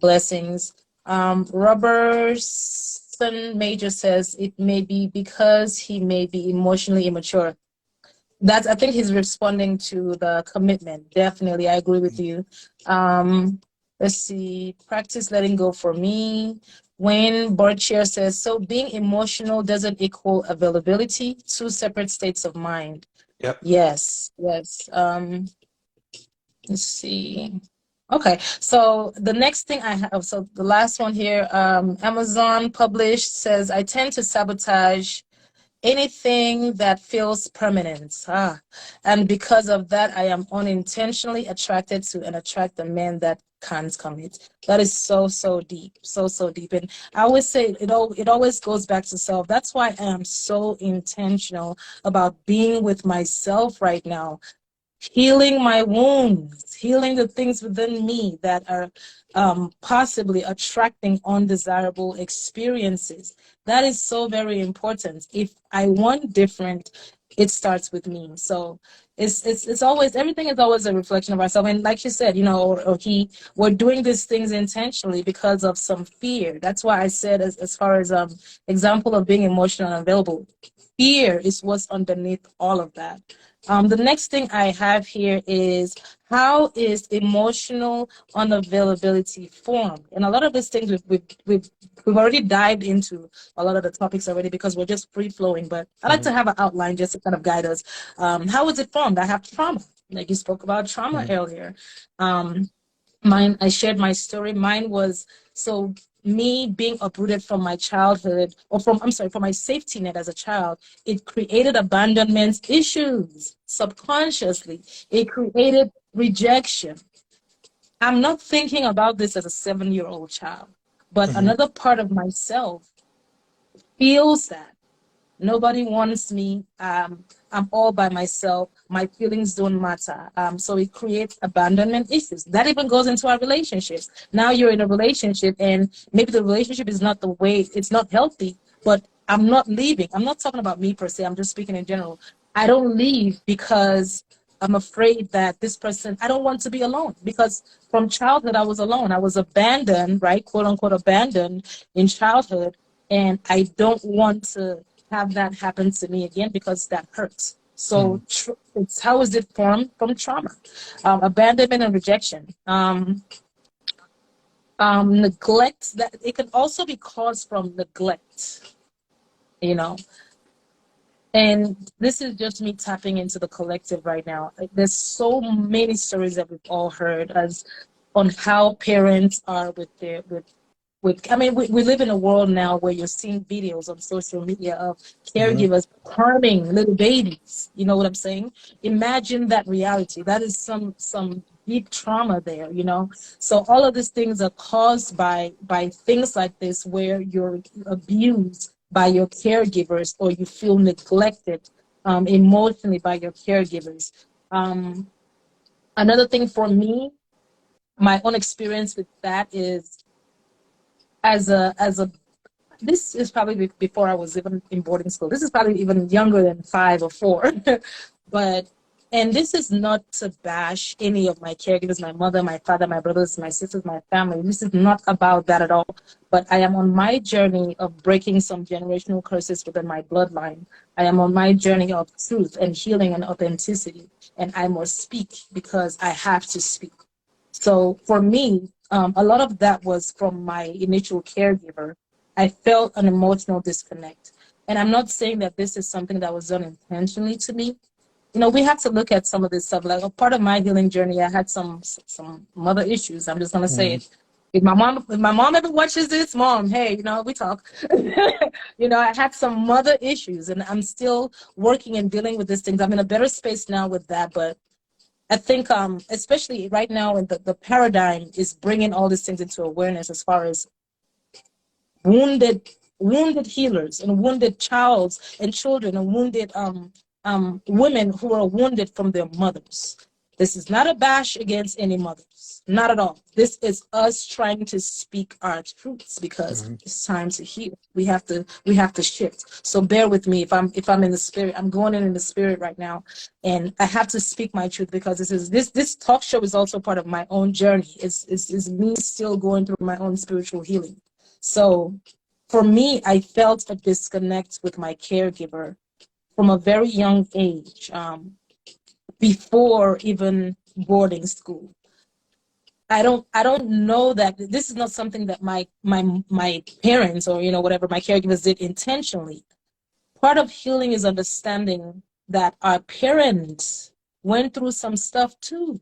B: Blessings. Robertson Major says it may be because he may be emotionally immature. That's, I think he's responding to the commitment. Definitely, I agree with you. Um, let's see. Practice letting go for me. Wayne Borchier says, so being emotional doesn't equal availability, two separate states of mind.
A: Yep.
B: Yes, yes. Let's see. Okay, so the next thing I have, so the last one here, Amazon published says, I tend to sabotage anything that feels permanent. And because of that, I am unintentionally attracted to and attract the men that can't commit. That is so, so deep, so, so deep. And I always say it always goes back to self. That's why I am so intentional about being with myself right now, healing my wounds, healing the things within me that are possibly attracting undesirable experiences. That is so very important. If I want different, it starts with me. So It's always, everything is always a reflection of ourselves. And like you said, you know, or he, we're doing these things intentionally because of some fear. That's why I said, as far as example of being emotional and available, fear is what's underneath all of that. The next thing I have here is, how is emotional unavailability formed? And a lot of these things we've already dived into a lot of the topics already, because we're just free flowing. But I like to have an outline just to kind of guide us. How is it formed? I have trauma. Like you spoke about trauma earlier. Mine, I shared my story. Mine was, so me being uprooted from my childhood, or from, I'm sorry, from my safety net as a child, it created abandonment issues subconsciously. It created rejection. I'm not thinking about this as a 7-year-old child, but another part of myself feels that. Nobody wants me. I'm all by myself. My feelings don't matter. So it creates abandonment issues. That even goes into our relationships. Now you're in a relationship, and maybe the relationship is not the way, it's not healthy, but I'm not leaving. I'm not talking about me per se. I'm just speaking in general. I don't leave because I'm afraid that this person, I don't want to be alone, because from childhood I was alone. I was abandoned, right? Quote unquote abandoned in childhood. And I don't want to have that happen to me again, because that hurts. So it's, how is it formed? From trauma, abandonment and rejection, neglect. That it can also be caused from neglect, you know. And this is just me tapping into the collective right now. There's so many stories that we've all heard as on how parents are with, I mean, we live in a world now where you're seeing videos on social media of caregivers harming little babies. You know what I'm saying? Imagine that reality. That is some deep trauma there, you know? So all of these things are caused by things like this, where you're abused by your caregivers, or you feel neglected emotionally by your caregivers. Another thing for me, my own experience with that is, as a this is probably before I was even in boarding school. This is probably even younger than 5 or 4. But, and this is not to bash any of my caregivers, my mother, my father, my brothers, my sisters, my family. This is not about that at all. But I am on my journey of breaking some generational curses within my bloodline. I am on my journey of truth and healing and authenticity. And I must speak because I have to speak. So for me, a lot of that was from my initial caregiver. I felt an emotional disconnect. And I'm not saying that this is something that was done intentionally to me. You know, we have to look at some of this stuff. Like a part of my healing journey, I had some mother issues. I'm just gonna say it. If my mom ever watches this, mom, hey, you know, we talk. You know, I had some mother issues, and I'm still working and dealing with these things. I'm in a better space now with that, but I think, especially right now, in the paradigm is bringing all these things into awareness, as far as wounded healers and wounded childs and children, and wounded women who are wounded from their mothers. This is not a bash against any mothers, not at all. This is us trying to speak our truths, because it's time to heal. We have to shift. So bear with me if I'm in the spirit. I'm going in the spirit right now, and I have to speak my truth, because this talk show is also part of my own journey. It's me still going through my own spiritual healing. So for me, I felt a disconnect with my caregiver from a very young age, before even boarding school. I don't know that this is not something that my parents, or, you know, whatever, my caregivers did intentionally. Part of healing is understanding that our parents went through some stuff too.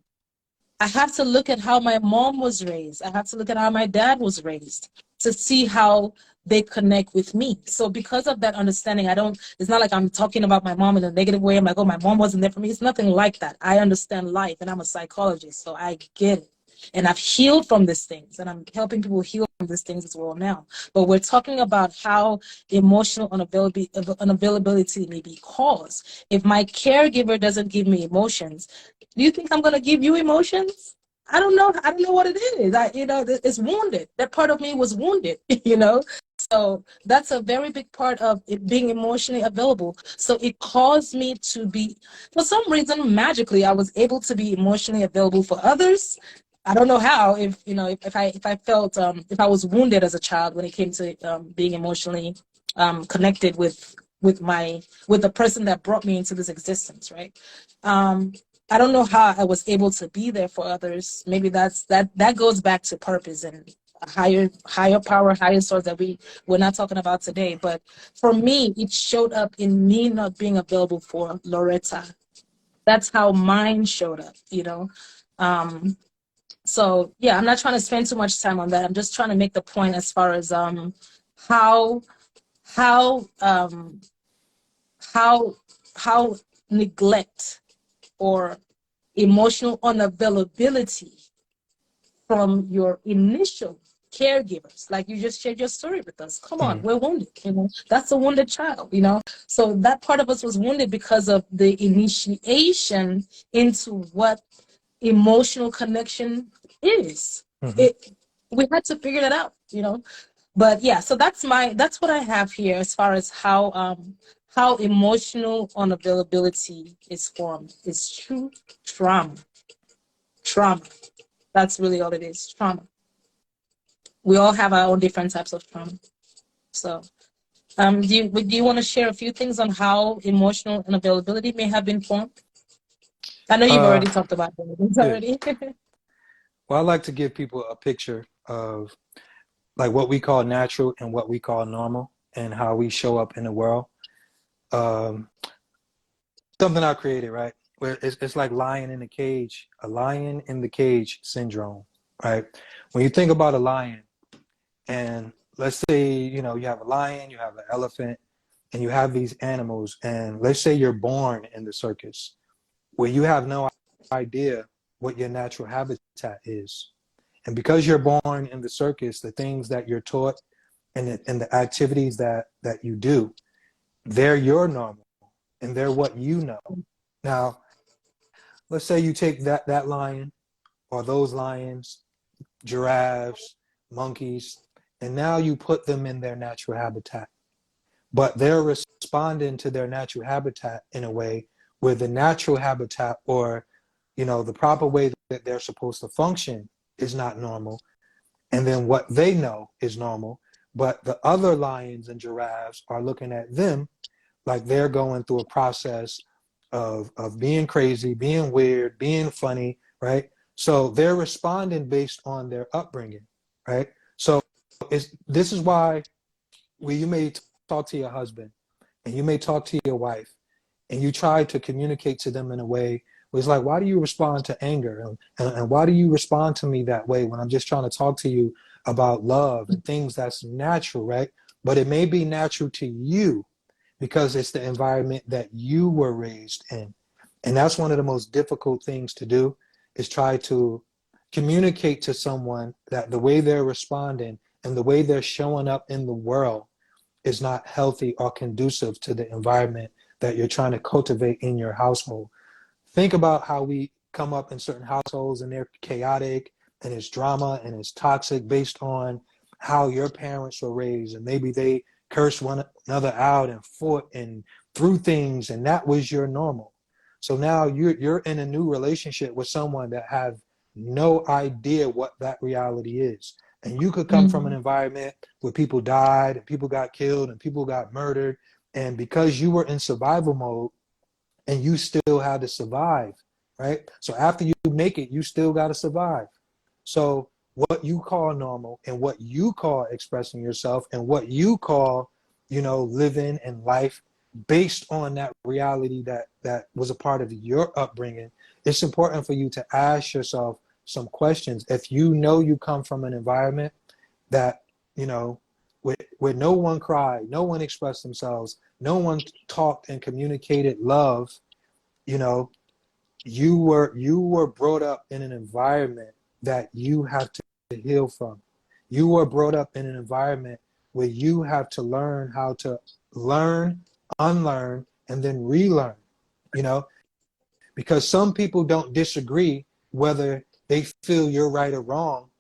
B: I have to look at how my mom was raised. I have to look at how my dad was raised to see how they connect with me. So because of that understanding, it's not like I'm talking about my mom in a negative way. I'm like, oh, my mom wasn't there for me. It's nothing like that. I understand life, and I'm a psychologist, so I get it. And I've healed from these things, and I'm helping people heal from these things as well now. But we're talking about how emotional unavailability may be caused. If my caregiver doesn't give me emotions, do you think I'm going to give you emotions? I don't know what it is. It's wounded. That part of me was wounded, So that's a very big part of it being emotionally available. So it caused me to be, for some reason, magically, I was able to be emotionally available for others. I don't know how, if I felt, if I was wounded as a child when it came to being emotionally connected with the person that brought me into this existence, right? Um, I don't know how I was able to be there for others. Maybe that goes back to purpose and a higher power, higher source that we're not talking about today. But for me, it showed up in me not being available for Loretta. That's how mine showed up. So yeah, I'm not trying to spend too much time on that. I'm just trying to make the point as far as how how um how how neglect or emotional unavailability from your initial caregivers, like you just shared your story with us. Come on,
A: Mm.
B: we're wounded. That's a wounded child. So that part of us was wounded because of the initiation into what emotional connection is.
A: Hmm.
B: It We had to figure that out. But yeah, so that's what I have here as far as how emotional unavailability is formed. It's true trauma. Trauma. That's really all it is. Trauma. We all have our own different types of trauma. So do you want to share a few things on how emotional unavailability may have been formed? I know you've
A: Uh,
B: already talked about it
A: yeah.
B: already.
A: Well, I like to give people a picture of like what we call natural and what we call normal and how we show up in the world. Um, Something I created, right? Where it's like lion in a cage, a lion in the cage syndrome, right? When you think about a lion, and let's say, you have a lion, you have an elephant, and you have these animals, and let's say you're born in the circus where you have no idea what your natural habitat is. And because you're born in the circus, the things that you're taught and the activities that you do, they're your normal and they're what you know. Now, let's say you take that lion or those lions, giraffes, monkeys, and now you put them in their natural habitat. But they're responding to their natural habitat in a way where the natural habitat or the proper way that they're supposed to function is not normal. And then what they know is normal. But the other lions and giraffes are looking at them like they're going through a process of being crazy, being weird, being funny, right? So they're responding based on their upbringing, right? So this is why you may talk to your husband and you may talk to your wife and you try to communicate to them in a way where it's like, why do you respond to anger? And why do you respond to me that way when I'm just trying to talk to you about love and things that's natural, right? But it may be natural to you because it's the environment that you were raised in. And that's one of the most difficult things to do is try to communicate to someone that the way they're responding and the way they're showing up in the world is not healthy or conducive to the environment that you're trying to cultivate in your household. Think about how we come up in certain households and they're chaotic and it's drama and it's toxic based on how your parents were raised, and maybe they cursed one another out and fought and threw things, and that was your normal. So now you're in a new relationship with someone that have no idea what that reality is. And you could come from an
B: Mhm.
A: environment where people died and people got killed and people got murdered. And because you were in survival mode and you still had to survive, right? So after you make it, you still got to survive. So what you call normal and what you call expressing yourself and what you call, living and life based on that reality that was a part of your upbringing, it's important for you to ask yourself some questions. If you know you come from an environment that, where no one cried, no one expressed themselves, no one talked and communicated love, you know, you were brought up in an environment that you have to heal from. You were brought up in an environment where you have to learn how to learn, unlearn, and then relearn, you know, because some people don't disagree whether they feel you're right or wrong.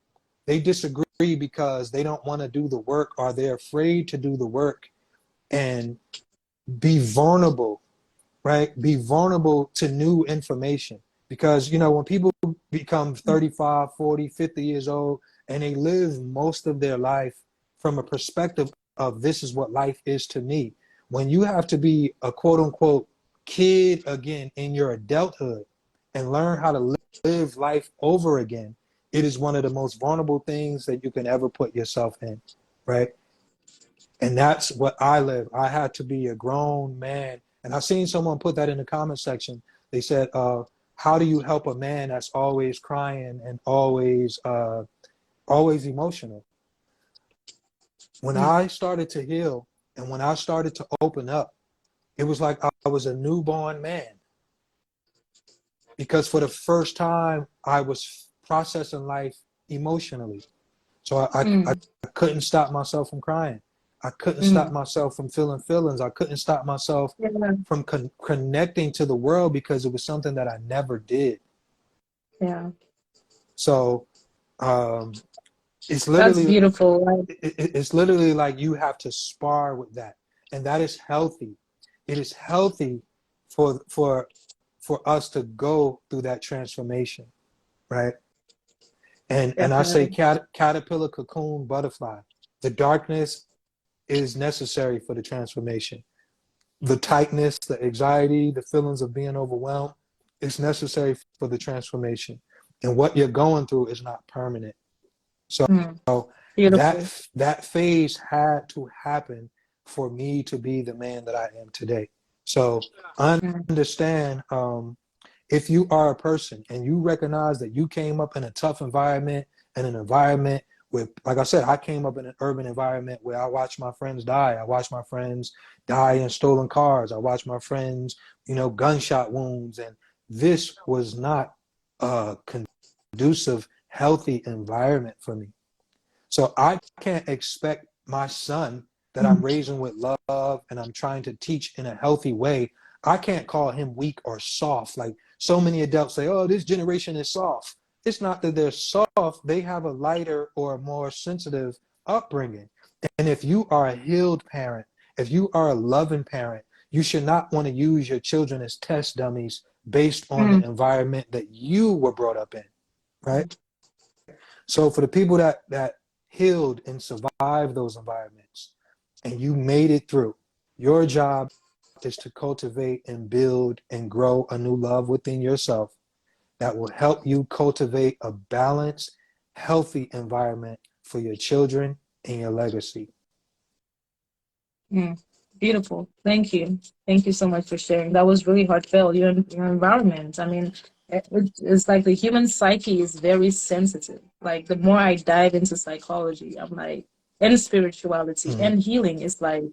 A: They disagree because they don't want to do the work, or they're afraid to do the work and be vulnerable, right? Be vulnerable to new information. Because, you know, when people become 35, 40, 50 years old, and they live most of their life from a perspective of this is what life is to me. When you have to be a quote unquote kid again in your adulthood and learn how to live life over again, it is one of the most vulnerable things that you can ever put yourself in, right? And that's what I live. I had to be a grown man. And I've seen someone put that in the comment section. They said, how do you help a man that's always crying and always emotional? When I started to heal and when I started to open up, it was like I was a newborn man. Because for the first time, I was processing life emotionally. So I couldn't stop myself from crying. I couldn't stop myself from feeling feelings. I couldn't stop myself from connecting to the world because it was something that I never did.
B: Yeah.
A: So it's literally,
B: that's beautiful. Right?
A: It's literally like you have to spar with that, and that is healthy. It is healthy for us to go through that transformation, right? And I say caterpillar, cocoon, butterfly. The darkness is necessary for the transformation. The tightness, the anxiety, the feelings of being overwhelmed is necessary for the transformation. And what you're going through is not permanent. So that phase had to happen for me to be the man that I am today. So understand, if you are a person and you recognize that you came up in a tough environment and an environment with, like I said, I came up in an urban environment where I watched my friends die. I watched my friends die in stolen cars. I watched my friends, you know, gunshot wounds. And this was not a conducive, healthy environment for me. So I can't expect my son that I'm raising with love and I'm trying to teach in a healthy way. I can't call him weak or soft. Like so many adults say, oh, this generation is soft. It's not that they're soft. They have a lighter or a more sensitive upbringing. And if you are a healed parent, if you are a loving parent, you should not want to use your children as test dummies based on the environment that you were brought up in, right? So for the people that healed and survived those environments and you made it through, your job is to cultivate and build and grow a new love within yourself that will help you cultivate a balanced, healthy environment for your children and your legacy.
B: Beautiful. Thank you. Thank you so much for sharing. That was really heartfelt. Your environment. I mean, it's like the human psyche is very sensitive. Like the more I dive into psychology, I'm like, and spirituality and healing is like,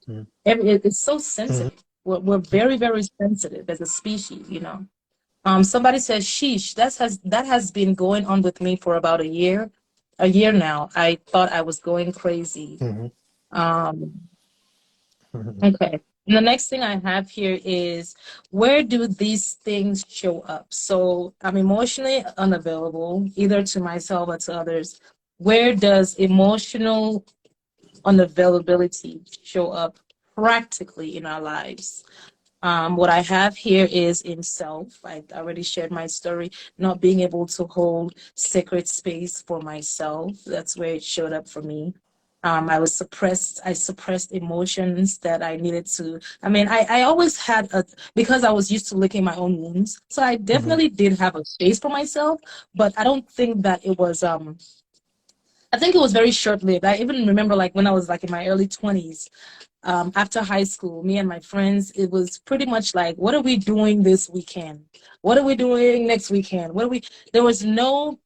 B: it's so sensitive. We're very, very sensitive as a species, you know. Somebody says, sheesh, that has been going on with me for about a year now. I thought I was going crazy. Okay. And the next thing I have here is, where do these things show up? So I'm emotionally unavailable, either to myself or to others. Where does emotional unavailability show up practically in our lives? What I have here is in self. I already shared my story, not being able to hold sacred space for myself. That's where it showed up for me. I suppressed emotions that I needed to. I mean, I always had because I was used to licking my own wounds. So I definitely did have a space for myself, but I don't think that it was, I think it was very short-lived. I even remember like when I was like in my early 20s, after high school, me and my friends, it was pretty much like, what are we doing this weekend? What are we doing next weekend? There was no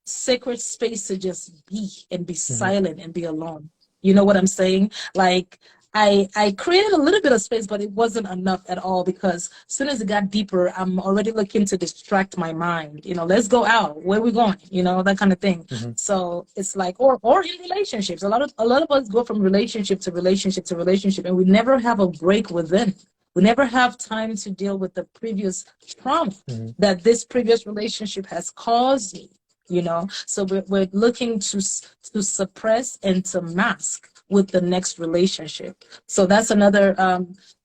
B: sacred space to just be and be silent and be alone. You know what I'm saying? Like I created a little bit of space, but it wasn't enough at all, because as soon as it got deeper, I'm already looking to distract my mind. You know, let's go out. Where are we going? You know, that kind of thing. So it's like, or in relationships, a lot of us go from relationship to relationship to relationship, and we never have a break within. We never have time to deal with the previous trauma
A: Mm-hmm.
B: that this previous relationship has caused me, you know? So we're looking to suppress and to mask with the next relationship. So that's another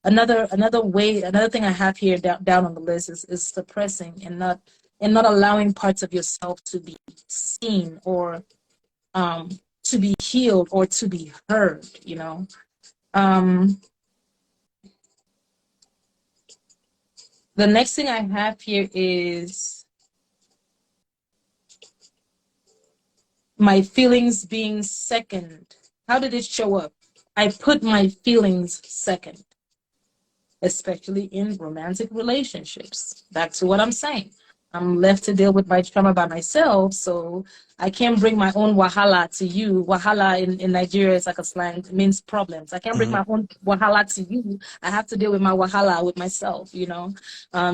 B: way, another thing I have here down on the list is suppressing and not allowing parts of yourself to be seen or to be healed or to be heard, you know. The next thing I have here is my feelings being second. How did it show up? I put my feelings second, especially in romantic relationships. Back to what I'm saying. I'm left to deal with my trauma by myself, so I can't bring my own wahala to you. Wahala in Nigeria is like a slang, it means problems. I can't bring my own wahala to you. I have to deal with my wahala with myself, you know.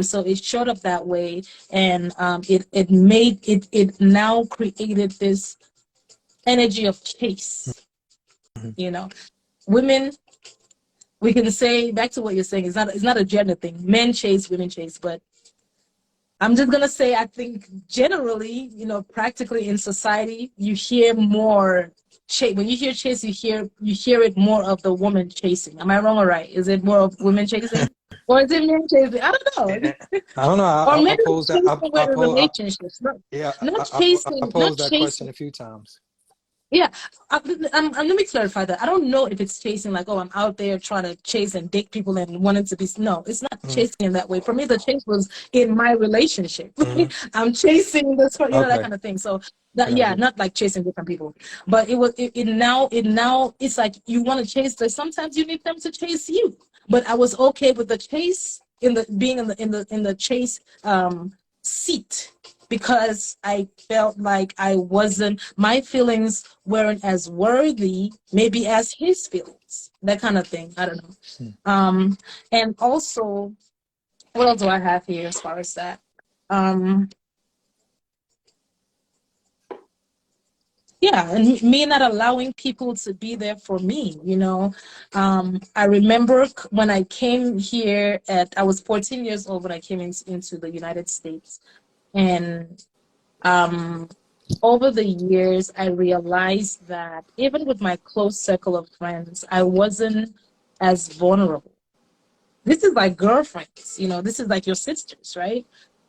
B: So it showed up that way, and it now created this energy of chase, you know. Women, we can say, back to what you're saying, it's not a gender thing. Men chase, women chase, but I'm just gonna say, I think generally, you know, practically in society, you hear more chase. When you hear chase, you hear it more of the woman chasing. Am I wrong or right? Is it more of women chasing, or is it men chasing? I don't know.
A: I don't know.
B: Or
A: I
B: maybe
A: pose that.
B: chasing with relationships,
A: Yeah,
B: not
A: I
B: chasing, not
A: posed that question
B: chasing.
A: a few times.
B: Yeah, let me clarify that. I don't know if it's chasing like, oh, I'm out there trying to chase and date people and wanting to be. No, it's not chasing in that way. For me, the chase was in my relationship. I'm chasing this, you know, that kind of thing. So that, yeah, not like chasing different people, but it now it's like you want to chase. Sometimes you need them to chase you. But I was okay with the chase being in the chase seat, because I felt like my feelings weren't as worthy, maybe as his feelings, that kind of thing. I don't know. And also, what else do I have here as far as that? Yeah, and me not allowing people to be there for me, you know. I remember when I came here I was 14 years old when I came into the United States. And over the years, I realized that even with my close circle of friends, I wasn't as vulnerable. This is like girlfriends, you know, this is like your sisters, right?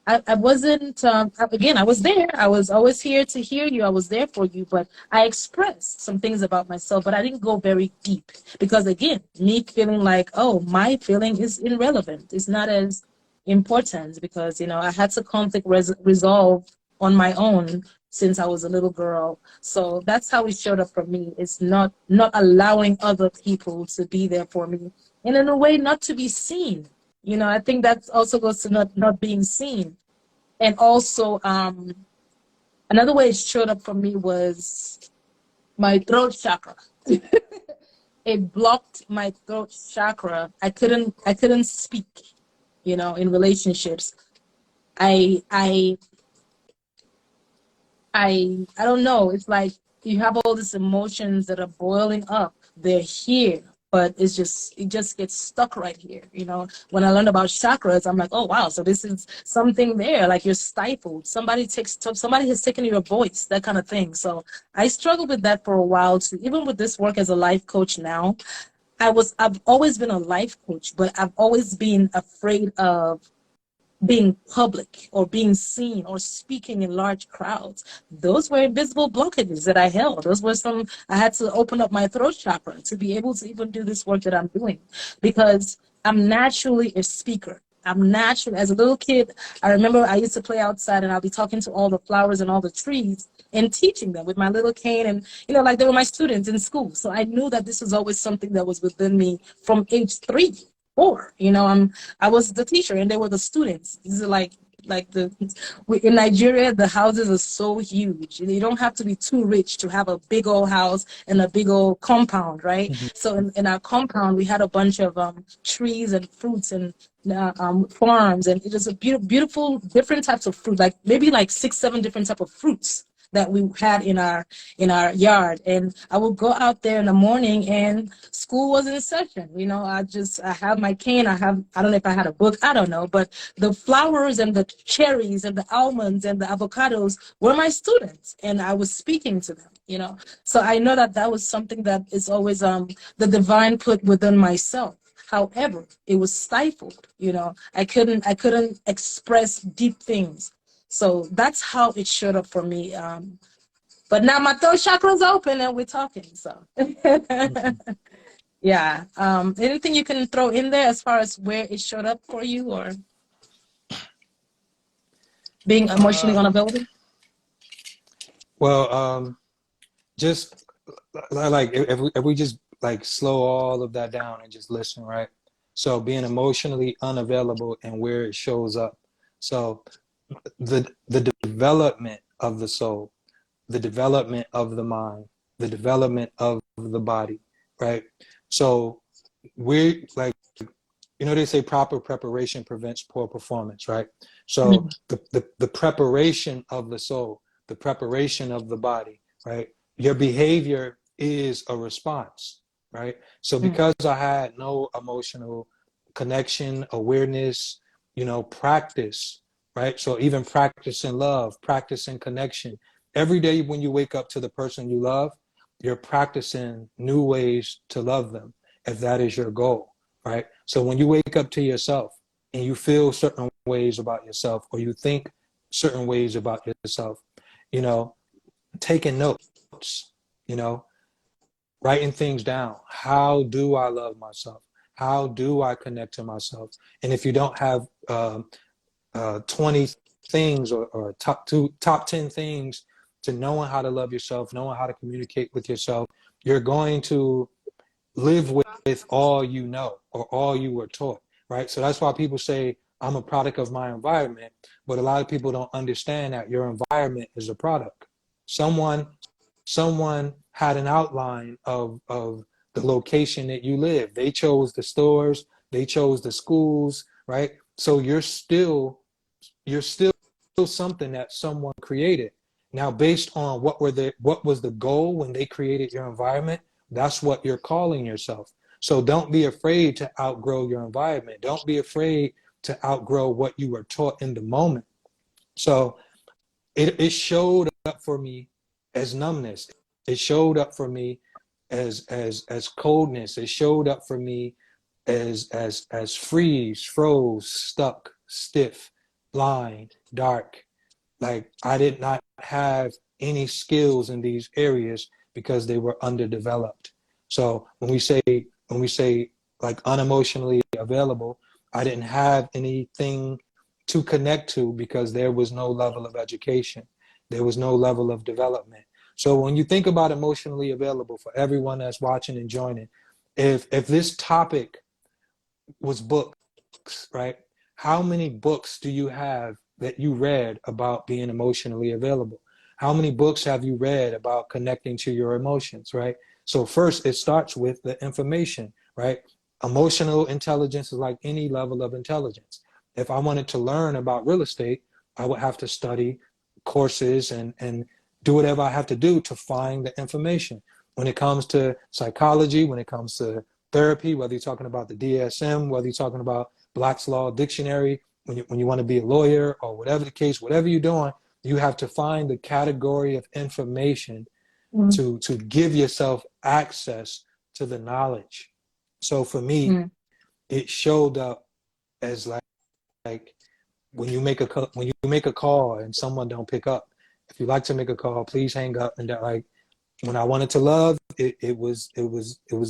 B: I wasn't, again, I was there. I was always here to hear you. I was there for you, but I expressed some things about myself, but I didn't go very deep because, again, me feeling like, oh, my feeling is irrelevant. It's not as important because, you know, I had to conflict resolve on my own since I was a little girl. So that's how it showed up for me. It's not allowing other people to be there for me. And in a way, not to be seen. You know, I think that also goes to not being seen. And also, another way it showed up for me was my throat chakra. It blocked my throat chakra. I couldn't speak, you know, in relationships. I don't know. It's like you have all these emotions that are boiling up. They're here, but it just gets stuck right here. You know, when I learned about chakras, I'm like, oh wow, so this is something there. Like you're stifled. Somebody has taken your voice, that kind of thing. So I struggled with that for a while too. Even with this work as a life coach now, I've always been a life coach, but I've always been afraid of being public or being seen or speaking in large crowds. Those were invisible blockages that I held. Those were I had to open up my throat chakra to be able to even do this work that I'm doing, because I'm naturally a speaker. I'm natural. As a little kid, I remember I used to play outside and I'll be talking to all the flowers and all the trees and teaching them with my little cane, and, you know, like they were my students in school. So I knew that this was always something that was within me from age 3. Or, you know, I was the teacher and they were the students. These are like in Nigeria, the houses are so huge. You don't have to be too rich to have a big old house and a big old compound, right? So in our compound, we had a bunch of trees and fruits and farms, and it was a beautiful different types of fruit, like maybe like 6, 7 different types of fruits that we had in our yard. And I would go out there in the morning and school was in session. You know, I have my cane. I don't know if I had a book, I don't know, but the flowers and the cherries and the almonds and the avocados were my students, and I was speaking to them, you know. So I know that was something that is always the divine put within myself. However, it was stifled, you know. I couldn't express deep things. So that's how it showed up for me. But now my throat chakra's open and we're talking. So yeah. Anything you can throw in there as far as where it showed up for you, or being emotionally unavailable?
A: Well, just like if we just like slow all of that down and just listen, right? So being emotionally unavailable and where it shows up. So the development of the soul, the development of the mind, the development of the body, right? So we like, you know, they say proper preparation prevents poor performance, right? So the preparation of the soul, the preparation of the body, right? Your behavior is a response, right? So because I had no emotional connection, awareness, you know, practice, right? So even practicing love, practicing connection. Every day when you wake up to the person you love, you're practicing new ways to love them, if that is your goal, right? So when you wake up to yourself and you feel certain ways about yourself, or you think certain ways about yourself, you know, taking notes, you know, writing things down. How do I love myself? How do I connect to myself? And if you don't have 20 things or top 10 things to knowing how to love yourself, knowing how to communicate with yourself, you're going to live with all you know or all you were taught, right? So that's why people say I'm a product of my environment, but a lot of people don't understand that your environment is a product. Someone had an outline of the location that you live. They chose the stores, they chose the schools, right? So you're still something that someone created. Now, based on what was the goal when they created your environment, that's what you're calling yourself. So don't be afraid to outgrow your environment. Don't be afraid to outgrow what you were taught in the moment. So it showed up for me as numbness. It showed up for me as coldness. It showed up for me as froze, stuck, stiff, blind, dark. Like I did not have any skills in these areas because they were underdeveloped. So when we say like unemotionally available, I didn't have anything to connect to because there was no level of education. There was no level of development. So when you think about emotionally available, for everyone that's watching and joining, if this topic was books, right? How many books do you have that you read about being emotionally available? How many books have you read about connecting to your emotions, right? So first, it starts with the information, right? Emotional intelligence is like any level of intelligence. If I wanted to learn about real estate, I would have to study courses and do whatever I have to do to find the information. When it comes to psychology, when it comes to therapy, whether you're talking about the DSM, whether you're talking about Black's Law Dictionary, when you want to be a lawyer or whatever the case, whatever you're doing, you have to find the category of information to give yourself access to the knowledge. So for me, it showed up as like when you make a call and someone don't pick up. If you like to make a call, please hang up. And that, like when I wanted to love, it was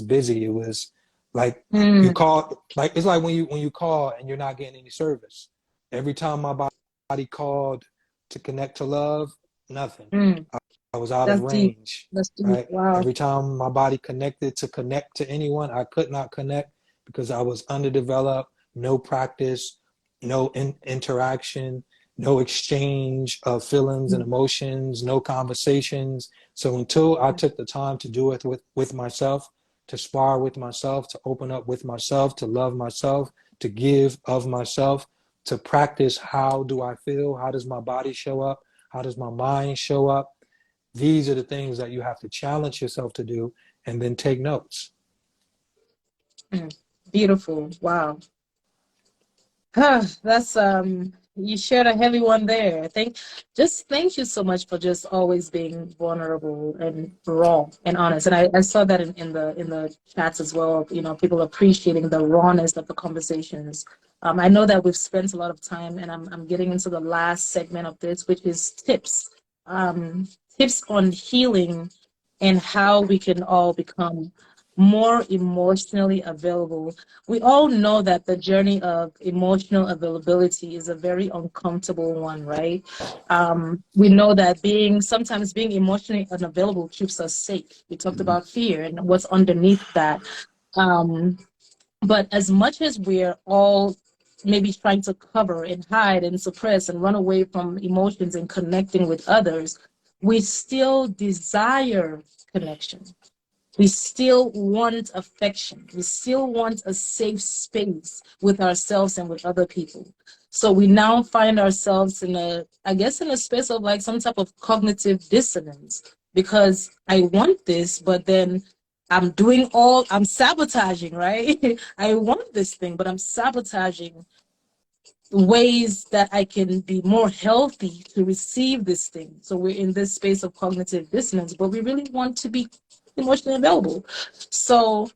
A: busy. It was like you call, like it's like when you call and you're not getting any service. Every time my body called to connect to love, nothing. I was out of range.
B: That's deep.
A: Right?
B: Wow.
A: Every time my body connected to connect to anyone, I could not connect because I was underdeveloped, no practice, no interaction, no exchange of feelings and emotions, no conversations. So until I took the time to do it with myself, to spar with myself, to open up with myself, to love myself, to give of myself, to practice how do I feel, how does my body show up, how does my mind show up, these are the things that you have to challenge yourself to do, and then take notes.
B: Beautiful. Wow. That's you shared a heavy one there. Thank you so much for just always being vulnerable and raw and honest. And I saw that in the chats as well, you know, people appreciating the rawness of the conversations. I know that we've spent a lot of time, and I'm getting into the last segment of this, which is tips. Tips on healing and how we can all become more emotionally available. We all know that the journey of emotional availability is a very uncomfortable one, right? We know that sometimes being emotionally unavailable keeps us safe. We talked about fear and what's underneath that. But as much as we're all maybe trying to cover and hide and suppress and run away from emotions and connecting with others, we still desire connection. We still want affection. We still want a safe space with ourselves and with other people. So we now find ourselves in a space of like some type of cognitive dissonance, because I want this, but then I'm sabotaging, right? I want this thing, but I'm sabotaging ways that I can be more healthy to receive this thing. So we're in this space of cognitive dissonance, but we really want to be emotionally available. So,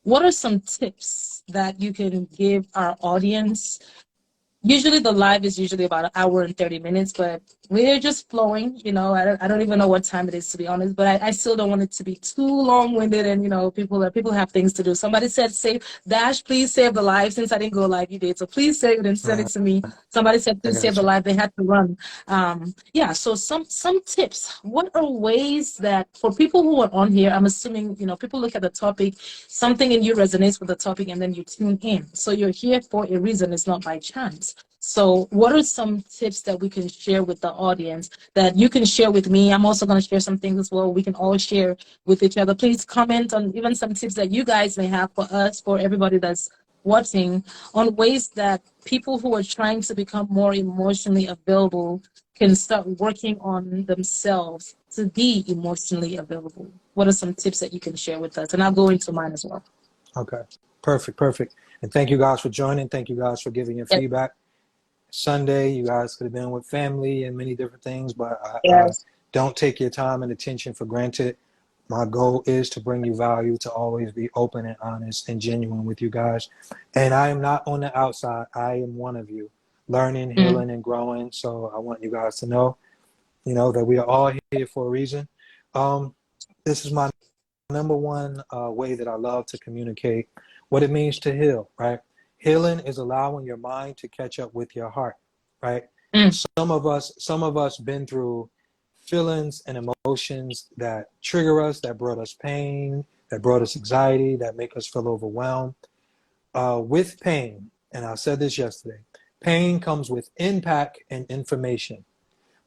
B: what are some tips that you can give our audience? Usually the live is usually about 1 hour and 30 minutes, but we're just flowing, you know. I don't even know what time it is, to be honest, but I still don't want it to be too long-winded, and, you know, people have things to do. Somebody said, please save the live. Since I didn't go live, you did. So please save it and send it to me. Somebody said, please save the live. They had to run. Yeah, so some tips. What are ways that for people who are on here, I'm assuming, you know, people look at the topic, something in you resonates with the topic, and then you tune in. So you're here for a reason. It's not by chance. So what are some tips that we can share with the audience that you can share with me? I'm also going to share some things as well. We can all share with each other. Please comment on even some tips that you guys may have for us, for everybody that's watching, on ways that people who are trying to become more emotionally available can start working on themselves to be emotionally available. What are some tips that you can share with us? And I'll go into mine as well.
A: Okay, perfect. And thank you guys for joining. Thank you guys for giving your feedback. Sunday, you guys could have been with family and many different things, but I don't take your time and attention for granted. My goal is to bring you value, to always be open and honest and genuine with you guys. And I am not on the outside. I am one of you, learning, healing, and growing. So I want you guys to know, you know, that we are all here for a reason. This is my number one way that I love to communicate what it means to heal, right? Healing is allowing your mind to catch up with your heart, right? Some of us been through feelings and emotions that trigger us, that brought us pain, that brought us anxiety, that make us feel overwhelmed. With pain, and I said this yesterday, pain comes with impact and information.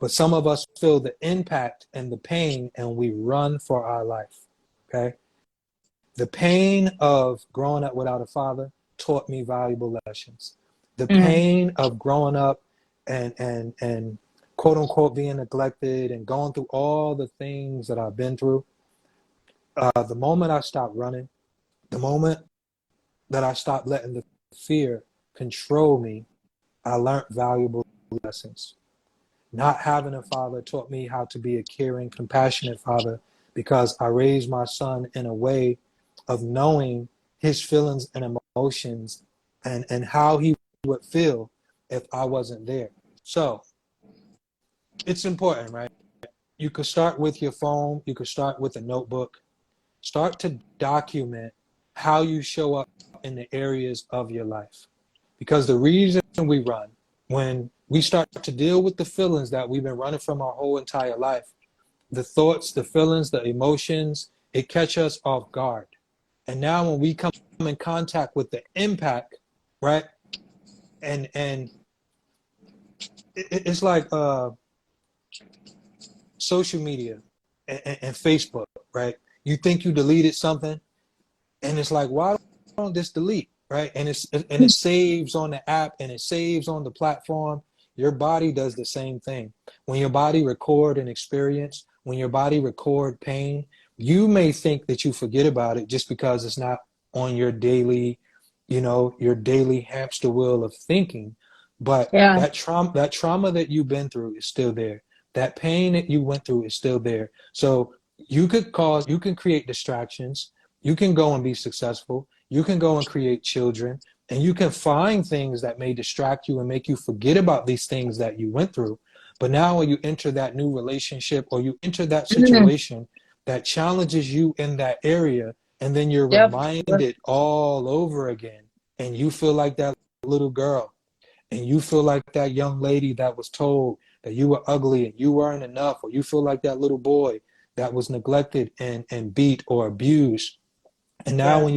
A: But some of us feel the impact and the pain, and we run for our life, okay? The pain of growing up without a father taught me valuable lessons. The pain of growing up and quote unquote being neglected and going through all the things that I've been through. The moment I stopped running, the moment that I stopped letting the fear control me, I learned valuable lessons. Not having a father taught me how to be a caring, compassionate father, because I raised my son in a way of knowing his feelings and emotions and how he would feel if I wasn't there. So it's important, right? You could start with your phone. You could start with a notebook. Start to document how you show up in the areas of your life. Because the reason we run, when we start to deal with the feelings that we've been running from our whole entire life, the thoughts, the feelings, the emotions, it catch us off guard. And now when we come in contact with the impact, right? And it's like social media and Facebook, right? You think you deleted something, and it's like, why don't this delete, right? And it saves on the app and it saves on the platform. your body does the same thing. When your body record an experience, when your body record pain, you may think that you forget about it just because it's not on your daily, your daily hamster wheel of thinking. But
B: Yeah.
A: that trauma that you've been through is still there. That pain that you went through is still there. So you can create distractions. You can go and be successful. You can go and create children, and you can find things that may distract you and make you forget about these things that you went through. But now when you enter that new relationship or you enter that
B: Mhm.
A: situation that challenges you in that area, and then you're
B: Yep.
A: reminded all over again, and you feel like that little girl, and you feel like that young lady that was told that you were ugly and you weren't enough, or you feel like that little boy that was neglected and beat or abused. And now
B: Yeah.
A: when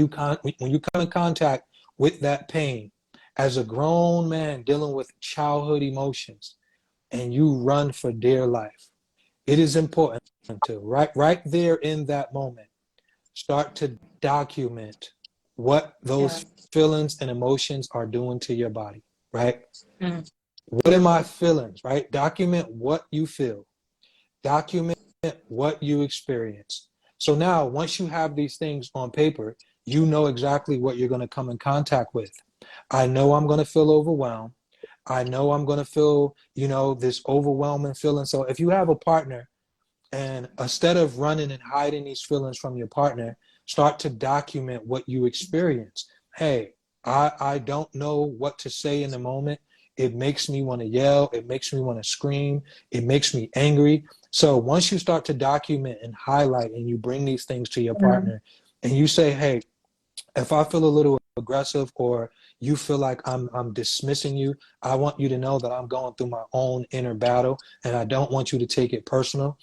A: you come in contact with that pain as a grown man dealing with childhood emotions, and you run for dear life, it is important to right there in that moment start to document what
B: Yeah.
A: those feelings and emotions are doing to your body, right?
B: Mm.
A: What are my
B: Beautiful.
A: feelings, right? Document what you feel. Document what you experience. So now, once you have these things on paper, you know exactly what you're going to come in contact with. I know I'm going to feel overwhelmed. I know I'm going to feel, this overwhelming feeling. So if you have a partner, and instead of running and hiding these feelings from your partner, start to document what you experience. Hey, I don't know what to say in the moment. It makes me want to yell. It makes me want to scream. It makes me angry. So once you start to document and highlight and you bring these things to your
B: Mm.
A: partner and you say, hey, if I feel a little aggressive or you feel like I'm dismissing you, I want you to know that I'm going through my own inner battle and I don't want you to take it personal.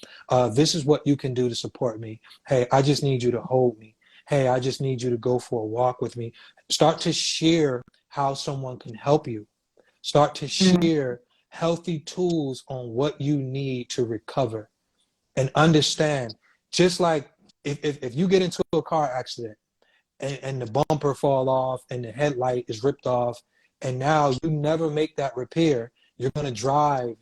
A: This is what you can do to support me. Hey, I just need you to hold me. Hey, I just need you to go for a walk with me. Start to share how someone can help you. Start to
B: Mm.
A: share healthy tools on what you need to recover and understand. Just like if you get into a car accident, and the bumper fall off and the headlight is ripped off, and now you never make that repair, you're going to drive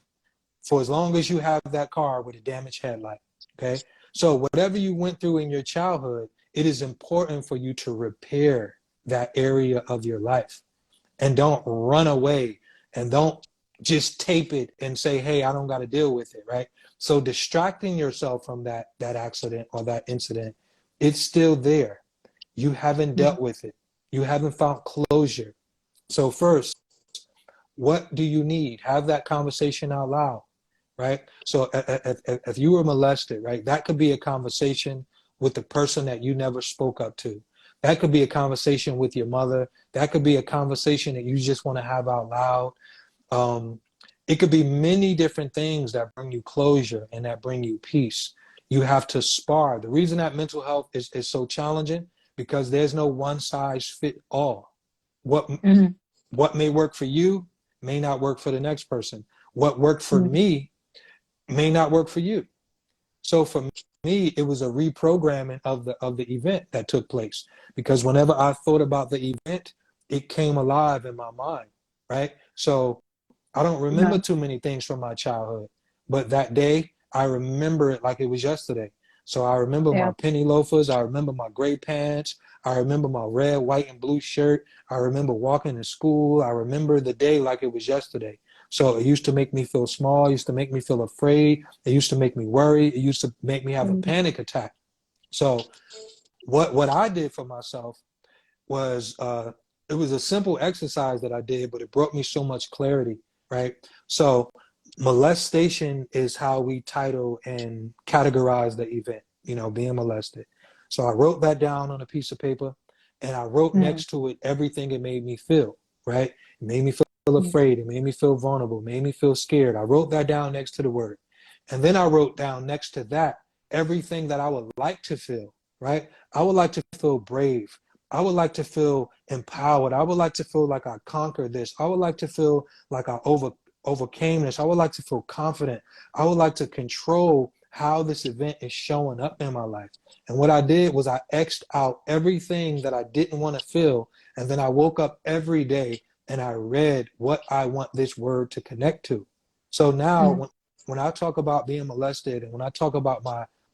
A: for as long as you have that car with a damaged headlight. Okay, so whatever you went through in your childhood, it is important for you to repair that area of your life, and don't run away, and don't just tape it and say, hey, I don't got to deal with it, right? So distracting yourself from that accident or that incident, it's still there. You haven't
B: Mm.
A: dealt with it. You haven't found closure. So first, what do you need? Have that conversation out loud, right? So if you were molested, right, that could be a conversation with the person that you never spoke up to. That could be a conversation with your mother. That could be a conversation that you just want to have out loud. Um, it could be many different things that bring you closure and that bring you peace. You have to spar. The reason that mental health is so challenging because there's no one size fit all. What
B: Mhm.
A: what may work for you may not work for the next person. What worked for
B: Mm.
A: me may not work for you. So for me, it was a reprogramming of the event that took place because whenever I thought about the event, it came alive in my mind, right? So I don't
B: Yeah.
A: remember too many things from my childhood, but that day I remember it like it was yesterday. So I remember
B: Yeah.
A: my penny loafers. I remember my gray pants. I remember my red, white, and blue shirt. I remember walking to school. I remember the day like it was yesterday. So it used to make me feel small. It used to make me feel afraid. It used to make me worry. It used to make me have a
B: Mm.
A: panic attack. So what I did for myself was it was a simple exercise that I did, but it brought me so much clarity, right? So molestation is how we title and categorize the event, being molested. So I wrote that down on a piece of paper and I wrote
B: Mm.
A: next to it everything it made me feel, right? It made me feel
B: Mm.
A: afraid. It made me feel vulnerable. It made me feel scared. I wrote that down next to the word. And then I wrote down next to that everything that I would like to feel, right? I would like to feel brave. I would like to feel empowered. I would like to feel like I conquered this. I would like to feel like I overcame this. I would like to feel confident. I would like to control how this event is showing up in my life. And what I did was I X'd out everything that I didn't want to feel. And then I woke up every day and I read what I want this word to connect to. So now when I talk about being molested and when I talk about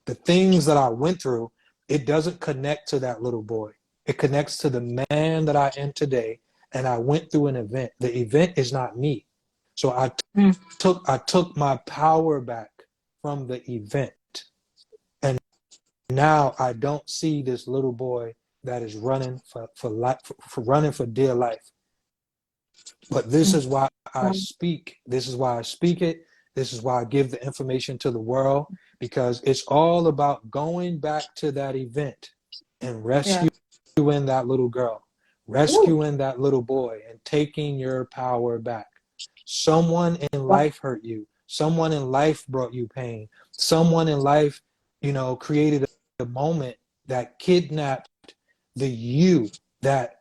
A: the things that I went through, it doesn't connect to that little boy. It connects to the man that I am today. And I went through an event. The event is not me. So I took my power back from the event. And now I don't see this little boy that is running for life, for running for dear life. But this is why I speak. This is why I speak it. This is why I give the information to the world, because it's all about going back to that event and rescuing that little girl, rescuing that little boy, and taking your power back. Someone in life hurt you. Someone in life brought you pain. Someone in life, created a moment that kidnapped the you that,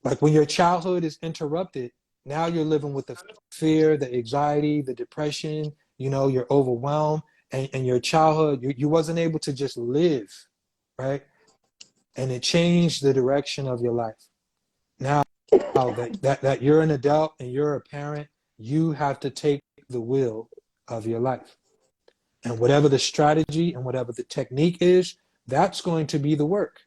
A: like when your childhood is interrupted, now you're living with the fear, the anxiety, the depression, you're overwhelmed, and your childhood, you wasn't able to just live, right? And it changed the direction of your life. Now that you're an adult and you're a parent, you have to take the wheel of your life. And whatever the strategy and whatever the technique is, that's going to be the work.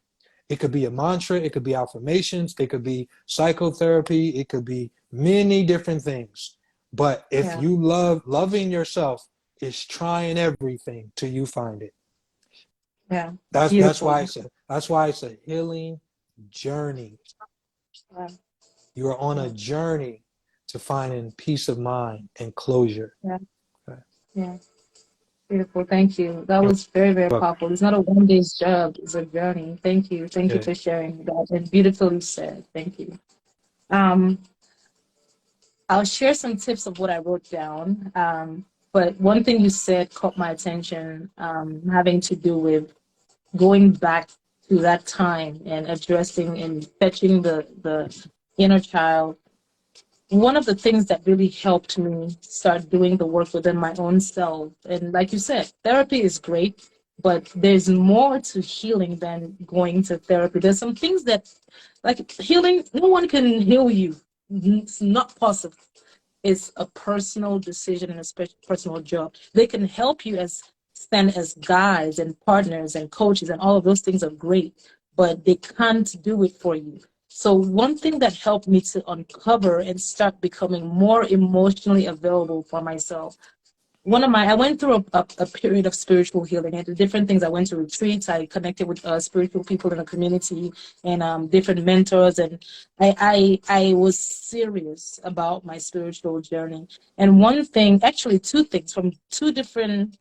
A: It could be a mantra, it could be affirmations, it could be psychotherapy, it could be many different things. But if you loving yourself is trying everything till you find it.
B: Yeah.
A: That's why it's a healing journey.
B: Yeah.
A: You are on a journey to finding peace of mind and closure.
B: Yeah. Okay. Yeah. Beautiful. Thank you. That was very, very powerful. It's not a one-day job. It's a journey. Thank you. Thank you for sharing that. And beautifully said. Thank you. I'll share some tips of what I wrote down. But one thing you said caught my attention, having to do with going back to that time and addressing and fetching the inner child. One of the things that really helped me start doing the work within my own self, and like you said, therapy is great, but there's more to healing than going to therapy. There's some things that, like healing, no one can heal you. It's not possible. It's a personal decision and a personal job. They can help you stand as guides and partners and coaches, and all of those things are great, but they can't do it for you. So one thing that helped me to uncover and start becoming more emotionally available for myself, I went through a period of spiritual healing and the different things. I went to retreats. I connected with spiritual people in the community and different mentors. And I was serious about my spiritual journey. And one thing, actually two things from two different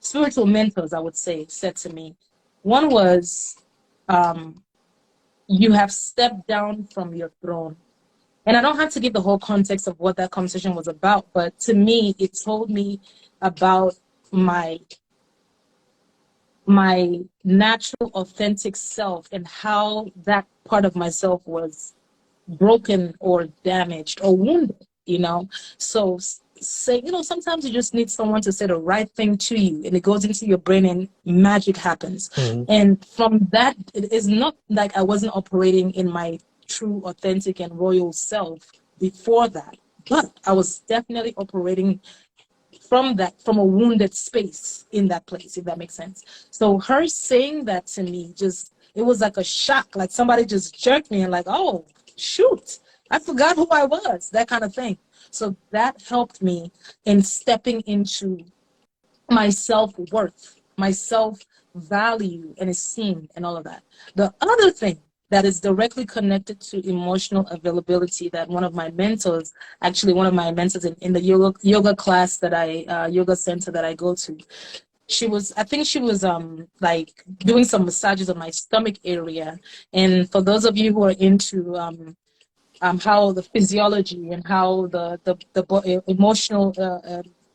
B: spiritual mentors, I would say, said to me. One was, you have stepped down from your throne. And I don't have to give the whole context of what that conversation was about, but to me, it told me about my natural, authentic self and how that part of myself was broken or damaged or wounded, So say, sometimes you just need someone to say the right thing to you, and it goes into your brain and magic happens. And from that, it is not like I wasn't operating in my true, authentic, and royal self before that, but I was definitely operating from a wounded space in that place, if that makes sense. So her saying that to me, it was like a shock, like somebody just jerked me and like, oh, shoot, I forgot who I was, that kind of thing. So that helped me in stepping into my self-worth, my self-value and esteem and all of that. The other thing that is directly connected to emotional availability that one of my mentors in the yoga class that yoga center that I go to, I think she was like doing some massages on my stomach area. And for those of you who are into how the physiology and how the emotional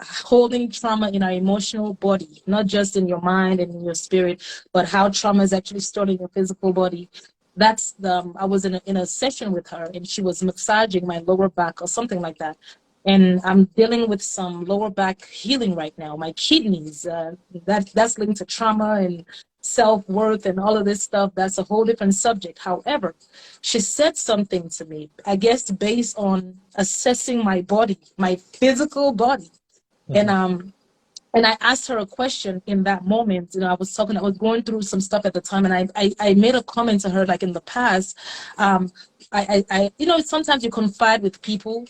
B: holding trauma in our emotional body, not just in your mind and in your spirit, but how trauma is actually stored in your physical body. That's I was in a session with her, and she was massaging my lower back or something like that. And I'm dealing with some lower back healing right now. My kidneys, that's linked to trauma, and self-worth and all of this stuff, that's a whole different subject. However, she said something to me, I guess based on assessing my body, my physical body.
A: Mhm.
B: And I asked her a question in that moment. I was going through some stuff at the time, and I made a comment to her, like in the past. Sometimes you confide with people,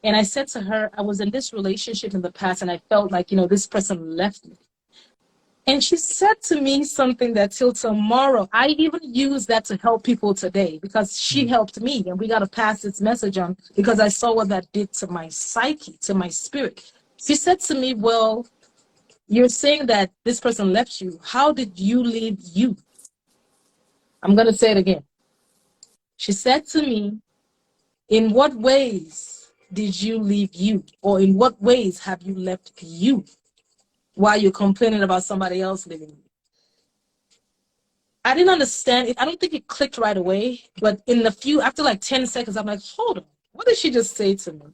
B: and I said to her, I was in this relationship in the past, and I felt like, this person left me. And she said to me something that till tomorrow, I even use that to help people today, because she helped me, and we got to pass this message on, because I saw what that did to my psyche, to my spirit. She said to me, well, you're saying that this person left you. How did you leave you? I'm going to say it again. She said to me, in what ways did you leave you? Or in what ways have you left you while you're complaining about somebody else leaving you? I didn't understand it. I don't think it clicked right away. But after like 10 seconds, I'm like, hold on. What did she just say to me?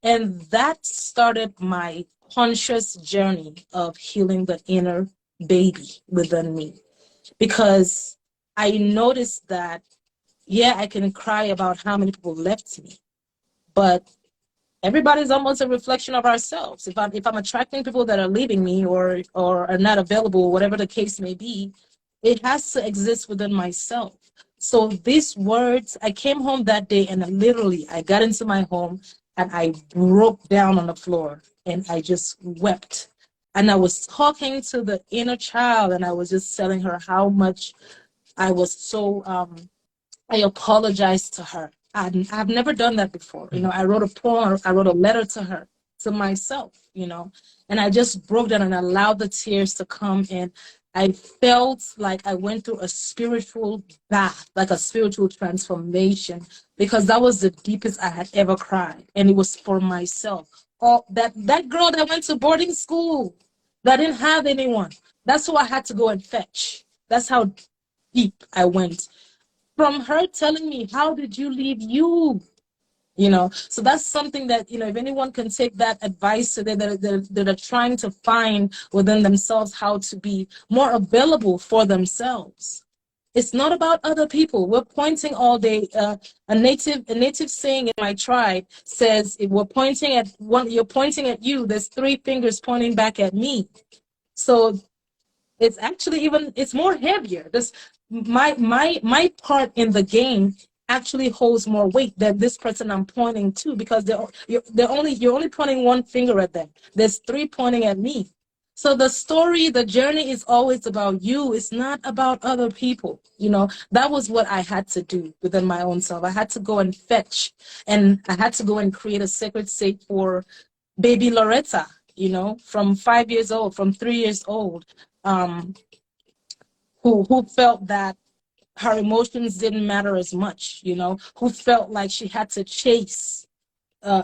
B: And that started my conscious journey of healing the inner baby within me. Because I noticed that, yeah, I can cry about how many people left me, but everybody's almost a reflection of ourselves. If I'm attracting people that are leaving me or are not available, whatever the case may be, it has to exist within myself. So these words, I came home that day and I got into my home and I broke down on the floor and I just wept. And I was talking to the inner child and I was just telling her how much I was so, I apologized to her. I've never done that before. I wrote a poem, I wrote a letter to her, to myself, and I just broke down and allowed the tears to come in. I felt like I went through a spiritual bath, like a spiritual transformation, because that was the deepest I had ever cried. And it was for myself. That girl that went to boarding school, that didn't have anyone, that's who I had to go and fetch. That's how deep I went. From her telling me, how did you leave you? So that's something that, if anyone can take that advice so that are trying to find within themselves how to be more available for themselves. It's not about other people. We're pointing all day. A native saying in my tribe says, if we're pointing at one, you're pointing at you, there's 3 fingers pointing back at me. So it's actually it's more heavier. My part in the game actually holds more weight than this person I'm pointing to, because you're only pointing 1 finger at them. There's 3 pointing at me. So the journey is always about you. It's not about other people. That was what I had to do within my own self. I had to go and fetch, and I had to go and create a sacred state for baby Loretta, from 5 years old, from 3 years old, who felt that her emotions didn't matter as much, who felt like she had to chase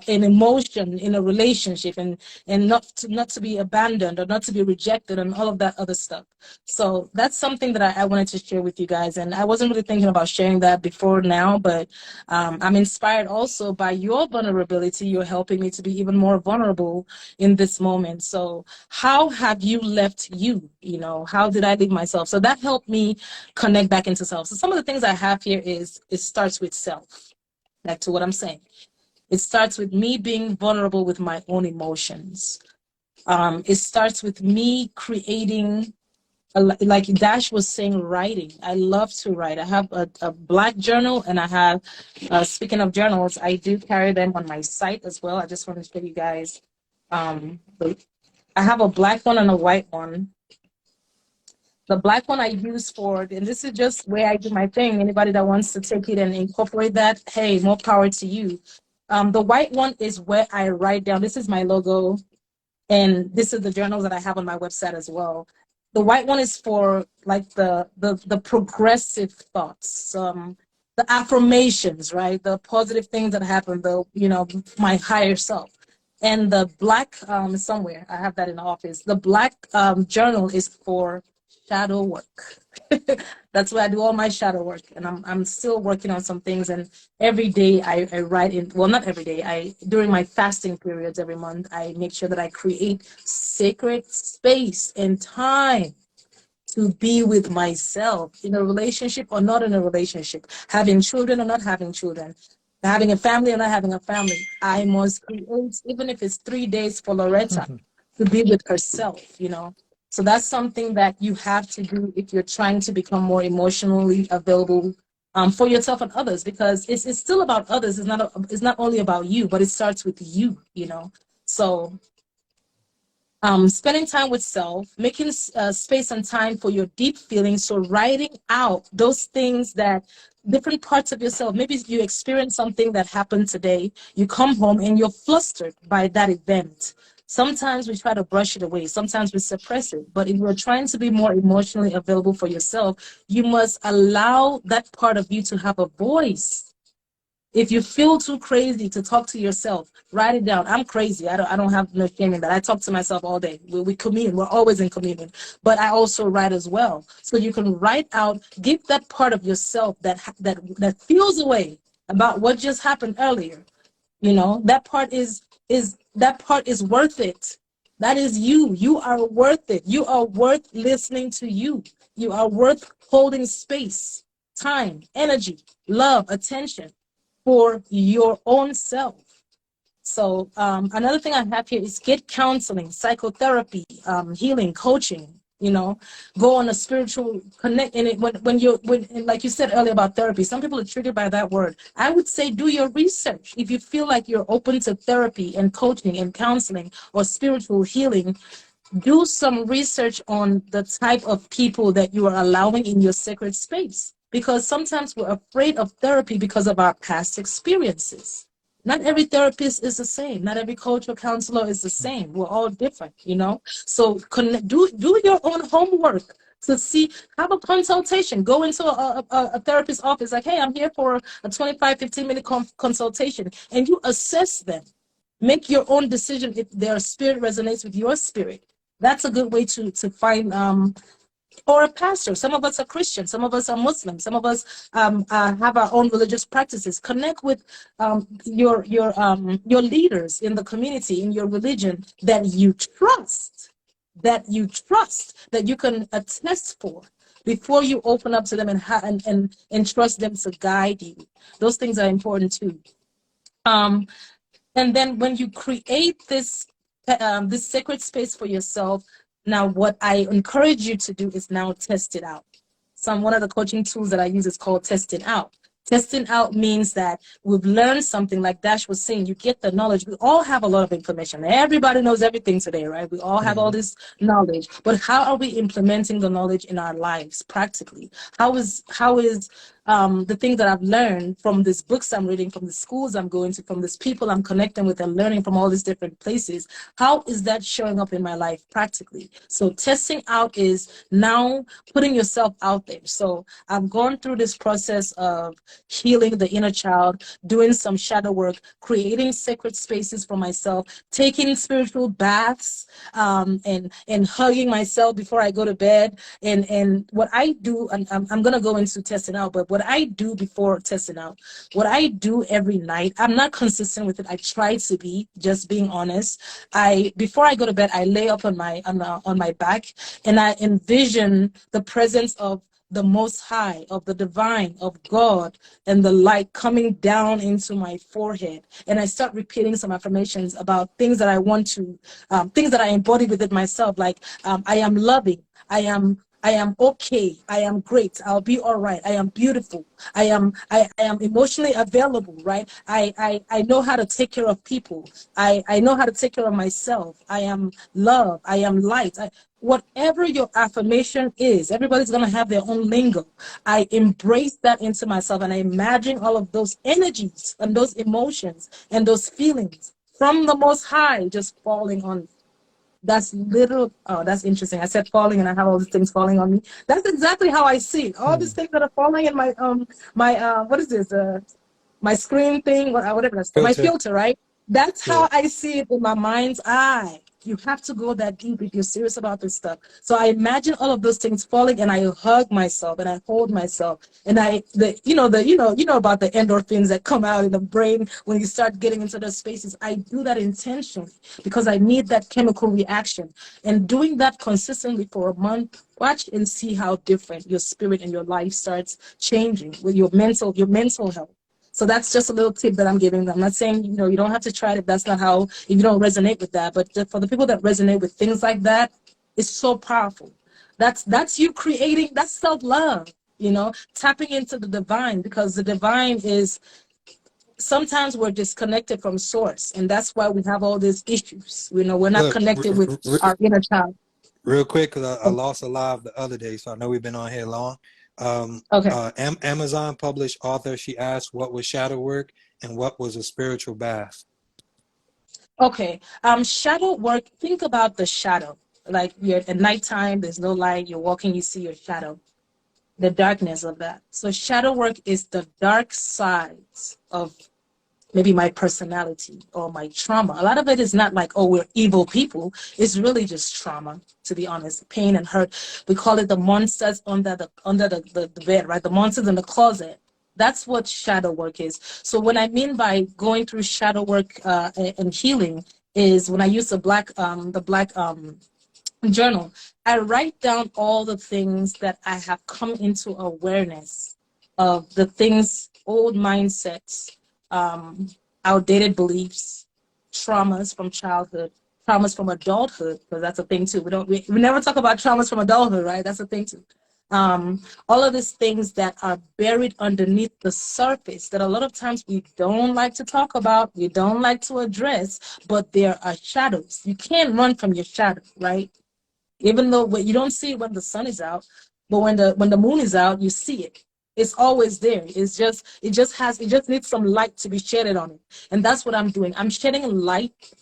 B: an emotion in a relationship, and not to be abandoned or not to be rejected and all of that other stuff. So that's something that I wanted to share with you guys, and I wasn't really thinking about sharing that before now, but I'm inspired also by your vulnerability. You're helping me to be even more vulnerable in this moment. So how have you left you? How did I leave myself? So that helped me connect back into self. So some of the things I have here it starts with self. Back to what I'm saying. It starts with me being vulnerable with my own emotions. It starts with me creating, like Dash was saying, writing. I love to write. I have a black journal, and I have, speaking of journals, I do carry them on my site as well. I just want to show you guys. I have a black one and a white one. The black one I use for, and this is just where I do my thing. Anybody that wants to take it and incorporate that, hey, more power to you. The white one is where I write down, this is my logo, and this is the journals that I have on my website as well. The white one is for like the progressive thoughts, the affirmations, right? The positive things that happen, my higher self. And the black, somewhere, I have that in the office. The black journal is for shadow work. That's where I do all my shadow work, and I'm still working on some things. And every day I write in, well, not every day, during my fasting periods every month, I make sure that I create sacred space and time to be with myself in a relationship or not in a relationship, having children or not having children, having a family or not having a family. I must create, even if it's 3 days for Loretta, to be with herself, you know. So that's something that you have to do if you're trying to become more emotionally available for yourself and others, because it's still about others. It's not only about you, but it starts with you, you know. So spending time with self, making space and time for your deep feelings. So writing out those things that different parts of yourself. Maybe you experience something that happened today. You come home and you're flustered by that event. Sometimes we try to brush it away. Sometimes we suppress it. But if you're trying to be more emotionally available for yourself, you must allow that part of you to have a voice. If you feel too crazy to talk to yourself, write it down. I'm crazy. I don't have no shame in that. I talk to myself all day. We commune. We're always in communion. But I also write as well. So you can write out, give that part of yourself that feels a way about what just happened earlier. You know, that part is worth it. That is you. You are worth it. You are worth listening to you. You are worth holding space, time, energy, love, attention for your own self. So another thing I have here is get counseling, psychotherapy, healing, coaching. You know, go on a spiritual connect. And when like you said earlier about therapy, some people are triggered by that word. I would say do your research. If you feel like you're open to therapy and coaching and counseling or spiritual healing, do some research on the type of people that you are allowing in your sacred space. Because sometimes we're afraid of therapy because of our past experiences. Not every therapist is the same. Not every coach or counselor is the same. We're all different, you know? So do your own homework to see, have a consultation. Go into a therapist's office like, hey, I'm here for a 25, 15-minute consultation. And you assess them. Make your own decision if their spirit resonates with your spirit. That's a good way to find or a pastor. Some of us are Christian, some of us are Muslim, some of us have our own religious practices. Connect with your leaders in the community, in your religion that you trust, that you can attest for before you open up to them and trust them to guide you. Those things are important too. And then when you create this sacred space for yourself, now what I encourage you to do is now test it out. One of the coaching tools that I use is called testing out. Testing out means that we've learned something, like Dash was saying, you get the knowledge. We all have a lot of information. Everybody knows everything today, right? We all have all this knowledge, but how are we implementing the knowledge in our lives practically? How is the things that I've learned from these books I'm reading, from the schools I'm going to, from these people I'm connecting with and learning from all these different places, how is that showing up in my life practically? So testing out is now putting yourself out there. So I've gone through this process of healing the inner child, doing some shadow work, creating sacred spaces for myself, taking spiritual baths, and hugging myself before I go to bed. And what I do, and I'm going to go into testing out, but what I do before testing out, what I do every night, I'm not consistent with it. I try to be, just being honest. Before I go to bed, I lay up on my back, and I envision the presence of the Most High, of the divine, of God, and the light coming down into my forehead. And I start repeating some affirmations about things that I want to, things that I embody within myself, like I am loving, I am okay, I am great, I'll be all right, I am beautiful, I am emotionally available, right? I know how to take care of people, I know how to take care of myself, I am love, I am light. Whatever your affirmation is, everybody's going to have their own lingo. I embrace that into myself, and I imagine all of those energies and those emotions and those feelings from the Most High just falling on me. That's that's interesting. I said falling, and I have all these things falling on me. That's exactly how I see it. All these things that are falling in my what is this? My screen thing, whatever that's my filter, right? That's how I see it in my mind's eye. You have to go that deep if you're serious about this stuff. So I imagine all of those things falling, and I hug myself and I hold myself, and you know about the endorphins that come out in the brain when you start getting into those spaces. I do that intentionally because I need that chemical reaction. And doing that consistently for a month, watch and see how different your spirit and your life starts changing with your mental health. So that's just a little tip that I'm giving. I'm not saying, you know, you don't have to try it if that's not how, if you don't resonate with that. But for the people that resonate with things like that, it's so powerful. That's you creating, that's self-love, you know, tapping into the divine, because the divine is, sometimes we're disconnected from source. And that's why we have all these issues. You know, we're not
A: Look,
B: connected with our inner child.
A: real quick, because I lost a live the other day, so I know we've been on here long.
B: Okay.
A: Amazon published author, she asked what was shadow work and what was a spiritual bath.
B: Okay. Shadow work, think about the shadow. Like you're at nighttime, there's no light, you're walking, you see your shadow, the darkness of that. So shadow work is the dark sides of maybe my personality or my trauma. A lot of it is not like, oh, we're evil people. It's really just trauma, to be honest, pain and hurt. We call it the monsters under the bed, right? The monsters in the closet. That's what shadow work is. So what I mean by going through shadow work and healing is when I use the black journal, I write down all the things that I have come into awareness of, the things, old mindsets, outdated beliefs, traumas from childhood, traumas from adulthood, because that's a thing too. We never talk about traumas from adulthood, right? That's a thing too. All of these things that are buried underneath the surface that a lot of times we don't like to talk about, we don't like to address, but there are shadows. You can't run from your shadow, right? Even though you don't see it when the sun is out, but when the moon is out, you see it. It's always there. It just needs some light to be shedded on it. And that's what I'm doing. I'm shedding light,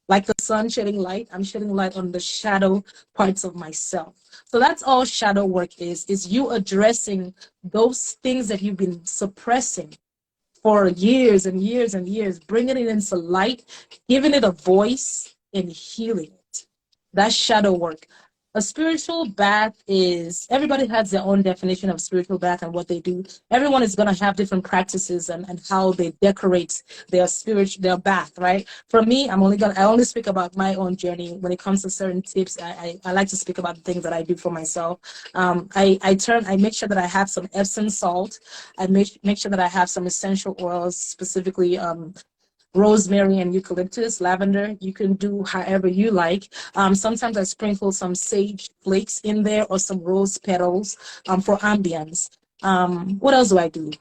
B: like the sun shedding light. I'm shedding light on the shadow parts of myself. So that's all shadow work is you addressing those things that you've been suppressing for years and years and years, bringing it into light, giving it a voice, and healing it. That's shadow work. A spiritual bath is, everybody has their own definition of spiritual bath and what they do. Everyone is going to have different practices and how they decorate their bath, right? For me, I only speak about my own journey. When it comes to certain tips, I like to speak about the things that I do for myself. I make sure that I have some Epsom salt. I make sure that I have some essential oils, specifically rosemary and eucalyptus, lavender. You can do however you like. Sometimes I sprinkle some sage flakes in there or some rose petals for ambience. What else do I do?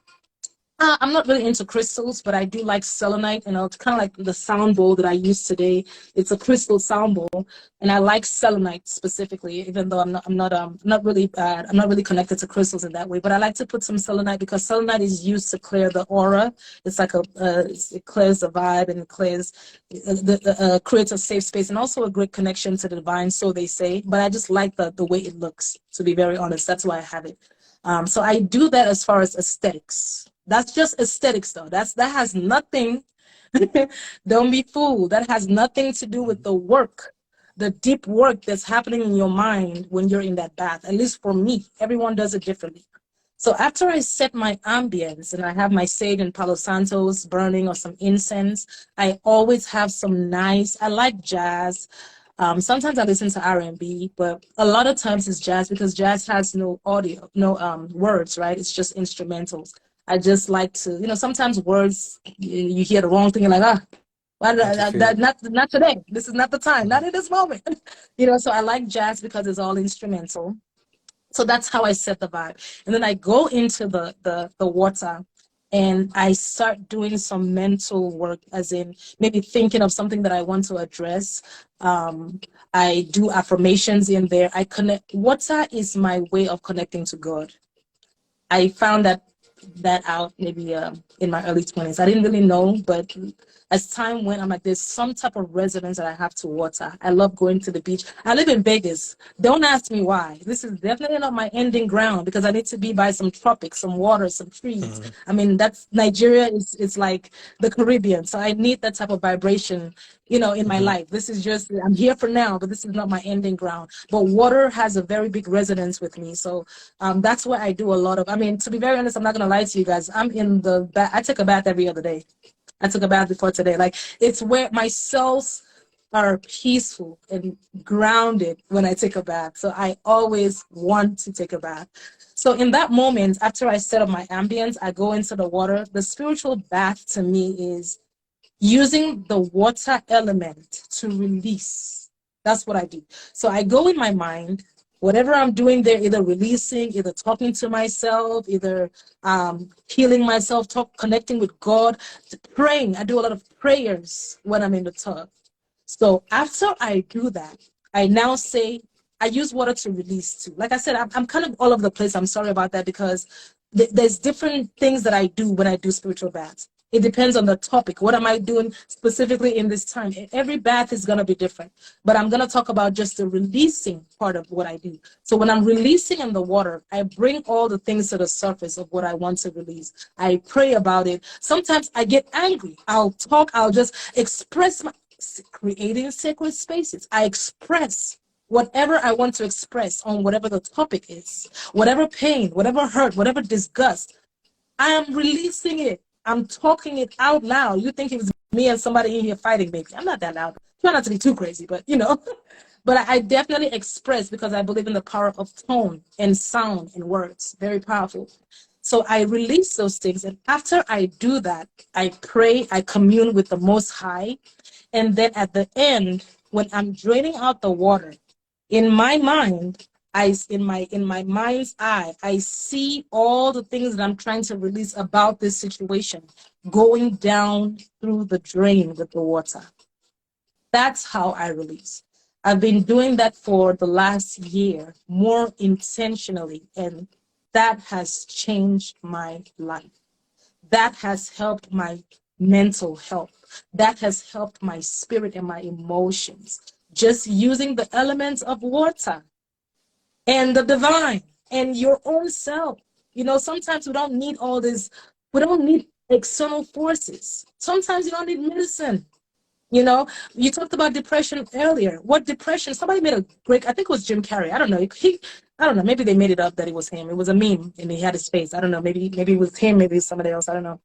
B: I'm not really into crystals, but I do like selenite, and it's kind of like the sound bowl that I use today. It's a crystal sound bowl, and I like selenite specifically, even though I'm not really connected to crystals in that way. But I like to put some selenite because selenite is used to clear the aura. It's like it clears the vibe, and it clears creates a safe space and also a great connection to the divine, so they say. But I just like the way it looks. To be very honest, that's why I have it. So I do that as far as aesthetics. That's just aesthetics, though. That has nothing. Don't be fooled. That has nothing to do with the work, the deep work that's happening in your mind when you're in that bath. At least for me, everyone does it differently. So after I set my ambience and I have my sage and Palo Santos burning or some incense, I always have some nice. I like jazz. Sometimes I listen to R&B, but a lot of times it's jazz because jazz has no audio, no words, right? It's just instrumentals. I just like to, sometimes words, you hear the wrong thing, you're like, not today. This is not the time, not in this moment. So I like jazz because it's all instrumental. So that's how I set the vibe. And then I go into the water and I start doing some mental work, as in maybe thinking of something that I want to address. I do affirmations in there. I connect. Water is my way of connecting to God. I found that that out maybe in my early 20s. I didn't really know, but as time went, I'm like, there's some type of resonance that I have to water. I love going to the beach. I live in Vegas. Don't ask me why. This is definitely not my ending ground because I need to be by some tropics, some water, some trees.
A: Mm-hmm.
B: I mean, that's Nigeria is like the Caribbean. So I need that type of vibration, you know, in my
A: Mm-hmm.
B: life. This is just, I'm here for now, but this is not my ending ground. But water has a very big resonance with me. So that's why I do a lot of, I mean, to be very honest, I'm not going to lie to you guys. I'm in the bath. I take a bath every other day. I took a bath before today. Like, it's where my cells are peaceful and grounded when I take a bath. So I always want to take a bath. So in that moment, after I set up my ambience, I go into the water. The spiritual bath to me is using the water element to release. That's what I do. So I go in my mind, whatever I'm doing there, either releasing, either talking to myself, either healing myself, connecting with God, praying. I do a lot of prayers when I'm in the tub. So after I do that, I now say, I use water to release too. Like I said, I'm kind of all over the place. I'm sorry about that because there's different things that I do when I do spiritual baths. It depends on the topic. What am I doing specifically in this time? Every bath is going to be different, but I'm going to talk about just the releasing part of what I do. So when I'm releasing in the water, I bring all the things to the surface of what I want to release. I pray about it. Sometimes I get angry. I'll talk. I'll just express my creating sacred spaces. I express whatever I want to express on whatever the topic is, whatever pain, whatever hurt, whatever disgust. I am releasing it. I'm talking it out loud. You think it's me and somebody in here fighting, maybe. I'm not that loud. Try not to be too crazy, but you know. But I definitely express because I believe in the power of tone and sound and words. Very powerful. So I release those things. And after I do that, I pray, I commune with the Most High. And then at the end, when I'm draining out the water, in my mind, in my mind's eye, I see all the things that I'm trying to release about this situation going down through the drain with the water. That's how I release. I've been doing that for the last year more intentionally, and that has changed my life. That has helped my mental health. That has helped my spirit and my emotions. Just using the elements of water and the divine and your own self. You know, sometimes we don't need all this, we don't need external forces. Sometimes you don't need medicine. You know, you talked about depression earlier. What depression? Somebody made a great, I think it was Jim Carrey. I don't know. I don't know. Maybe they made it up that it was him. It was a meme and he had his face. I don't know. Maybe it was him. Maybe it's somebody else. I don't know.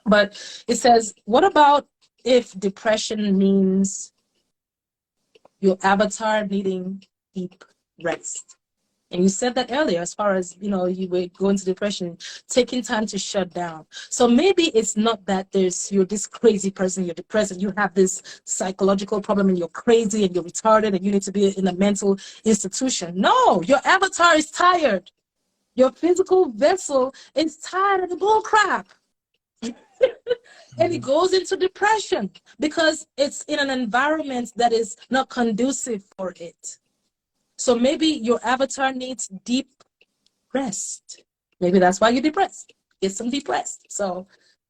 B: But it says, what about if depression means your avatar needing deep rest? And you said that earlier, as far as, you know, you were going to depression, taking time to shut down. So maybe it's not that you're this crazy person, you're depressed, and you have this psychological problem, and you're crazy, and you're retarded, and you need to be in a mental institution. No, your avatar is tired. Your physical vessel is tired of the bull crap. And it goes into depression because it's in an environment that is not conducive for it. So maybe your avatar needs deep rest. Maybe that's why you're depressed. Get some deep rest. So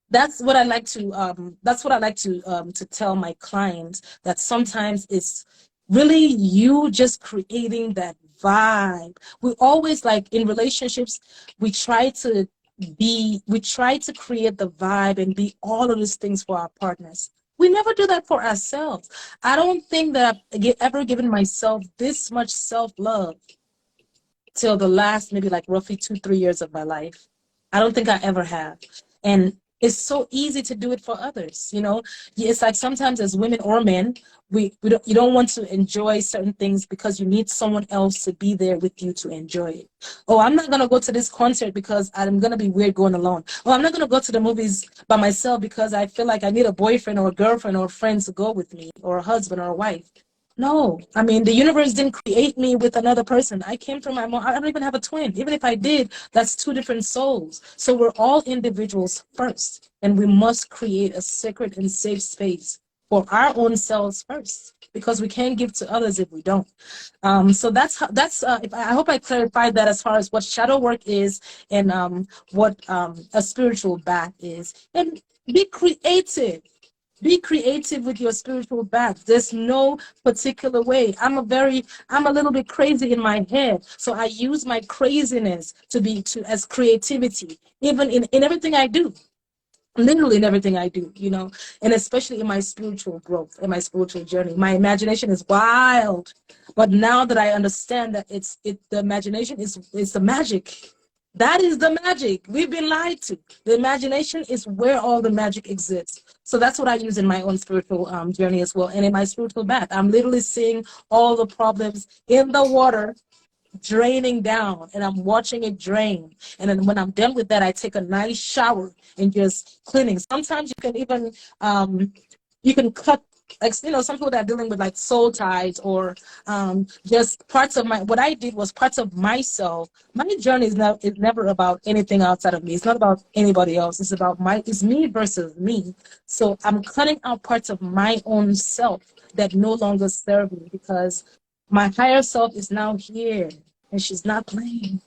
B: that's what I like to tell my clients, that sometimes it's really you just creating that vibe. We always, like in relationships, we try to create the vibe and be all of these things for our partners. We never do that for ourselves. I don't think that I've ever given myself this much self-love till the last maybe like roughly 2-3 years of my life. I don't think I ever have. And it's so easy to do it for others, you know. It's like sometimes as women or men, you don't want to enjoy certain things because you need someone else to be there with you to enjoy it. Oh, I'm not going to go to this concert because I'm going to be weird going alone. Oh, I'm not going to go to the movies by myself because I feel like I need a boyfriend or a girlfriend or a friend to go with me, or a husband or a wife. No, I mean, the universe didn't create me with another person. I came from my mom. I don't even have a twin. Even if I did, that's two different souls. So we're all individuals first, and we must create a sacred and safe space for our own selves first, because we can't give to others if we don't. So that's how, I hope I clarified that as far as what shadow work is, and what a spiritual bath is. And be creative. Be creative with your spiritual bath. There's no particular way. I'm a little bit crazy in my head. So I use my craziness as creativity, even in everything I do. Literally in everything I do, and especially in my spiritual growth, in my spiritual journey. My imagination is wild. But now that I understand that the imagination is the magic. That is the magic. We've been lied to. The imagination is where all the magic exists. So that's what I use in my own spiritual journey as well. And in my spiritual bath, I'm literally seeing all the problems in the water draining down, and I'm watching it drain. And then when I'm done with that, I take a nice shower and just cleaning. Sometimes you can even you can cut, like, some people that are dealing with like soul ties, or just parts of what I did was parts of myself. My journey is never about anything outside of me. It's not about anybody else. It's me versus me. So I'm cutting out parts of my own self that no longer serve me, because my higher self is now here, and she's not playing.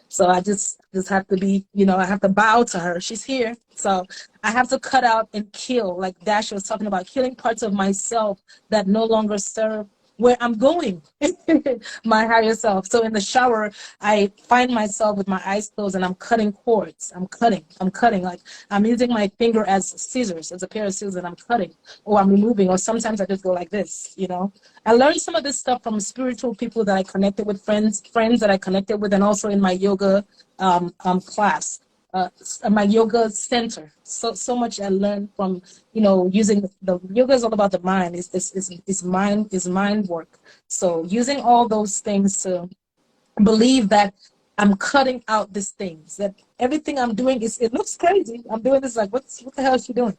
B: So I just have to be, I have to bow to her. She's here. So I have to cut out and kill, like Dash was talking about, killing parts of myself that no longer serve where I'm going, my higher self. So in the shower, I find myself with my eyes closed, and I'm cutting cords. I'm cutting. Like I'm using my finger as scissors, as a pair of scissors, and I'm cutting, or I'm removing, or sometimes I just go like this, I learned some of this stuff from spiritual people that I connected with, friends that I connected with, and also in my yoga class. My yoga center. So much I learned from, using the yoga is all about the mind. Is mind work. So using all those things to believe that I'm cutting out these things, that everything I'm doing it looks crazy. I'm doing this like, what the hell is she doing?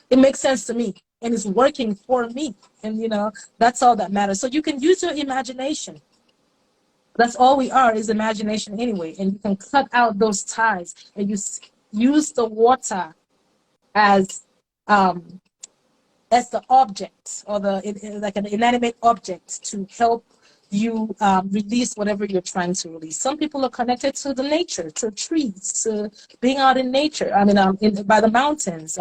B: It makes sense to me, and it's working for me. And that's all that matters. So you can use your imagination. That's all we are, is imagination anyway. And you can cut out those ties, and you use the water as the object, or like an inanimate object, to help you release whatever you're trying to release. Some people are connected to the nature, to trees, to being out in nature. I mean, by the mountains,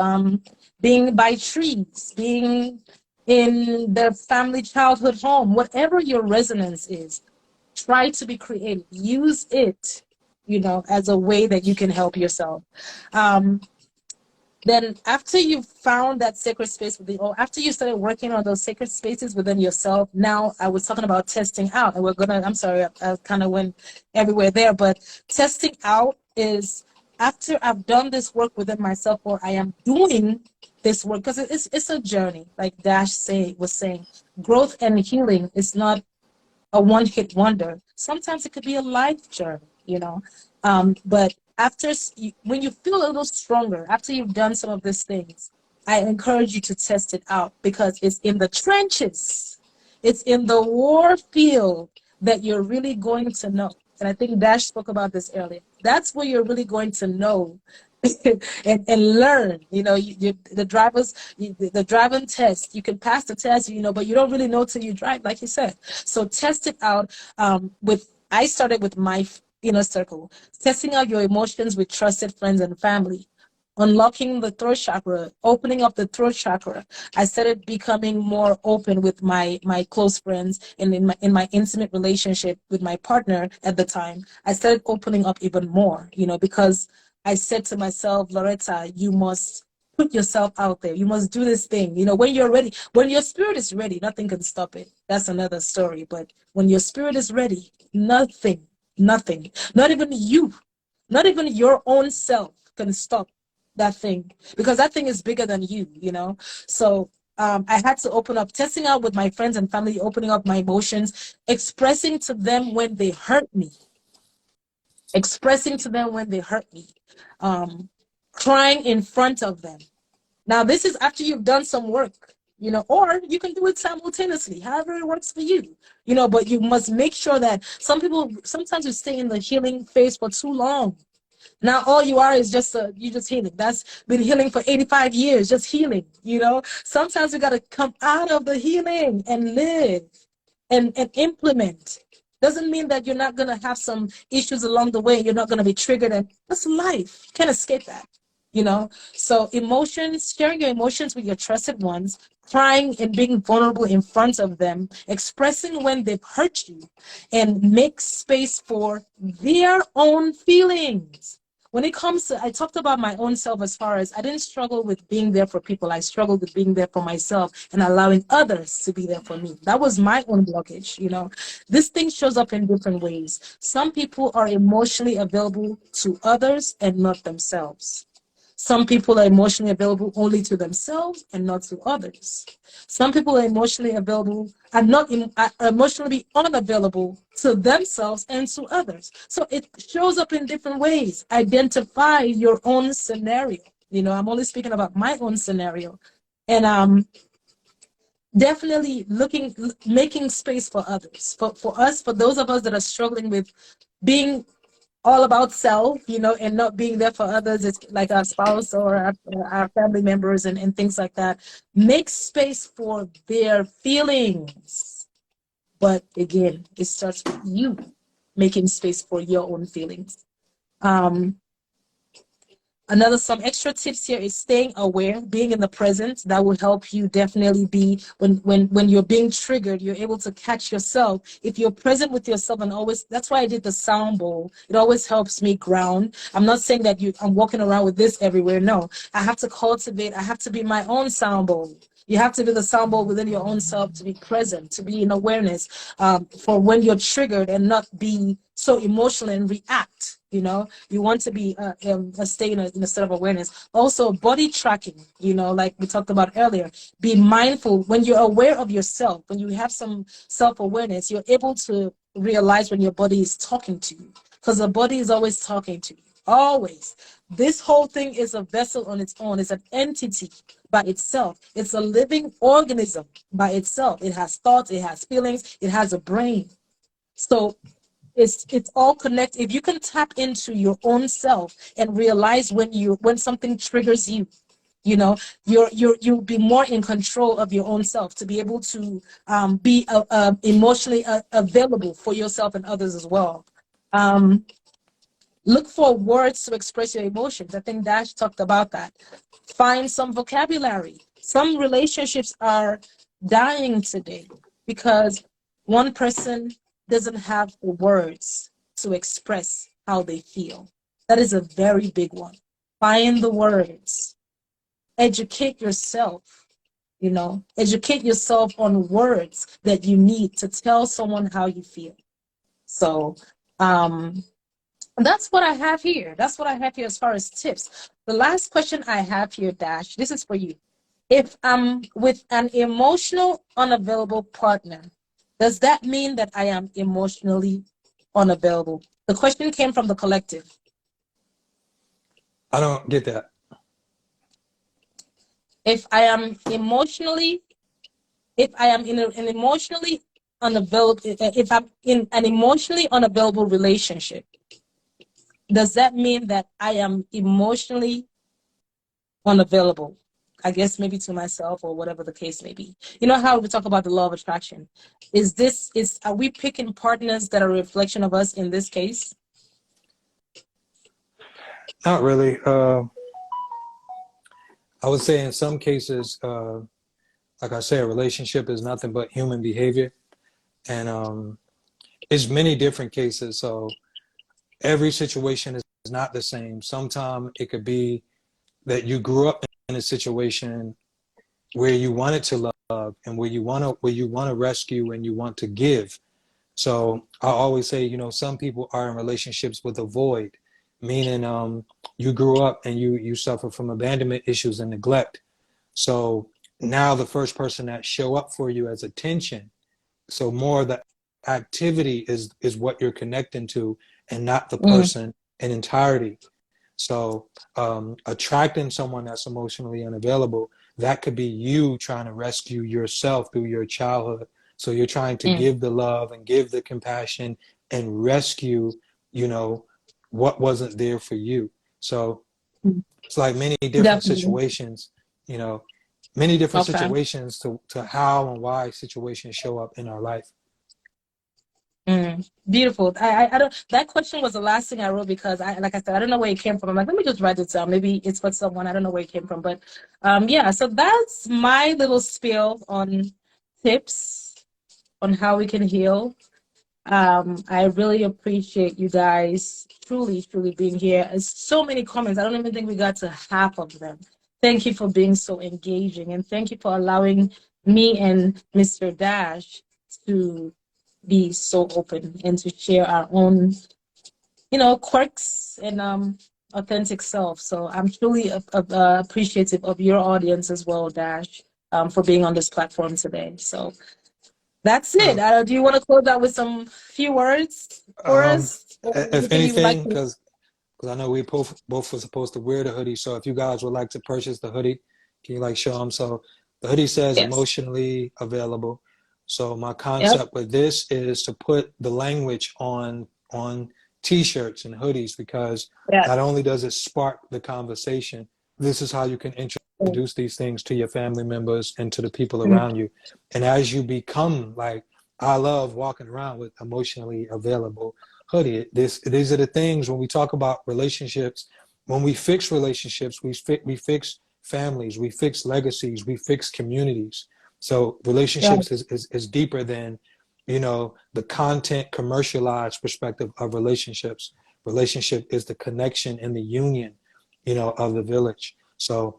B: being by trees, being in their family childhood home, whatever your resonance is. Try to be creative. Use it, as a way that you can help yourself. Then after you've found that sacred space after you started working on those sacred spaces within yourself, now I was talking about testing out, and I'm sorry, I kind of went everywhere there, but testing out is after I've done this work within myself, or I am doing this work, because it's a journey, like Dash was saying. Growth and healing is not a one-hit wonder. Sometimes it could be a life journey, but when you feel a little stronger, after you've done some of these things, I encourage you to test it out, because it's in the trenches, it's in the war field that you're really going to know. And I think Dash spoke about this earlier. That's where you're really going to know and learn. The driving test, you can pass the test, but you don't really know till you drive, like you said. So test it out. I started with my inner circle, testing out your emotions with trusted friends and family, unlocking the throat chakra, opening up the throat chakra. I started becoming more open with my close friends, and in my intimate relationship with my partner at the time. I started opening up even more, because I said to myself, Loretta, you must put yourself out there. You must do this thing. When you're ready, when your spirit is ready, nothing can stop it. That's another story. But when your spirit is ready, nothing, not even you, not even your own self can stop that thing, because that thing is bigger than you, So I had to open up, testing out with my friends and family, opening up my emotions, expressing to them when they hurt me. Crying in front of them. Now, this is after you've done some work, or you can do it simultaneously, however it works for you, but you must make sure that sometimes you stay in the healing phase for too long. Now all you are is just you just healing. That's been healing for 85 years, just healing, you know. Sometimes we got to come out of the healing and live and implement. Doesn't mean that you're not going to have some issues along the way. You're not going to be triggered, and that's life. You can't escape that, you know. So emotions, sharing your emotions with your trusted ones, crying and being vulnerable in front of them, expressing when they've hurt you, and make space for their own feelings. When it comes to, I talked about my own self as far as I didn't struggle with being there for people. I struggled with being there for myself and allowing others to be there for me. That was my own blockage, you know. This thing shows up in different ways. Some people are emotionally available to others and not themselves. Some people are emotionally available only to themselves and not to others. Some people are emotionally available and not are emotionally unavailable to themselves and to others. So it shows up in different ways. Identify your own scenario. You know, I'm only speaking about my own scenario. And definitely making space for others. For us, for those of us that are struggling with being all about self, you know, and not being there for others. It's like our spouse or our family members and things like that. Make space for their feelings. But again, it starts with you making space for your own feelings. Some extra tips here is staying aware, being in the present. That will help you definitely be, when you're being triggered, you're able to catch yourself. If you're present with yourself and always, that's why I did the sound bowl. It always helps me ground. I'm not saying that I'm walking around with this everywhere. No, I have to cultivate. I have to be my own sound bowl. You have to be the sound bowl within your own self to be present, to be in awareness for when you're triggered and not be so emotional and react. You know, you want to be stay in a state of awareness. Also, body tracking, you know, like we talked about earlier. Be mindful when you're aware of yourself, when you have some self-awareness, you're able to realize when your body is talking to you, because the body is always talking to you. Always. This whole thing is a vessel on its own. It's an entity by itself. It's a living organism by itself. It has thoughts, it has feelings, it has a brain. So it's all connected. If you can tap into your own self and realize when something triggers you, you know, you'll be more in control of your own self, to be able to be emotionally available for yourself and others as well. Look for words to express your emotions. I think Dash talked about that. Find some vocabulary. Some relationships are dying today because one person doesn't have the words to express how they feel. That is a very big one. Find the words. Educate yourself, you know. Educate yourself on words that you need to tell someone how you feel. So, that's what I have here. That's what I have here as far as tips. The last question I have here, Dash, this is for you. If I'm with an emotional unavailable partner, does that mean that I am emotionally unavailable? The question came from the collective.
A: I don't get that.
B: If I am in an emotionally unavailable, if I'm in an emotionally unavailable relationship, does that mean that I am emotionally unavailable? I guess maybe to myself or whatever the case may be. You know how we talk about the law of attraction? Are we picking partners that are a reflection of us in this case?
A: Not really. I would say in some cases, like I said, a relationship is nothing but human behavior. And it's many different cases. So every situation is not the same. Sometimes it could be that you grew up in a situation where you wanted to love and where you want to rescue and you want to give. So I always say, you know, some people are in relationships with a void, meaning you grew up and you suffer from abandonment issues and neglect. So now the first person that show up for you as attention, so more of the activity is what you're connecting to and not the person in entirety. So attracting someone that's emotionally unavailable, that could be you trying to rescue yourself through your childhood. So you're trying to give the love and give the compassion and rescue, you know, what wasn't there for you. So it's like many different
B: Definitely.
A: situations, you know, many different
B: Okay.
A: situations to how and why situations show up in our life.
B: Beautiful. I don't. That question was the last thing I wrote because like I said, I don't know where it came from. I'm like, let me just write it down. Maybe it's for someone. I don't know where it came from, but yeah. So that's my little spiel on tips on how we can heal. I really appreciate you guys truly being here. There's so many comments. I don't even think we got to half of them. Thank you for being so engaging, and thank you for allowing me and Mr. Dash to be so open and to share our own, quirks and authentic self. So I'm truly appreciative of your audience as well, Dash, for being on this platform today. So that's it. Do you want to close out with some few words for us? Or
A: If
B: anything you would like
A: anything,
B: to?
A: because I know we both were supposed to wear the hoodie. So if you guys would like to purchase the hoodie, can you like show them? So the hoodie says
B: Yes.
A: emotionally available. So my
B: Yep.
A: concept with this is to put the language on t-shirts and hoodies, because
B: Yeah.
A: not only does it spark the conversation, this is how you can introduce these things to your family members and to the people around you. And as you become like, I love walking around with emotionally available hoodie. These are the things when we talk about relationships. When we fix relationships, we fix families, we fix legacies, we fix communities. So relationships is deeper than, the content commercialized perspective of relationships. Relationship is the connection and the union, of the village. So,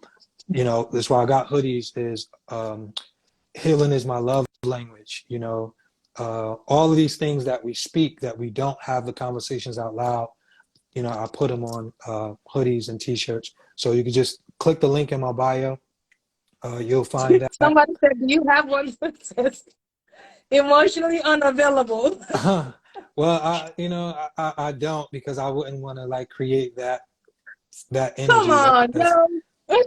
A: that's why I got hoodies is healing is my love language, all of these things that we speak that we don't have the conversations out loud, I put them on hoodies and t-shirts. So you can just click the link in my bio. You'll find that.
B: Somebody said, do you have one that says emotionally unavailable?
A: Well, I don't, because I wouldn't want to like create that
B: Come
A: energy.
B: on, no.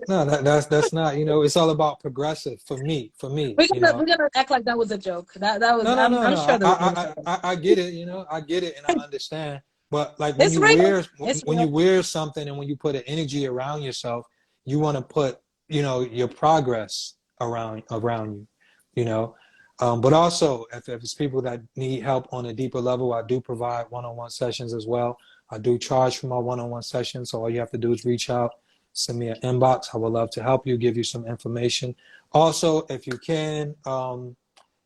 A: No, that's not. It's all about progressive for me.
B: We're gonna act like that was a joke. That was.
A: No, no, no,
B: I'm
A: no.
B: sure there was no joke.
A: I get it. I get it, and I understand. But like when
B: It's
A: you
B: real.
A: wear
B: It's
A: when you
B: real.
A: wear something, and when you put an energy around yourself, you want to put your progress around you. You know, but also if it's people that need help on a deeper level, I do provide one-on-one sessions as well. I do charge for my one-on-one sessions, so all you have to do is reach out, send me an inbox. I would love to help you, give you some information. Also, if you can.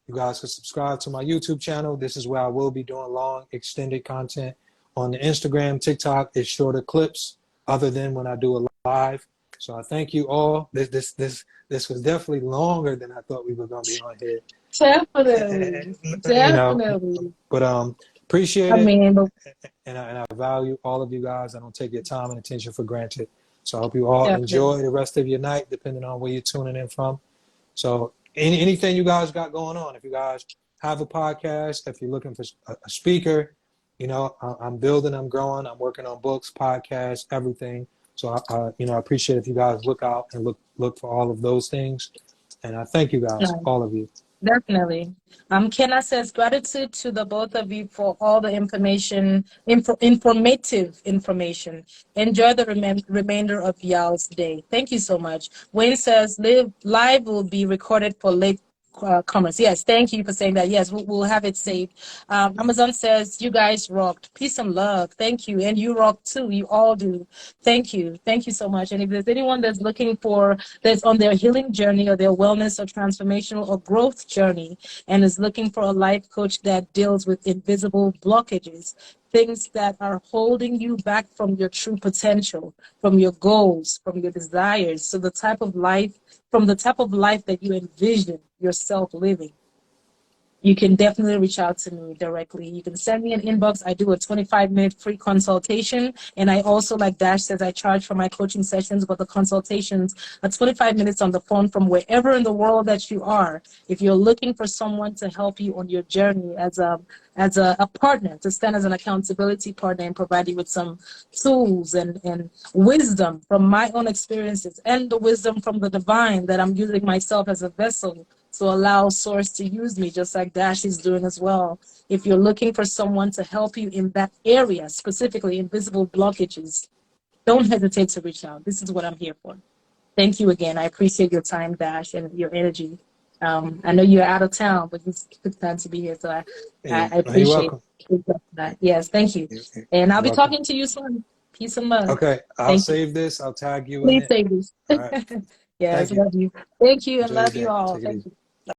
A: You guys can subscribe to my YouTube channel. This is where I will be doing long, extended content. On the Instagram, TikTok, it's shorter clips, other than when I do a live. So I thank you all. This was definitely longer than I thought we were going to be on here.
B: Definitely. Definitely.
A: But appreciate
B: I
A: it,
B: mean,
A: and I value all of you guys. I don't take your time and attention for granted. So I hope you all
B: definitely.
A: enjoy the rest of your night, depending on where you're tuning in from. So anything you guys got going on, if you guys have a podcast, if you're looking for a speaker, I'm building, I'm growing, I'm working on books, podcasts, everything. So I appreciate if you guys look out and look for all of those things. And I thank you guys, all of you.
B: Definitely. Kenna says gratitude to the both of you for all the information, informative information. Enjoy the remainder of y'all's day. Thank you so much. Wayne says live will be recorded for late comers. Yes, thank you for saying that. Yes, we'll have it saved. Amazon says you guys rocked. Peace and love. Thank you, and you rock too. You all do. Thank you so much. And if there's anyone that's that's on their healing journey or their wellness or transformational or growth journey and is looking for a life coach that deals with invisible blockages, things that are holding you back from your true potential, from your goals, from your desires, from the type of life that you envision yourself living, you can definitely reach out to me directly. You can send me an inbox. I do a 25-minute free consultation. And I also, like Dash says, I charge for my coaching sessions, but the consultations are 25 minutes on the phone from wherever in the world that you are. If you're looking for someone to help you on your journey as a partner, to stand as an accountability partner and provide you with some tools and wisdom from my own experiences and the wisdom from the divine that I'm using myself as a vessel to allow Source to use me, just like Dash is doing as well. If you're looking for someone to help you in that area, specifically invisible blockages, don't hesitate to reach out. This is what I'm here for. Thank you again. I appreciate your time, Dash, and your energy. I know you're out of town, but you took time to be here, so I
A: You're
B: appreciate
A: welcome.
B: that. Yes, thank you. And I'll be
A: Welcome.
B: talking to you soon. Peace and love.
A: Okay, I'll
B: Thank you.
A: save this. I'll tag you in
B: Please
A: it.
B: save this.
A: All right.
B: Yes,
A: Thank you.
B: love you. Thank you and
A: Enjoy your
B: love you
A: day.
B: all.
A: Take it
B: Thank
A: easy.
B: you.